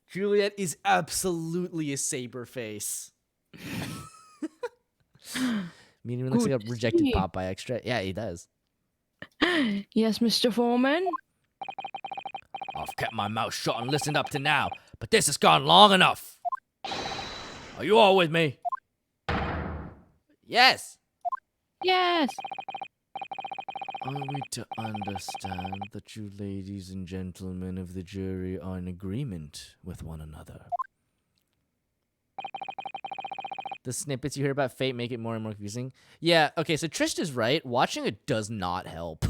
Juliet is absolutely a saber face. Meaning he looks like a rejected Popeye extra. Yeah, he does.
Yes, Mr. Foreman?
I've kept my mouth shut and listened up to now, but this has gone long enough. Are you all with me? Yes.
Yes.
Are we to understand that you ladies and gentlemen of the jury are in agreement with one another?
The snippets you hear about Fate make it more and more confusing. Yeah, okay, so Trish is right. Watching it does not help.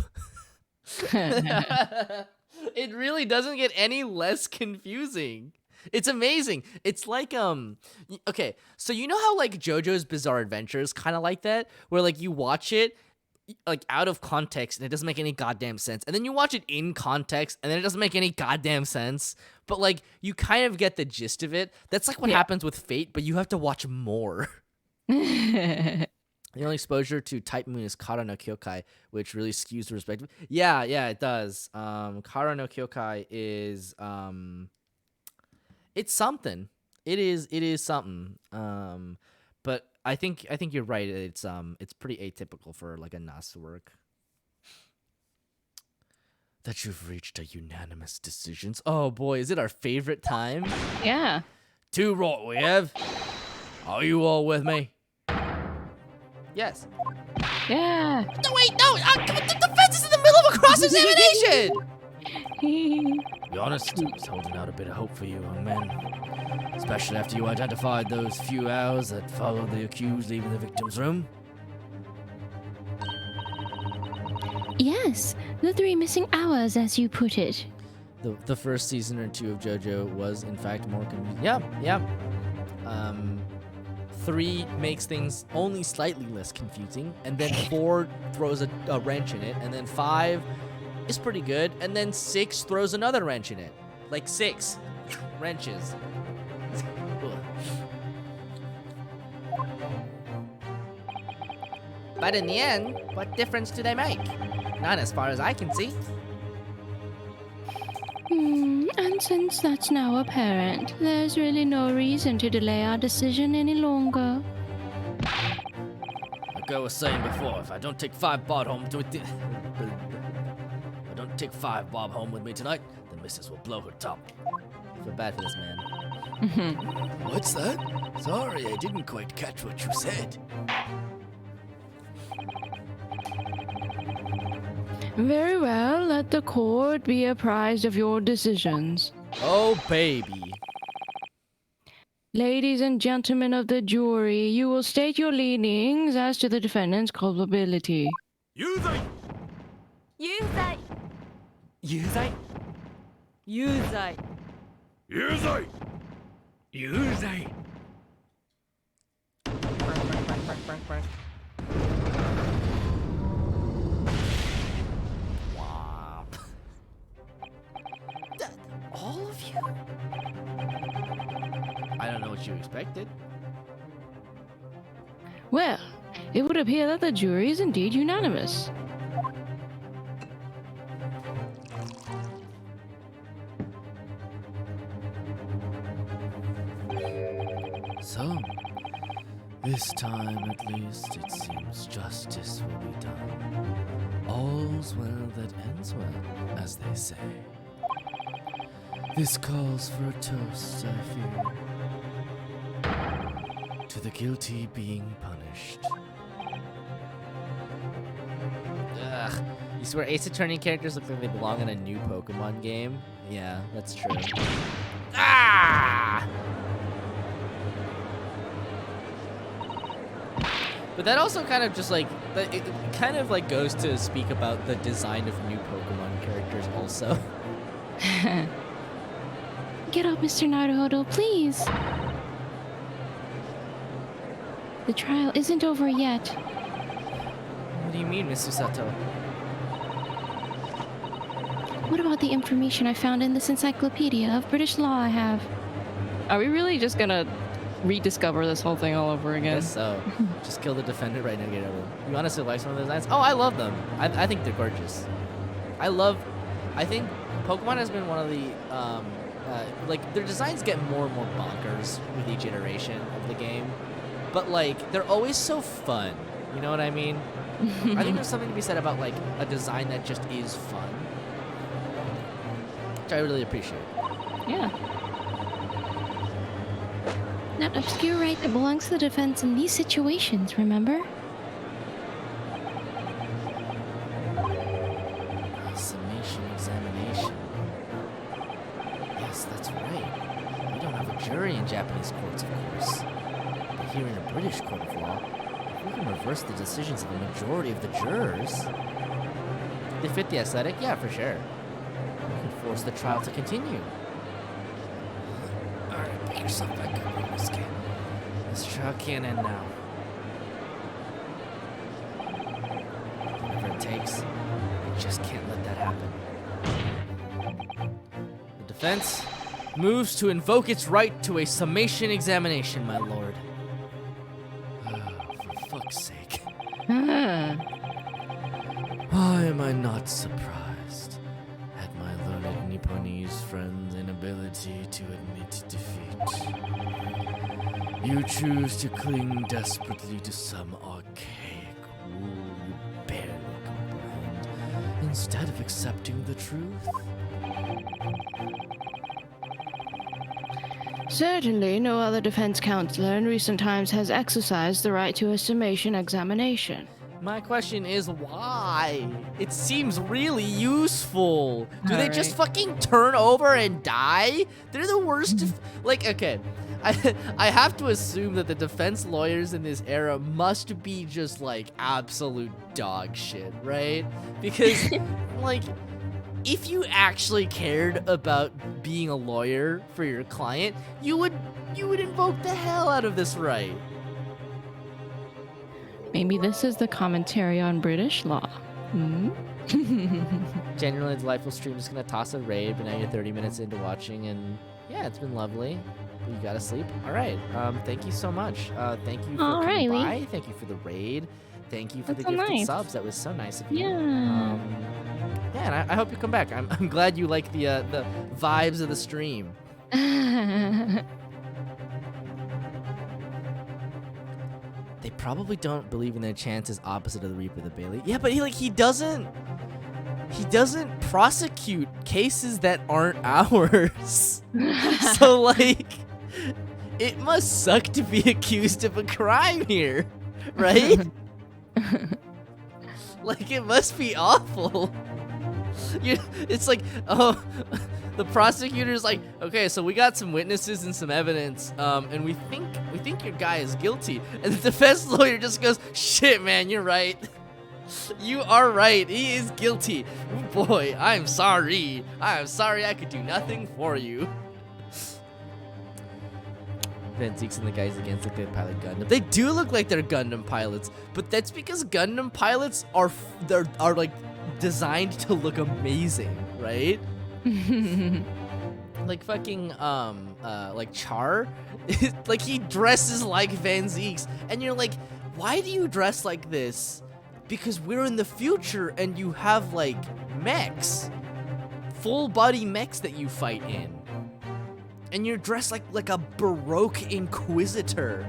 It really doesn't get any less confusing. It's amazing. It's like, okay, so you know how, like, JoJo's Bizarre Adventure is kind of like that? Where, like, you watch it, like, out of context, and it doesn't make any goddamn sense. And then you watch it in context, and then it doesn't make any goddamn sense. But, like, you kind of get the gist of it. That's, like, what happens with Fate, but you have to watch more. The only exposure to Type Moon is Kara no Kyokai, which really skews the respect. Yeah, it does. Kara no Kyokai is it's something. It is something. But I think you're right. It's pretty atypical for like a NAS to work. That you've reached a unanimous decision. Oh boy, is it our favorite time?
Yeah.
2 right we have. Are you all with me? Yes.
Yeah.
No, wait, no! The defense is in the middle of a cross-examination! Be honest, I was holding out a bit of hope for you, young man. Especially after you identified those few hours that followed the accused leaving the victim's room.
Yes, the 3 missing hours, as you put it.
The first season or 2 of JoJo was, in fact, more confusing. Yeah. 3 makes things only slightly less confusing, and then 4 throws a wrench in it, and then 5 is pretty good, and then 6 throws another wrench in it. Like 6 wrenches. But in the end, what difference do they make? None as far as I can see.
And since that's now apparent, there's really no reason to delay our decision any longer.
Like I was saying before, if I don't take 5 bob home home with me tonight, the missus will blow her top. I feel bad for this man.
What's that? Sorry, I didn't quite catch what you said.
Very well. Let the court be apprised of your decisions.
Oh, baby.
Ladies and gentlemen of the jury, you will state your leanings as to the defendant's culpability.
有罪
有罪
有罪
有罪
有罪有罪
Wow. All of you? I don't know what you expected.
Well, it would appear that the jury is indeed unanimous.
So, this time at least it seems justice will be done. All's well that ends well, as they say. This calls for a toast, I fear. To the guilty being punished. Ugh. You swear Ace Attorney characters look like they belong in a new Pokemon game? Yeah, that's true. Ah! But that also kind of just like, it kind of like goes to speak about the design of new Pokemon characters also.
Get up, Mr. Naruhodo, please. The trial isn't over yet.
What do you mean, Miss Susato?
What about the information I found in this encyclopedia of British law I have?
Are we really just gonna rediscover this whole thing all over again?
Guess so. Just kill the defendant right now and get over it. You honestly like some of those designs? Oh, I love them. I think they're gorgeous. I think Pokemon has been one of the, like, their designs get more and more bonkers with each iteration of the game. But, like, they're always so fun. You know what I mean? I think there's something to be said about, like, a design that just is fun. Which I really appreciate.
Yeah.
That obscure right that belongs to the defense in these situations, remember?
Summation examination. Yes, that's right. We don't have a jury in Japanese courts, of course. But here in a British court of law, if we can reverse the decisions of the majority of the jurors. They fit the aesthetic? Yeah, for sure. We can force the trial to continue. Alright, pick yourself back up, Renu. This trial can't end now. Whatever it takes, we just can't let that happen. The defense moves to invoke its right to a summation examination, my lord. Oh, for fuck's sake.
Ah.
Why am I not surprised at my learned Nipponese friend's inability to admit defeat? You choose to cling desperately to some archaic rule you barely comprehend, instead of accepting the truth.
Certainly, no other defense counselor in recent times has exercised the right to a summation examination.
My question is why? It seems really useful. Do they just fucking turn over and die? They're the worst. Like, okay, I have to assume that the defense lawyers in this era must be just like absolute dog shit, right? Because, like, if you actually cared about being a lawyer for your client, you would invoke the hell out of this right.
Maybe this is the commentary on British law. Hmm?
Genuinely delightful stream. Just gonna toss a raid, but now you're 30 minutes into watching, and yeah, it's been lovely. You gotta sleep. All right. Thank you so much. Thank you for coming by. Thank you for the raid. Thank you for the
That's so
gifted
nice.
subs. That was so nice of you.
Yeah.
Yeah, and I hope you come back. I'm glad you like the vibes of the stream. They probably don't believe in their chances opposite of the Reaper the Bailey. Yeah, but he doesn't prosecute cases that aren't ours. So like it must suck to be accused of a crime here, right? Like it must be awful. It's like, oh, the prosecutor's like, okay, so we got some witnesses and some evidence, and we think your guy is guilty. And the defense lawyer just goes, shit, man, you're right. You are right. He is guilty. Oh, boy, I'm sorry. I'm sorry I could do nothing for you. Van Zeeks and the guys against look like pilot Gundam. They do look like they're Gundam pilots, but that's because Gundam pilots are like designed to look amazing, right? Like fucking like Char, like he dresses like Van Zeeks, and you're like, why do you dress like this? Because we're in the future and you have like mechs, full body mechs that you fight in, and you're dressed like a Baroque inquisitor.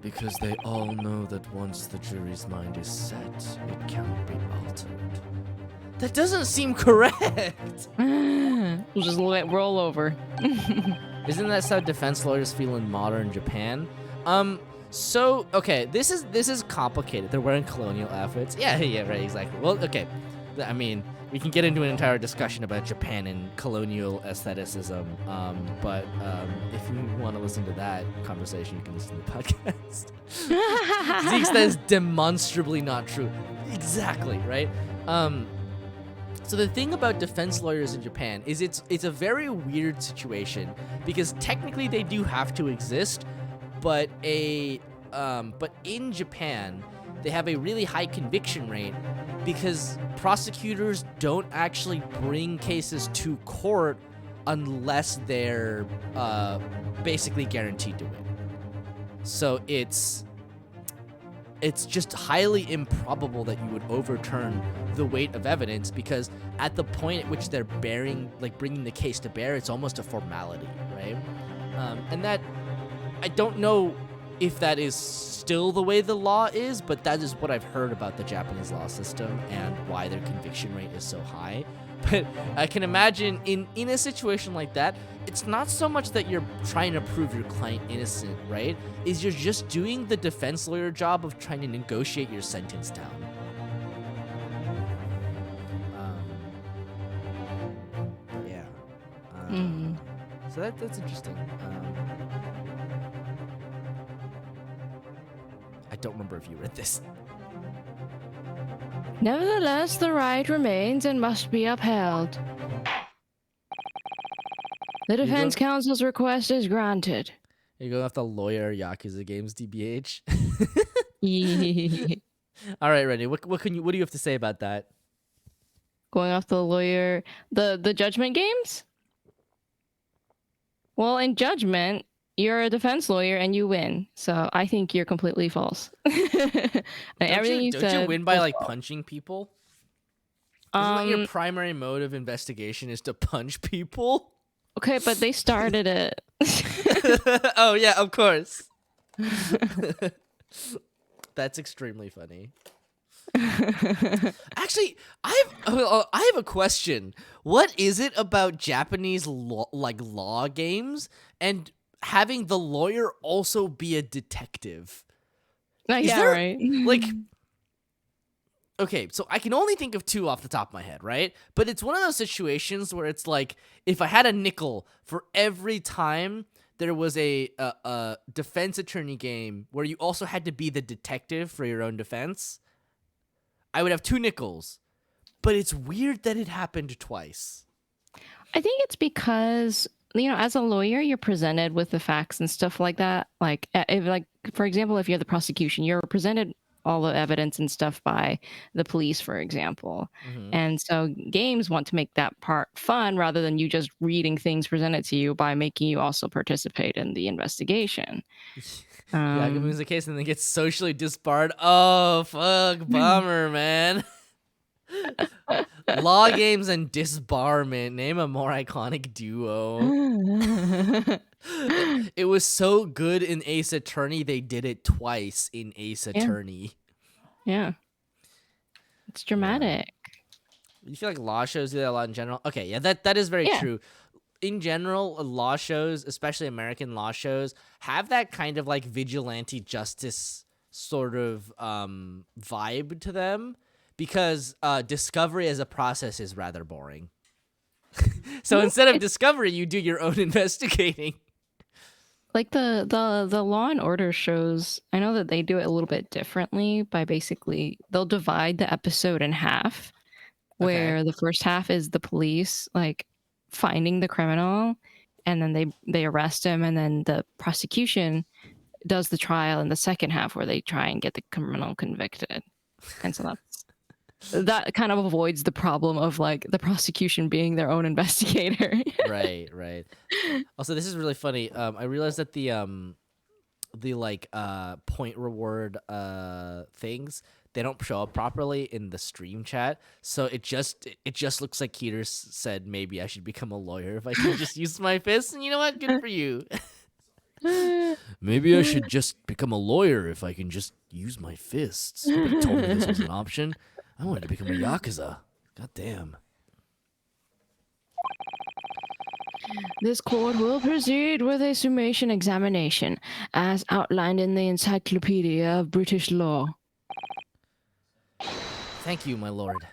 Because they all know that once the jury's mind is set, it cannot be altered.
That doesn't seem correct.
We'll just let roll over.
Isn't that how defense lawyers feel in modern Japan? So okay, this is complicated. They're wearing colonial outfits. Yeah, right, exactly. Well, okay. I mean, we can get into an entire discussion about Japan and colonial aestheticism. But if you want to listen to that conversation, you can listen to the podcast. Zeeks, that is demonstrably not true. Exactly, right? So the thing about defense lawyers in Japan is it's a very weird situation because technically they do have to exist, but in Japan they have a really high conviction rate because prosecutors don't actually bring cases to court unless they're basically guaranteed to win. So it's just highly improbable that you would overturn the weight of evidence because at the point at which they're bringing the case to bear, it's almost a formality, right? And that, I don't know if that is still the way the law is, but that is what I've heard about the Japanese law system and why their conviction rate is so high. But I can imagine in a situation like that, it's not so much that you're trying to prove your client innocent, right? Is you're just doing the defense lawyer job of trying to negotiate your sentence down. Yeah. So that's interesting. I don't remember if you read this.
Nevertheless, the right remains and must be upheld. The defense counsel's request is granted.
You're going off the lawyer Yakuza games, DBH.
Yeah.
All right, Renu. What do you have to say about that?
Going off the lawyer, the Judgment games? Well, in Judgment, you're a defense lawyer and you win. So I think you're completely false. Like, everything you
don't
said
you win by
was
like
false.
punching people? Isn't that your
Um.
primary mode of investigation is to punch people?
Okay, but they started it.
Oh yeah, of course. That's extremely funny. Actually, I have a question. What is it about Japanese law games and having the lawyer also be a detective? Is
Yeah,
there
right.
like okay, so I can only think of two off the top of my head, right? But it's one of those situations where it's like if I had a nickel for every time there was a defense attorney game where you also had to be the detective for your own defense, I would have 2 nickels. But it's weird that it happened twice.
I think it's because, as a lawyer, you're presented with the facts and stuff like that. Like, if, like, for example, if you're the prosecution, you're presented all the evidence and stuff by the police, for example.
Mm-hmm.
And so games want to make that part fun rather than you just reading things presented to you by making you also participate in the investigation.
Yeah, it was the case and then gets socially disbarred. Oh, fuck, bummer, man. Law games and disbarment. Name a more iconic duo. It was so good in Ace Attorney, they did it twice in Ace Attorney.
Yeah. It's dramatic.
You feel like law shows do that a lot in general? Okay, yeah, that is very true. In general, law shows, especially American law shows, have that kind of like vigilante justice sort of vibe to them because discovery as a process is rather boring. So instead of discovery, you do your own investigating.
Like the Law and Order shows, I know that they do it a little bit differently by basically they'll divide the episode in half, where the first half is the police like finding the criminal, and then they arrest him, and then the prosecution does the trial in the second half where they try and get the criminal convicted. And so that kind of avoids the problem of like the prosecution being their own investigator.
Right. Also, this is really funny. I realized that the like point reward things, they don't show up properly in the stream chat, so it just looks like Keter said maybe I should become a lawyer if I can just use my fists. And you know what? Good for you. Maybe I should just become a lawyer if I can just use my fists. Nobody told me this was an option. I wanted to become a yakuza. God damn.
This court will proceed with a summation examination as outlined in the Encyclopedia of British Law.
Thank you, my lord.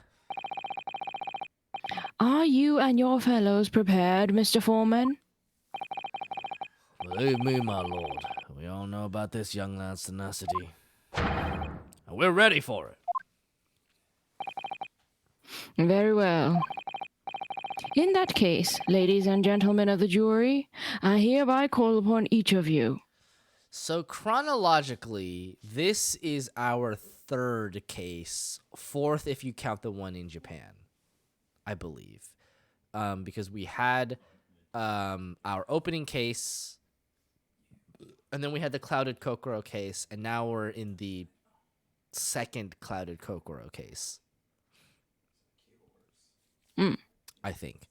Are you and your fellows prepared, Mr. Foreman?
Believe me, my lord, we all know about this young lad's tenacity. And we're ready for it.
Very well. In that case, ladies and gentlemen of the jury, I hereby call upon each of you.
So chronologically, this is our 3rd case, 4th if you count the one in Japan, I believe, because we had our opening case, and then we had the Clouded Kokoro case, and now we're in the 2nd Clouded Kokoro case. I think.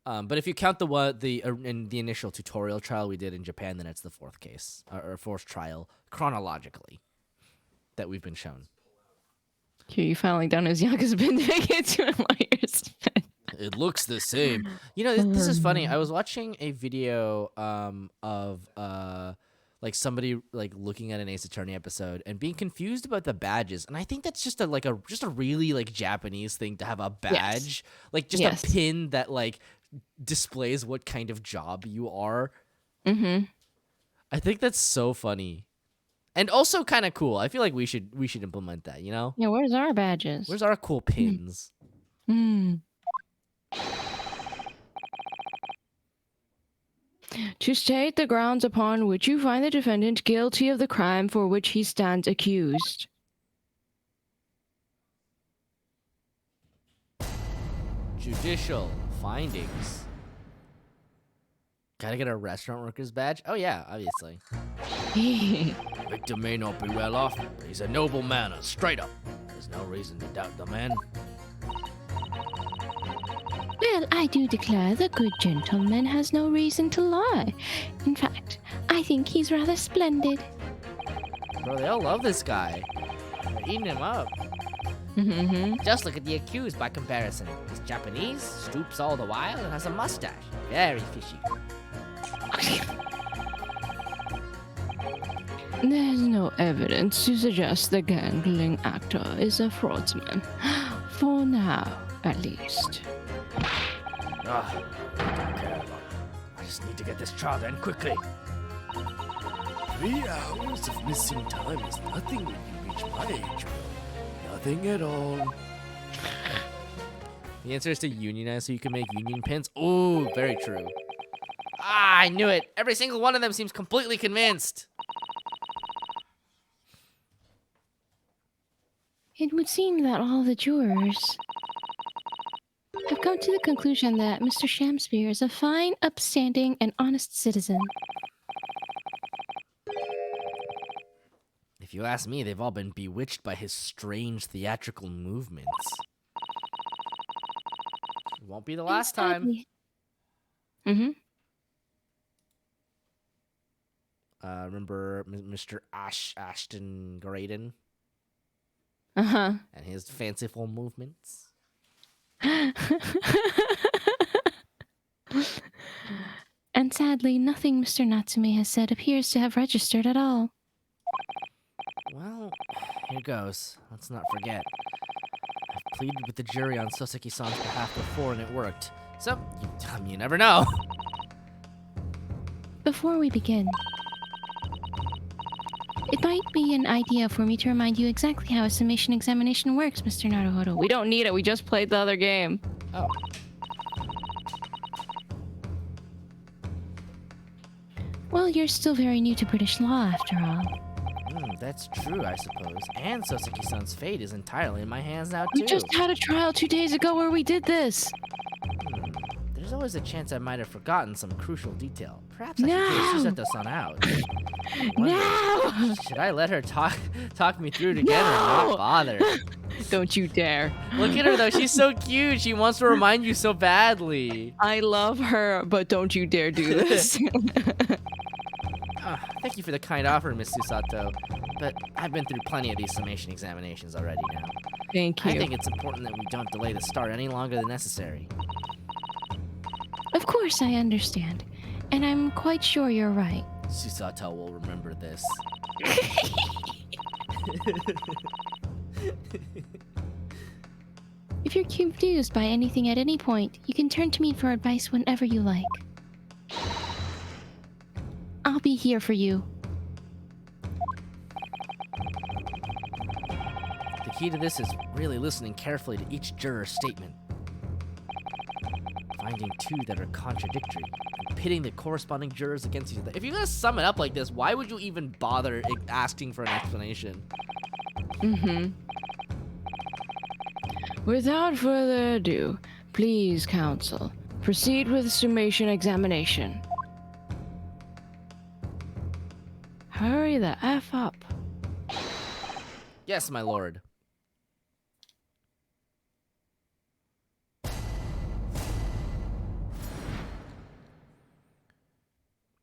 But if you count in the initial tutorial trial we did in Japan, then it's the 4th case or 4th trial chronologically that we've been shown.
You finally done as young as been doing it to a lawyer's.
It looks the same. You know, this is funny. I was watching a video of like somebody like looking at an Ace Attorney episode and being confused about the badges, and I think that's just a really like Japanese thing to have a badge, like just a pin that like displays what kind of job you are.
Mm-hmm.
I think that's so funny, and also kind of cool. I feel like we should implement that. You know?
Yeah. Where's our badges?
Where's our cool pins?
To state the grounds upon which you find the defendant guilty of the crime for which he stands accused.
Judicial findings. Gotta get a restaurant worker's badge? Oh yeah, obviously.
Victor may not be well off, but he's a noble man, straight up. There's no reason to doubt the man.
Well, I do declare the good gentleman has no reason to lie. In fact, I think he's rather splendid.
Bro, they all love this guy. They're eating him up. Just look at the accused by comparison. He's Japanese, stoops all the while, and has a mustache. Very fishy.
There's no evidence to suggest the gangling actor is a fraudsman. For now, at least.
Ah, I don't care about it. I just need to get this trial done quickly. 3 hours of missing time is nothing when you reach my age, bro. Nothing at all.
The answer is to unionize so you can make union pins. Ooh, very true. Ah, I knew it. Every single one of them seems completely convinced.
It would seem that all the jurors have come to the conclusion that Mr. Shamspeare is a fine, upstanding, and honest citizen.
If you ask me, they've all been bewitched by his strange theatrical movements. It won't be the last time. Remember Mr. Ashton Graydon
Uh-huh.
and his fanciful movements?
And sadly, nothing Mr. Natsume has said appears to have registered at all.
Well, here goes. Let's not forget. I've pleaded with the jury on Soseki-san's behalf before and it worked. So, you never know.
Before we begin, it might be an idea for me to remind you exactly how a summation examination works, Mr. Naruhodo.
We don't need it. We just played the other game.
Oh.
Well, you're still very new to British law, after all.
That's true, I suppose. And Soseki-san's fate is entirely in my hands now, too.
We just had a trial 2 days ago where we did this.
There's always a chance I might have forgotten some crucial detail. Perhaps I should get Susato-san out.
No!
Should I let her talk me through it again or not bother?
Don't you dare.
Look at her, though. She's so cute. She wants to remind you so badly.
I love her, but don't you dare do this.
Thank you for the kind offer, Miss Susato. But I've been through plenty of these summation examinations already now.
Thank you.
I think it's important that we don't delay the start any longer than necessary.
Of course, I understand. And I'm quite sure you're right.
Susato will remember this.
If you're confused by anything at any point, you can turn to me for advice whenever you like. I'll be here for you.
The key to this is really listening carefully to each juror's statement. Finding two that are contradictory and pitting the corresponding jurors against each other. If you're gonna sum it up like this, why would you even bother asking for an explanation?
Without further ado, please, counsel, proceed with the summation examination. Hurry the F up.
Yes, my lord.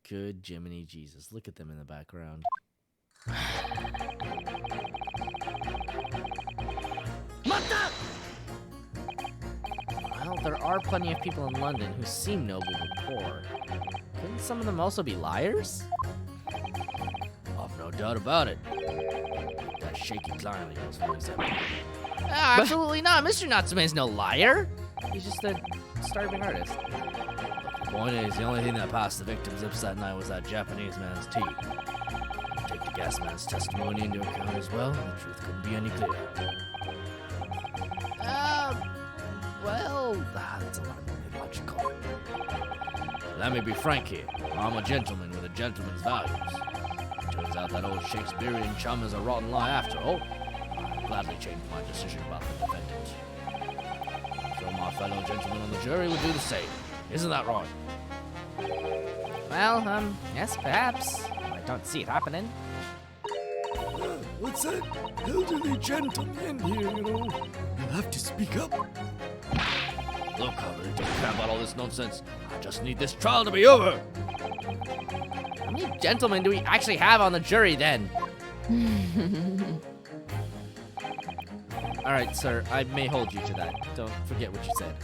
Good Jiminy Jesus. Look at them in the background. Well, there are plenty of people in London who seem noble but poor. Couldn't some of them also be liars? I've no doubt about it. That shaky client of yours, for example. Absolutely not. Mr. Natsume's no liar. He's just a starving artist. The point is, the only thing that passed the victim's lips that night was that Japanese man's tea. Take the gas man's testimony into account as well, the truth couldn't be any clearer. That's alarmingly logical. Let me be frank here. I'm a gentleman with a gentleman's values. Turns out that old Shakespearean chum is a rotten lie after all. I'll gladly change my decision about the defendant. I'm sure my fellow gentlemen on the jury would do the same. Isn't that right? Well, yes, perhaps. I don't see it happening.
What's that elderly gentleman here, you know? You'll have to speak up. Look, I really don't care about all this nonsense. I just need this trial to be over.
How many gentlemen do we actually have on the jury then? All right, sir, I may hold you to that. Don't forget what you said.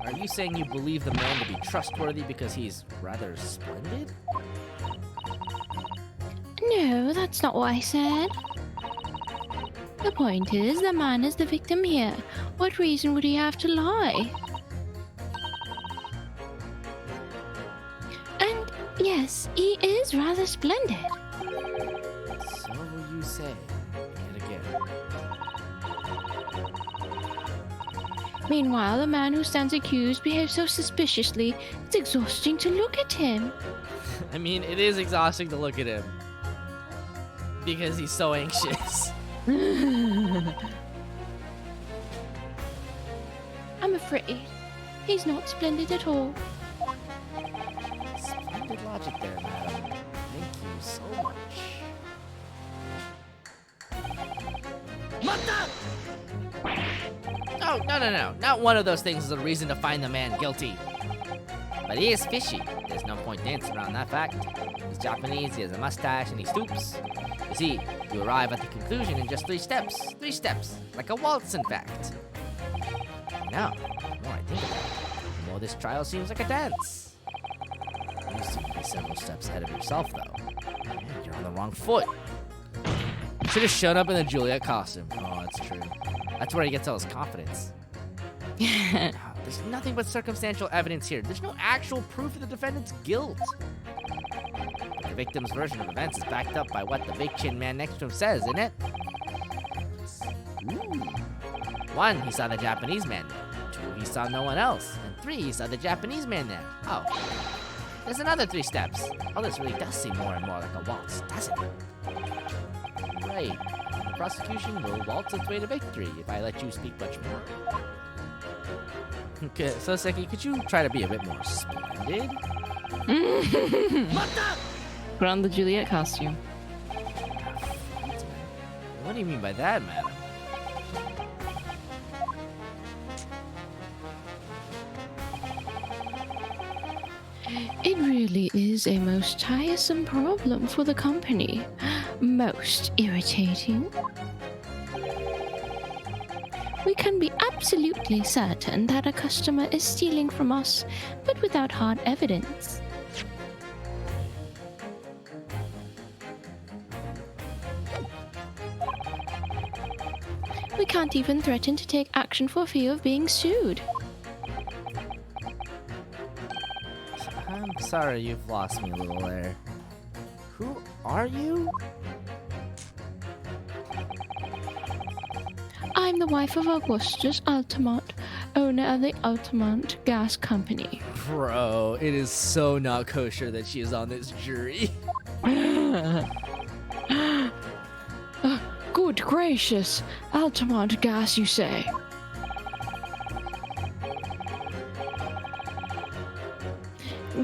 Are you saying you believe the man to be trustworthy because he's rather splendid?
No, that's not what I said. The point is, the man is the victim here. What reason would he have to lie? And yes, he is rather splendid.
So will you say, yet again.
Meanwhile, the man who stands accused behaves so suspiciously, it's exhausting to look at him.
I mean, it is exhausting to look at him. Because he's so anxious.
I'm afraid he's not splendid at all.
Splendid logic there, madam. Thank you so much. Oh, no. Not one of those things is a reason to find the man guilty. But he is fishy. There's no point dancing around that fact. He's Japanese, he has a mustache, and he stoops. You see, you arrive at the conclusion in just 3 steps. 3 steps. Like a waltz, in fact. Now, the more I think about it, the more this trial seems like a dance. You seem to be several steps ahead of yourself, though. Man, you're on the wrong foot. Should have shown up in the Juliet costume. Oh, that's true. That's where he gets all his confidence. There's nothing but circumstantial evidence here. There's no actual proof of the defendant's guilt. But the victim's version of events is backed up by what the big chin man next to him says, isn't it? Ooh. 1, he saw the Japanese man there. 2, he saw no one else. And 3, he saw the Japanese man there. Oh. There's another 3 steps. Oh, this really does seem more and more like a waltz, doesn't it? Right. The prosecution will waltz its way to victory if I let you speak much more. Okay, so Seki, could you try to be a bit more splendid?
Put on the Juliet costume.
What do you mean by that, madam?
It really is a most tiresome problem for the company. Most irritating. We can be absolutely certain that a customer is stealing from us, but without hard evidence. We can't even threaten to take action for fear of being sued.
I'm sorry you've lost me a little there. Who are you?
I'm the wife of Augustus Altamont, owner of the Altamont Gas Company.
Bro, it is so not kosher that she is on this jury.
Good gracious, Altamont Gas, you say?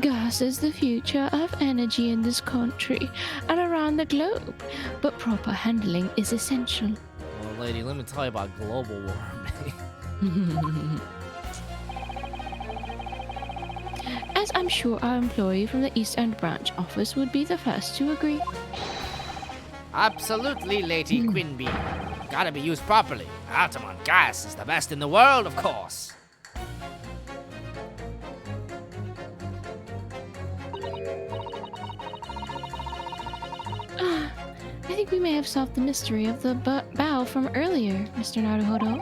Gas is the future of energy in this country and around the globe, but proper handling is essential.
Well, lady, let me tell you about global warming.
As I'm sure our employee from the East End branch office would be the first to agree.
Absolutely, Lady Quinby. Gotta be used properly. Altamont Gas is the best in the world, of course.
I think we may have solved the mystery of the bow from earlier, Mr. Naruhodo.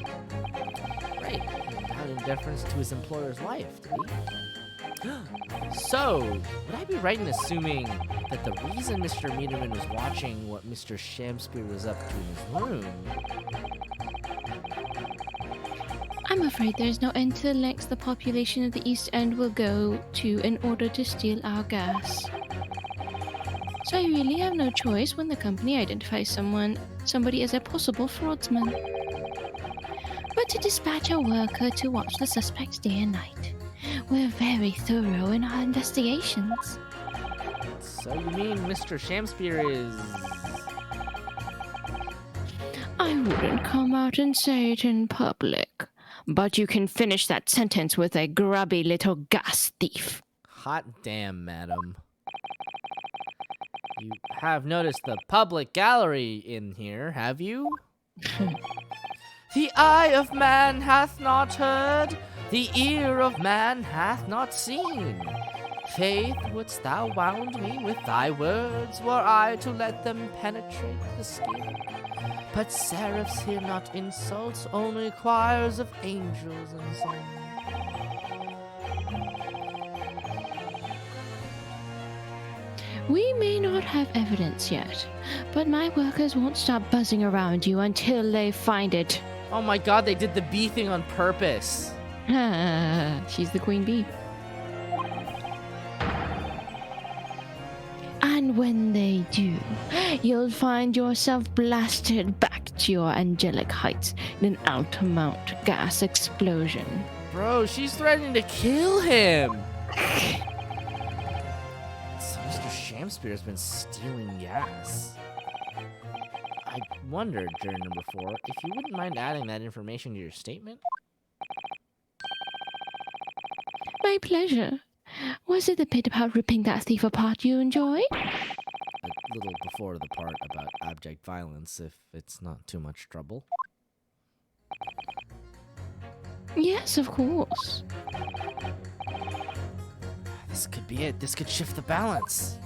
Right. Without indifference to his employer's wife, did he? So, would I be right in assuming that the reason Mr. Meterman was watching what Mr. Shamspear was up to in his room...
I'm afraid there's no end to the lengths the population of the East End will go to in order to steal our gas. So I really have no choice when the company identifies somebody as a possible fraudsman, but to dispatch a worker to watch the suspect day and night. We're very thorough in our investigations.
So you mean Mr. Shamspear is...
I wouldn't come out and say it in public, but you can finish that sentence with a grubby little gas thief.
Hot damn, madam. You have noticed the public gallery in here, have you? The eye of man hath not heard, the ear of man hath not seen. Faith, wouldst thou wound me with thy words, were I to let them penetrate the skin? But seraphs hear not insults, only choirs of angels and song.
We may not have evidence yet, but my workers won't stop buzzing around you until they find it.
Oh my god, they did the bee thing on purpose.
She's the queen bee. And when they do, you'll find yourself blasted back to your angelic heights in an out-of-mount gas explosion.
Bro, she's threatening to kill him. So Mr. Shamspear's been stealing gas. I wondered, juror number 4, if you wouldn't mind adding that information to your statement?
My pleasure. Was it the bit about ripping that thief apart you enjoyed?
A little before the part about abject violence, if it's not too much trouble.
Yes, of course.
This could be it. This could shift the balance.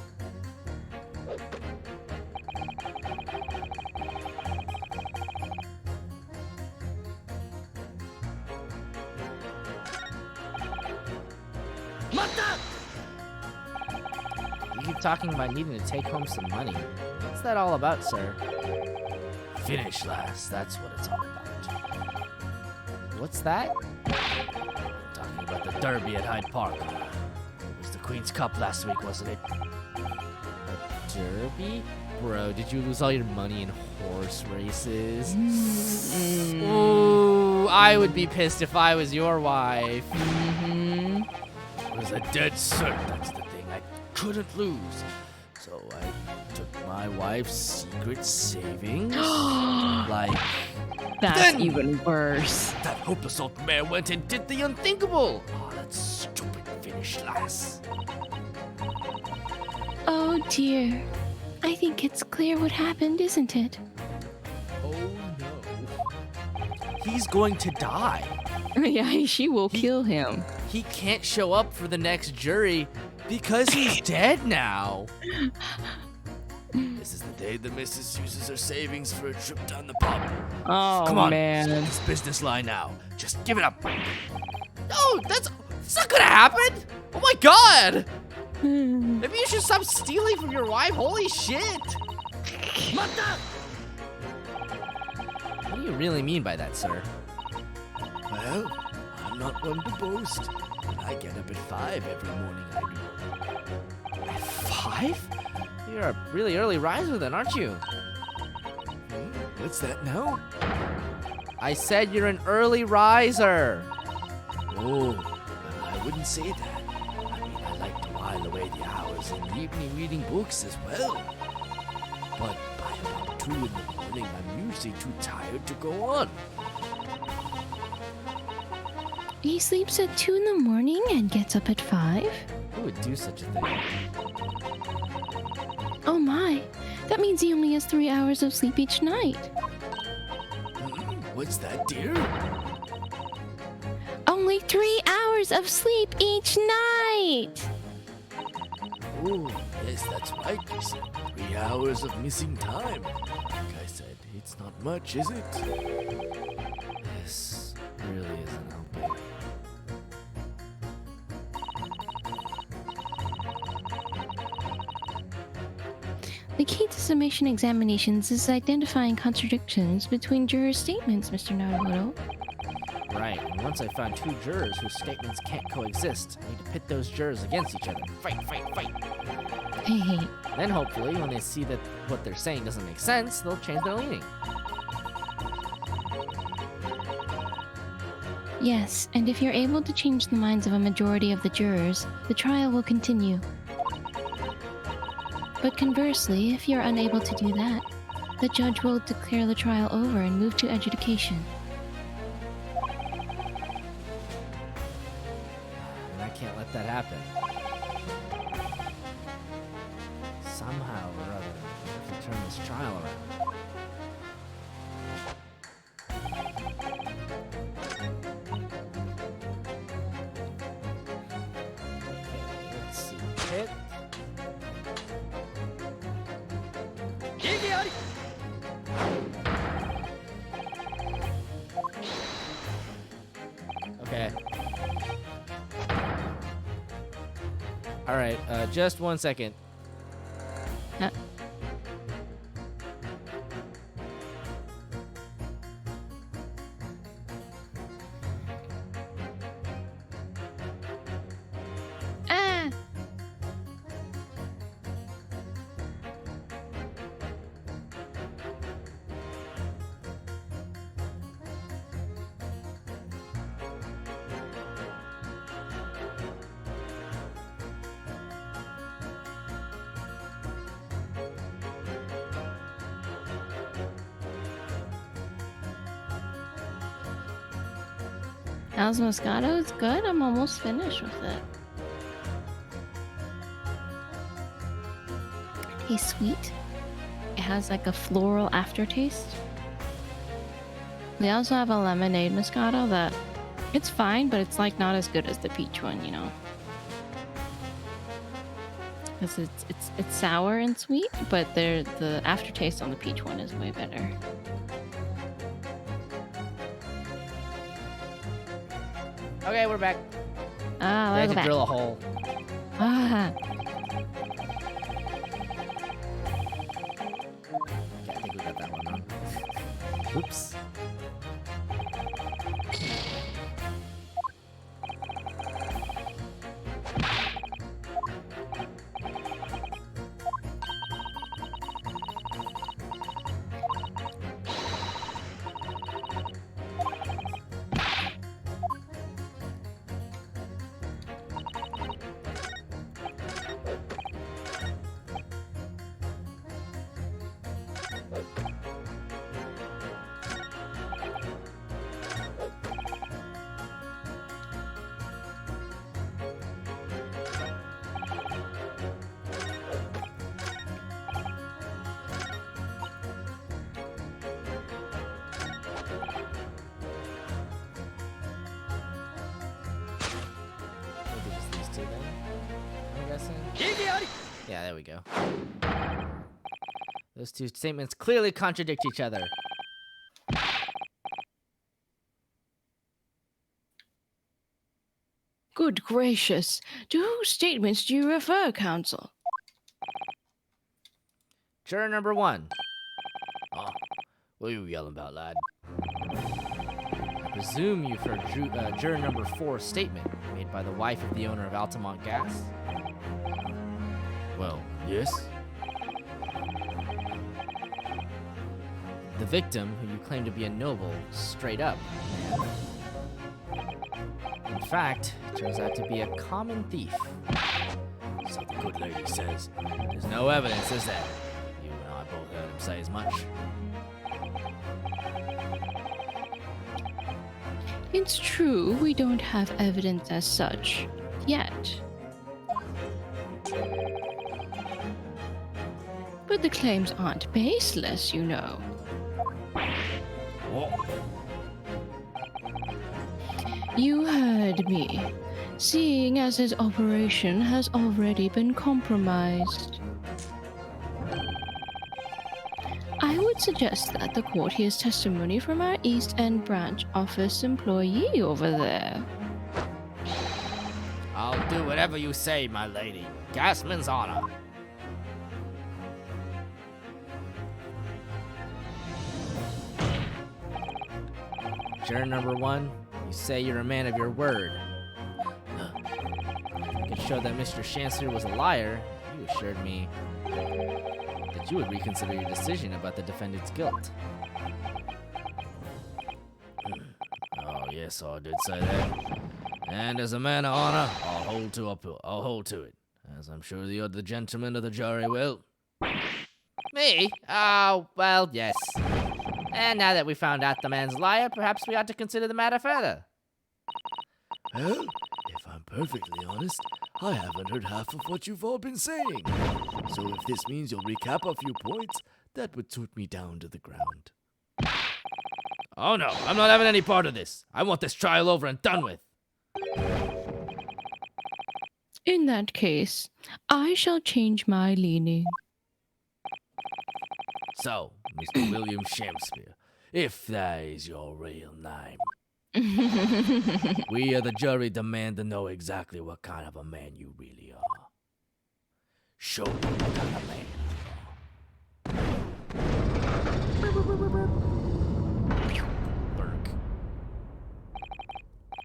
You keep talking about needing to take home some money. What's that all about, sir?
Finish last, that's what it's all about.
What's that?
Talking about the derby at Hyde Park. It was the Queen's Cup last week, wasn't it?
A derby? Bro, did you lose all your money in horse races? Ooh, I would be pissed if I was your wife.
Mm-hmm.
It was a dead cert, that's the thing. I couldn't lose. So I took my wife's secret savings. Like,
That's
Then-
even worse.
that hopeless old mare went and did the unthinkable. Oh, that stupid Finnish lass.
Oh dear. I think it's clear what happened, isn't it?
Oh no. He's going to die.
Yeah, she will kill him.
He can't show up for the next jury because he's dead now.
This is the day the missus uses her savings for a trip down the pub.
Oh,
Come on,
man.
it's business line now. Just give it up.
No, that's not gonna happen. Oh my god. Maybe you should stop stealing from your wife. Holy shit. What do you really mean by that, sir?
Well, I'm not one to boast. But I get up at 5 every morning, I do.
At 5? You're a really early riser then, aren't you?
What's that now?
I said you're an early riser.
Oh, well, I wouldn't say that. I mean, I like to while away the hours in the evening reading books as well. But by about 2 in the morning, I'm usually too tired to go on.
He sleeps at 2 in the morning and gets up at 5?
Who would do such a thing?
Oh my. That means he only has 3 hours of sleep each night.
What's that, dear?
Only 3 hours of sleep each night!
Oh, yes, that's right, you said. 3 hours of missing time. Like I said, it's not much, is it?
This really isn't helping.
The key to summation examinations is identifying contradictions between jurors' statements, Mr. Naruto.
Right. Right, and once I found 2 jurors whose statements can't coexist, I need to pit those jurors against each other. Fight, fight, fight.
Hey,
Then hopefully, when they see that what they're saying doesn't make sense, they'll change their leaning.
yes, and if you're able to change the minds of a majority of the jurors, the trial will continue. But conversely, if you're unable to do that, the judge will declare the trial over and move to adjudication.
And I can't let that happen. Somehow or other, I have to turn this trial around. Okay, let's see. Hit. Okay. All right, just 1 second.
Huh? Ah! How's Moscato? It's good. I'm almost finished with it. Tastes sweet. It has like a floral aftertaste. We also have a lemonade Moscato that it's fine, but it's like not as good as the peach one, you know. Because it's sour and sweet, but the aftertaste on the peach one is way better.
Okay, we're back.
Ah,
I had
welcome
to
back.
drill a hole.
Ah,
Okay, I think we got that one wrong. Oops. Maybe just these two then, I'm guessing. Yeah, there we go. Those two statements clearly contradict each other.
Good gracious. To whose statements do you refer, counsel?
Juror number 1. Oh, what are you yelling about, lad? I presume you've heard juror number 4's statement made by the wife of the owner of Altamont Gas. Well, yes. The victim, who you claim to be a noble, straight up, man. In fact, turns out to be a common thief. So the good lady says. There's no evidence, is there? You and I both heard him say as much.
It's true, we don't have evidence as such. Yet. But the claims aren't baseless, you know.
What?
You heard me. Seeing as his operation has already been compromised. I would suggest that the court hears testimony from our East End branch office employee over there.
I'll do whatever you say, my lady. Gasman's honor. Juror number 1, you say you're a man of your word. If you could show that Mr. Chancellor was a liar, you assured me that you would reconsider your decision about the defendant's guilt. Oh, yes, I did say that. And as a man of honor, I'll hold to it, as I'm sure the other gentlemen of the jury will. Me? Oh, well, yes. And now that we found out the man's a liar, perhaps we ought to consider the matter further.
Well, if I'm perfectly honest, I haven't heard half of what you've all been saying. So if this means you'll recap a few points, that would suit me down to the ground.
Oh no, I'm not having any part of this. I want this trial over and done with.
In that case, I shall change my leaning.
So, Mr. William Shakespeare, if that is your real name, we of the jury demand to know exactly what kind of a man you really are. Show me what kind of man you are. Burke.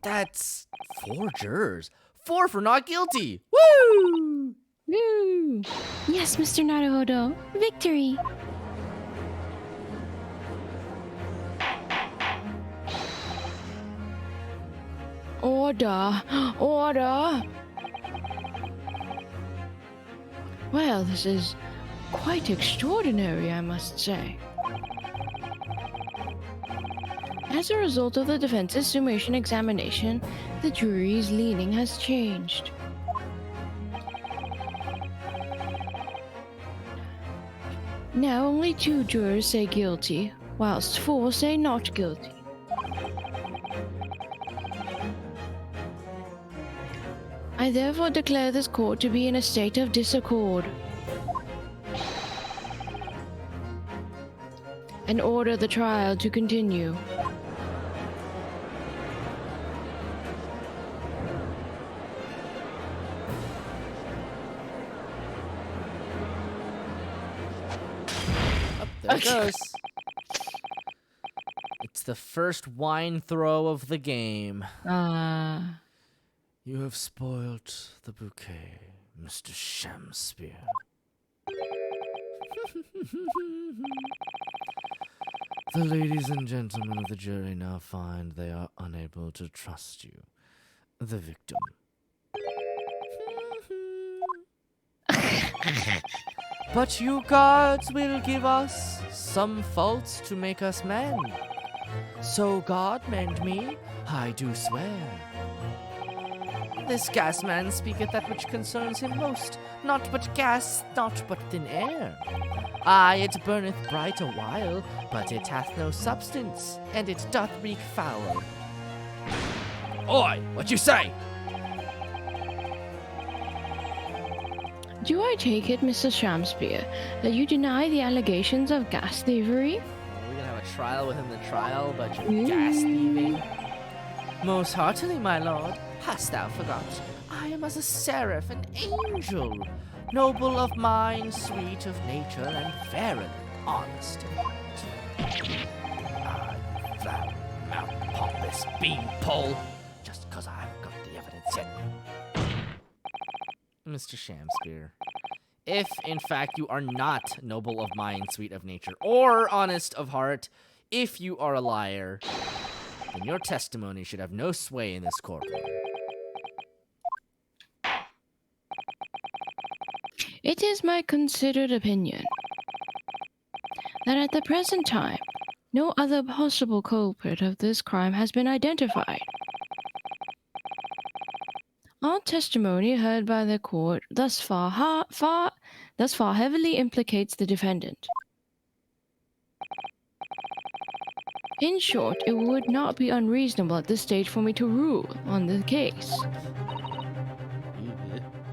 That's 4 jurors. 4 for not guilty. Woo!
Woo! Yes, Mr. Naruhodo. Victory! Order! Order! Well, this is quite extraordinary, I must say. As a result of the defense's summation examination, the jury's leaning has changed. Now only 2 jurors say guilty, whilst 4 say not guilty. I therefore declare this court to be in a state of disaccord, and order the trial to continue.
There it goes. It's the first wine throw of the game.
You have spoilt the bouquet, Mr. Shakespeare. The ladies and gentlemen of the jury now find they are unable to trust you, the victim.
But you gods will give us some faults to make us men. So God mend me, I do swear. This gas man speaketh that which concerns him most, not but gas, not but thin air. Aye, it burneth bright a while, but it hath no substance, and it doth reek foul.
Oi, what you say?
Do I take it, Mr. Shamspeare, that you deny the allegations of gas thievery?
Are we gonna have a trial within the trial about your gas thieving? Most heartily, my lord. Hast thou forgot? I am as a seraph, an angel, noble of mind, sweet of nature, and verily honest of heart. Ah, thou mouth pompous beanpole, just 'cause I haven't got the evidence yet. Mr. Shamspeare, if in fact you are not noble of mind, sweet of nature, or honest of heart, if you are a liar, then your testimony should have no sway in this courtroom.
It is my considered opinion that at the present time, no other possible culprit of this crime has been identified. All testimony heard by the court thus far heavily implicates the defendant. In short, it would not be unreasonable at this stage for me to rule on the case.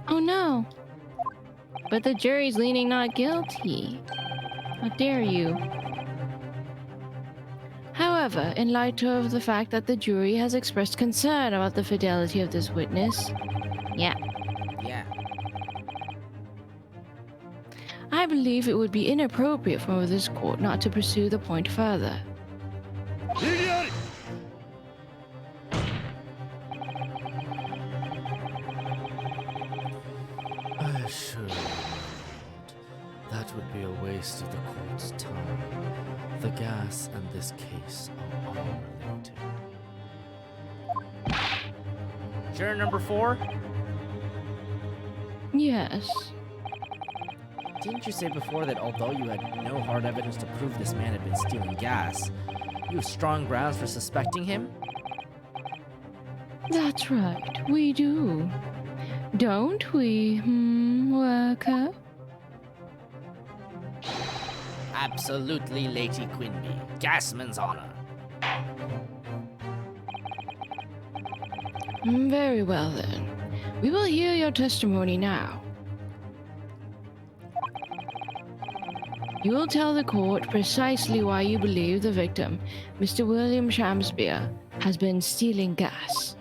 Oh no! But the jury's leaning not guilty. How dare you? However, in light of the fact that the jury has expressed concern about the fidelity of this witness,
Yeah.
I believe it would be inappropriate for this court not to pursue the point further.
Assure you, that would be a waste of the court's time. The gas and this case are all related.
Juror number 4,
Yes.
didn't you say before that although you had no hard evidence to prove this man had been stealing gas, you have strong grounds for suspecting him?
That's right. We do. Don't we, worker?
Absolutely, Lady Quinby. Gasman's honor.
Very well then. We will hear your testimony now. You will tell the court precisely why you believe the victim, Mr. William Shamspeare, has been stealing gas.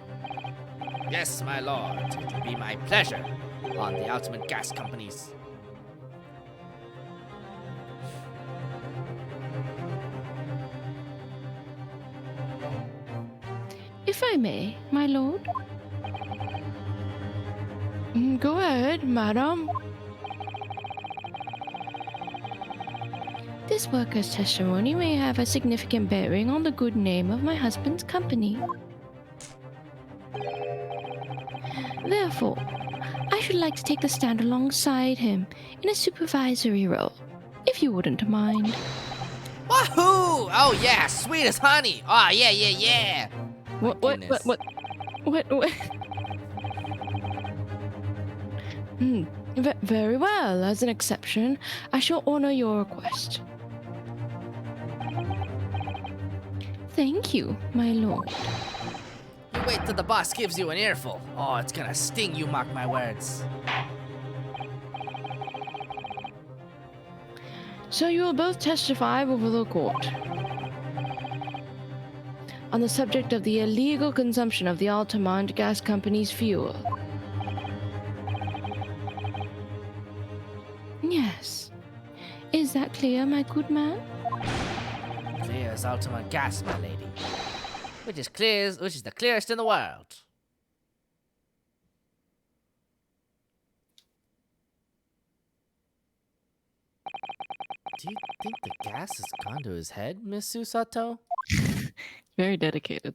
Yes, my lord. It will be my pleasure on the Ultimate Gas Company's.
If I may, my lord. Go ahead, madam. This worker's testimony may have a significant bearing on the good name of my husband's company. Therefore, I should like to take the stand alongside him in a supervisory role, if you wouldn't mind.
Wahoo! Oh yeah, sweet as honey. Oh yeah.
What?
goodness.
Very well. As an exception, I shall honor your request. Thank you, my lord.
You wait till the boss gives you an earful. Oh, it's gonna sting you, mark my words.
So you will both testify before the court on the subject of the illegal consumption of the Altamont Gas Company's fuel. Yes. Is that clear, my good man?
Clear as Ultimate Gas, my lady. Which is the clearest in the world. Do you think the gas has gone to his head, Miss Susato?
Very dedicated.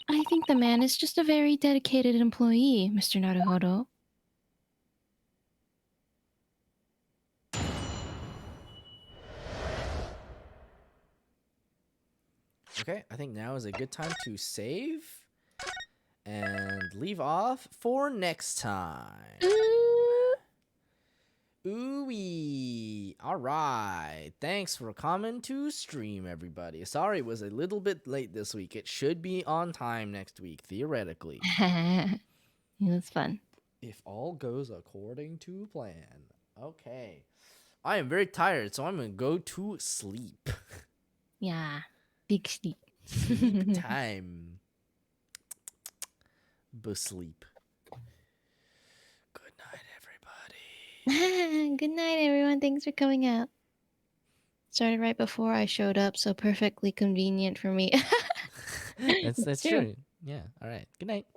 I think the man is just a very dedicated employee, Mr. Naruhodo.
Okay, I think now is a good time to save and leave off for next time. Ooh-wee. All right. Thanks for coming to stream, everybody. Sorry it was a little bit late this week. It should be on time next week, theoretically.
It was fun.
If all goes according to plan. Okay. I am very tired, so I'm going to go to sleep.
Yeah. Big sleep.
Sleep time. Sleep. Good night, everybody.
Good night, everyone. Thanks for coming out. Started right before I showed up, so perfectly convenient for me.
That's true. Yeah. All right. Good night.